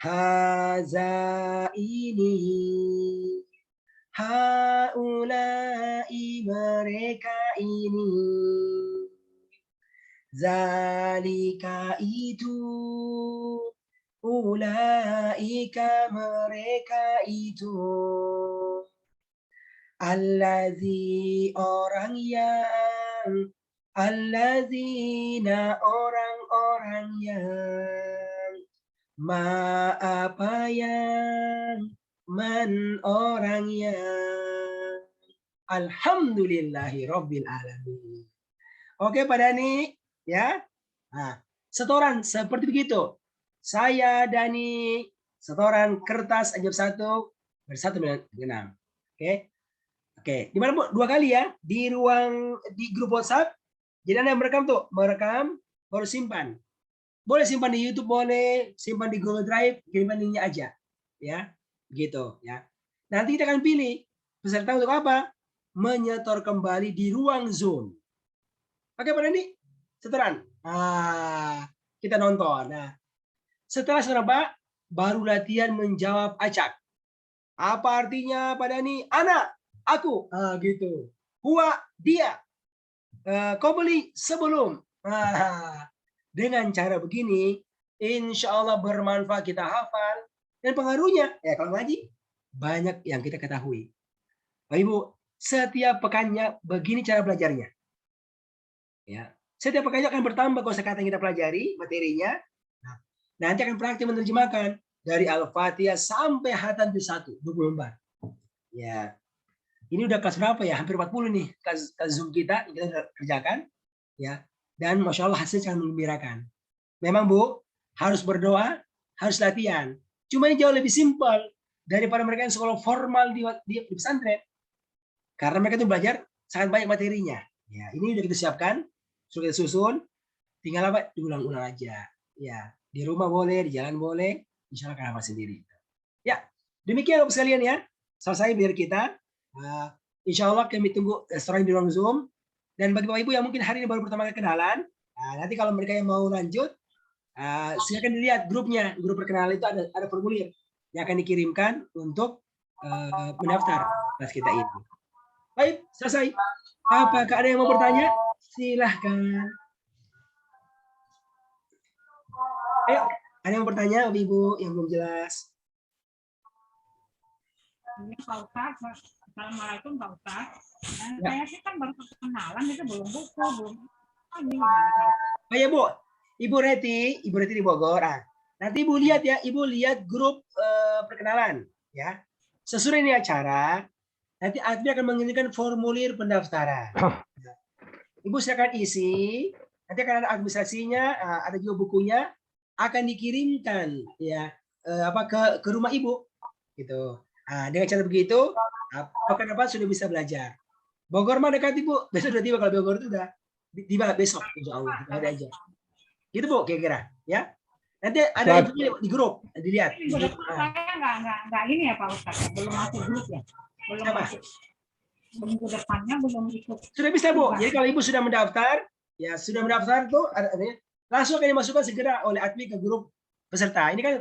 Speaker 1: Haza ini, haulai mereka ini, zalika itu, ulaika mereka itu, allazi orang yang, allazina orang-orang yang, ma apa yang, man orang yang. Alhamdulillahi Rabbil Alamin. Oke, Pak Dani, ya. Nah, setoran seperti begitu. Saya Dani, setoran kertas A1 bersatu dengan 6. Oke. Oke, di mana Bu? 2 kali ya, di grup WhatsApp. Jadi Anda merekam tuh, merekam baru simpan. Boleh simpan di YouTube, boleh simpan di Google Drive, kirimkan linknya aja. Ya, begitu ya. Nanti kita akan pilih peserta untuk apa? Menyetor kembali di ruang Zoom. Oke, Pak Dani? Setoran. Nah, kita nonton. Nah, setelah setoran Pak, baru latihan menjawab acak. Apa artinya Pak Dani? Anak, aku. Nah, gitu. Huwa, dia. Kau beli sebelum. Nah, dengan cara begini, insya Allah bermanfaat, kita hafal. Dan pengaruhnya, ya kalau ngaji, banyak yang kita ketahui. Bapak Ibu, setiap pekannya begini cara belajarnya. Ya, setiap pekannya akan bertambah kosakata yang kita pelajari, materinya. Nah, nanti akan praktik menerjemahkan dari Al-Fatihah sampai Hatam juz 1, 20 lembar. Ya, ini udah kelas berapa ya? Hampir 40 nih kelas Zoom kita udah kerjakan. Ya, dan Masya Allah hasilnya sangat menggembirakan. Memang Bu, harus berdoa, harus latihan. Cuma ini jauh lebih simpel daripada mereka yang sekolah formal di pesantren. Karena mereka itu belajar sangat banyak materinya. Ya, ini udah kita siapkan, sudah kita susun, tinggal apa? Diulang-ulang aja. Ya, di rumah boleh, di jalan boleh, insya Allah akan hafal sendiri. Ya, demikian Bapak sekalian ya. Selesai biar kita. Insya Allah kami tunggu restoran di ruang Zoom. Dan bagi Bapak Ibu yang mungkin hari ini baru pertama kali kenalan, nanti kalau mereka yang mau lanjut, silakan dilihat grupnya. Grup perkenalan itu ada formulir yang akan dikirimkan untuk mendaftar kelas kita ini. Baik, selesai. Apakah ada yang mau bertanya? Silahkan. Ayo, ada yang mau bertanya, Bapak Ibu, yang belum jelas?
Speaker 12: Ini Pak Ustaz, Assalamualaikum Pak Ustaz. Saya sih kan baru perkenalan, itu belum buku, belum. Ini gimana?
Speaker 1: Oh ya Bu, Ibu Reti di Bogor. Nanti Ibu lihat ya, Ibu lihat grup perkenalan ya. Sesudah ini acara, nanti admin akan mengirimkan formulir pendaftaran. Ibu silakan isi, nanti akan ada administrasinya, ada juga bukunya, akan dikirimkan ya ke rumah Ibu gitu. Dengan cara begitu, apa sudah bisa belajar. Bogor mah dekat Ibu, besok sudah tiba. Kalau Bogor itu udah tiba besok, insya Allah. Ada aja. Gitu Bu, kira-kira ya. Nanti ada di grup, dilihat.
Speaker 12: Saya nggak ini ya Pak Ustaz, belum masuk grup ya. Belum masuk. Minggu depannya belum ikut.
Speaker 1: Sudah bisa Bu. Jadi kalau Ibu sudah mendaftar, ya sudah mendaftar tuh, langsung akan dimasukkan segera oleh admin ke grup peserta. Ini kan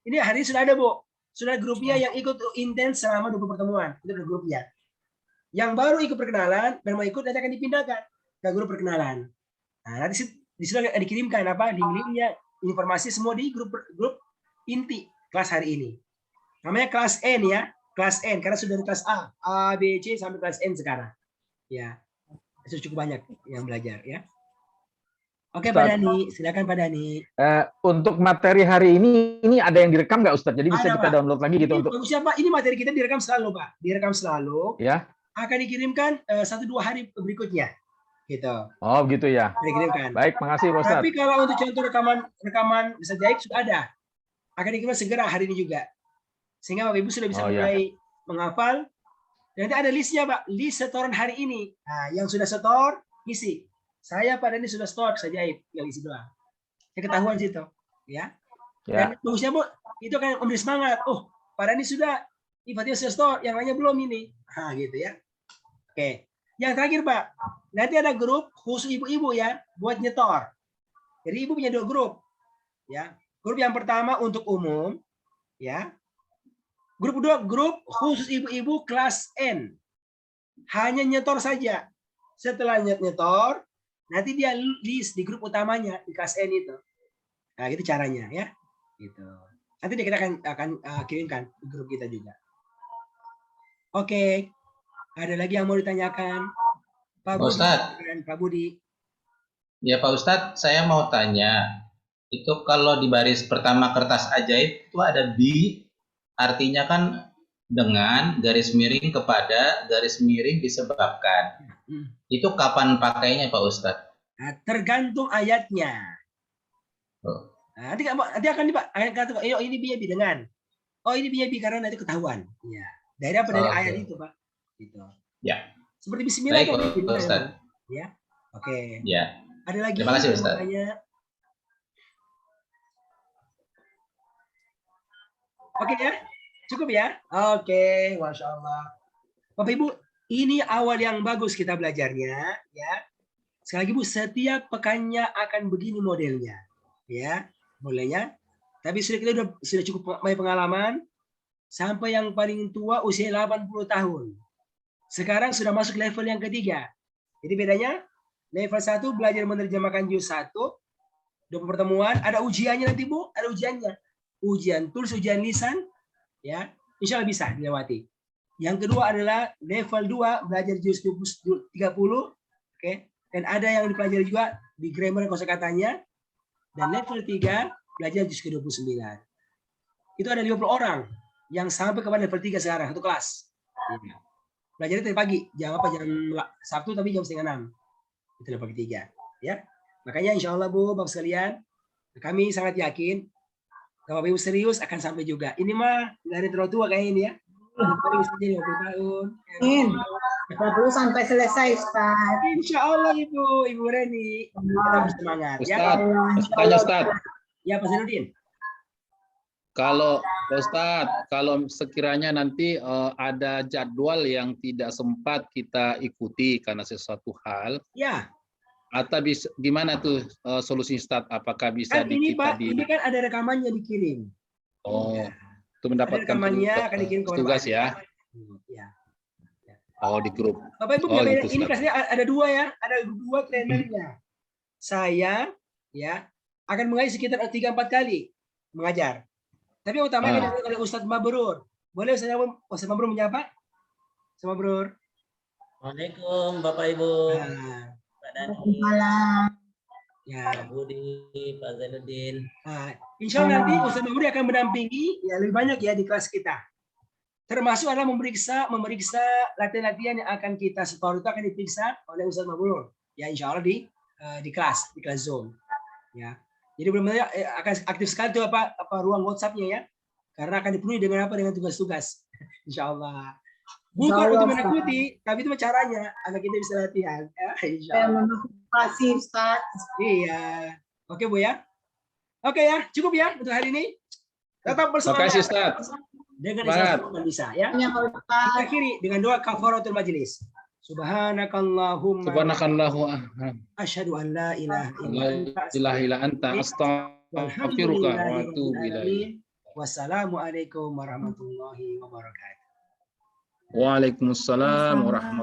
Speaker 1: ini hari ini sudah ada Bu. Sudah grupnya yang ikut intens selama 20 pertemuan. Itu ada grupnya. Yang baru ikut perkenalan dan mau ikut nanti akan dipindahkan ke grup perkenalan. Nah, nanti di situ akan dikirimkan linknya, informasi semua di grup inti kelas hari ini. Namanya kelas N ya, kelas N karena sudah dari kelas A, B, C sampai kelas N sekarang. Ya, itu cukup banyak yang belajar ya. Oke Pak Dani, silakan Pak Dani.
Speaker 2: Untuk materi hari ini ada yang direkam nggak Ustadz? Jadi bisa kita download lagi gitu untuk.
Speaker 1: Bagusnya Pak, ini materi kita direkam selalu Pak, direkam selalu.
Speaker 2: Ya.
Speaker 1: Akan dikirimkan 1-2 hari berikutnya. Gitu.
Speaker 2: Oh gitu ya.
Speaker 1: Dikirimkan.
Speaker 2: Baik, makasih Pak Ustadz.
Speaker 1: Tapi kalau untuk contoh rekaman bisa jaib sudah ada. Akan dikirimkan segera hari ini juga. Sehingga Bapak Ibu sudah bisa mulai menghafal. Nanti ada listnya Pak, list setoran hari ini. Nah, yang sudah setor, isi. Saya pada ini sudah store saja yang isi doang. Saya ketahuan situ, ya. Dan bagusnya Bu, itu akan memberi semangat. Oh, pada ini sudah, Fatihah sudah store, yang lainnya belum ini. Gitu ya. Oke. Yang terakhir Pak, nanti ada grup khusus ibu-ibu ya, buat nyetor. Jadi Ibu punya 2 grup, ya. Grup yang pertama untuk umum, ya. Grup kedua, grup khusus ibu-ibu kelas N. Hanya nyetor saja. Setelah nyetor, nanti dia list di grup utamanya di kelas N itu. Nah, gitu caranya ya. Gitu. Nanti kita akan kirimkan di grup kita juga. Oke. Ada lagi yang mau ditanyakan? Pak
Speaker 11: Ustadz.
Speaker 1: Pak Budi.
Speaker 11: Ya Pak Ustadz, saya mau tanya. Itu kalau di baris pertama kertas ajaib itu ada bi, artinya kan dengan garis miring kepada garis miring disebabkan. Itu kapan pakainya Pak Ustadz?
Speaker 1: Nah, tergantung ayatnya.
Speaker 11: Oh.
Speaker 1: Nah, nanti akan katakan, ini biabi dengan. Oh ini biabi karena nanti ketahuan. Ya. Dari apa? Dari ayat itu Pak. Gitu.
Speaker 11: Ya.
Speaker 1: Seperti Bismillah
Speaker 11: Baik,
Speaker 1: kan?
Speaker 11: Pak Ustadz.
Speaker 1: Ya. Oke.
Speaker 11: Ya.
Speaker 1: Ada lagi?
Speaker 11: Terima kasih Ustadz.
Speaker 1: Oke ya, cukup ya. Oke, masya Allah. Bapak Ibu, ini awal yang bagus kita belajarnya, ya. Sekali lagi Bu, setiap pekannya akan begini modelnya, ya, modelnya. Tapi kita sudah cukup banyak pengalaman. Sampai yang paling tua usia 80 tahun. Sekarang sudah masuk level yang ketiga. Jadi bedanya, level 1 belajar menerjemahkan juz 1. 20 pertemuan, ada ujiannya nanti Bu, ada ujiannya. Ujian tulis, ujian lisan, ya, insya Allah bisa dilewati. Yang kedua adalah level 2 belajar juz 30, oke, dan ada yang dipelajari juga di grammar kosakatanya. Dan level 3 belajar juz ke-29. Itu ada 50 orang yang sampai kepada level 3 sekarang, satu kelas. Ya. Belajarnya dari pagi, jam Sabtu tapi jam 5:30. Itu level 3, ya. Makanya insya Allah Bu, Bapak sekalian, kami sangat yakin kalau Bapak Ibu serius akan sampai juga. Ini mah nggak ada terlalu tua kayak ini ya. Paling saja 50 tahun.
Speaker 12: 40 sampai selesai, Ustaz.
Speaker 1: Insya Allah Ibu Reni. Kita bersemangat.
Speaker 10: Ustaz, tanya Ustaz.
Speaker 1: Ya Pak Zainuddin.
Speaker 10: Kalau Ustaz, kalau sekiranya nanti ada jadwal yang tidak sempat kita ikuti karena sesuatu hal,
Speaker 1: ya.
Speaker 10: Atau bisa gimana tuh solusi Ustaz? Apakah bisa
Speaker 1: Kan ini Pak,
Speaker 10: di...
Speaker 1: ini kan ada rekamannya dikirim.
Speaker 10: Oh,
Speaker 1: ya.
Speaker 10: Itu mendapatkan
Speaker 1: ada rekamannya akan dikirim ke
Speaker 10: tugas ya?
Speaker 1: Ya.
Speaker 10: Oh, di grup.
Speaker 1: Bapak Ibu,
Speaker 10: gitu,
Speaker 1: ini kelasnya ada 2 ya, ada 2 trainernya. Saya ya akan mengajar sekitar 3-4 kali mengajar. Tapi yang utama adalah Ustadz Mabrur. Boleh Ustadz Mabrur menyapa? Ustadz Mabrur.
Speaker 8: Waalaikumsalam Bapak Ibu. Pak Dani.
Speaker 1: Ya.
Speaker 8: Pak Budi, Pak Zainuddin.
Speaker 1: Nah, insya Allah nanti Ustadz Mabrur akan mendampingi ya lebih banyak ya di kelas kita. Termasuk adalah memeriksa latihan-latihan yang akan kita setor itu akan diperiksa oleh Ustadz Mabrur. Ya insya Allah di kelas Zoom. Ya. Jadi benar-benar akan aktif sekali tuh apa ruang WhatsApp-nya ya. Karena akan dipenuhi dengan tugas-tugas. Insya Allah. Bukan untuk menakuti, tapi itu caranya agar kita bisa latihan. Ya, insya Allah.
Speaker 12: Terima Ustaz.
Speaker 1: Iya. Oke Bu ya. Oke ya, cukup ya untuk hari ini. Tetap bersemangat.
Speaker 10: Terima kasih Ustaz.
Speaker 1: Dengan Islam bisa ya. Kita akhiri dengan doa kafaratul majelis. Subhanakallahumma asyhadu an la ilaha illa anta astaghfiruka wa atubu ilaik. Wassalamualaikum warahmatullahi wabarakatuh.
Speaker 10: Waalaikumsalam warahmatullahi wabarakatuh.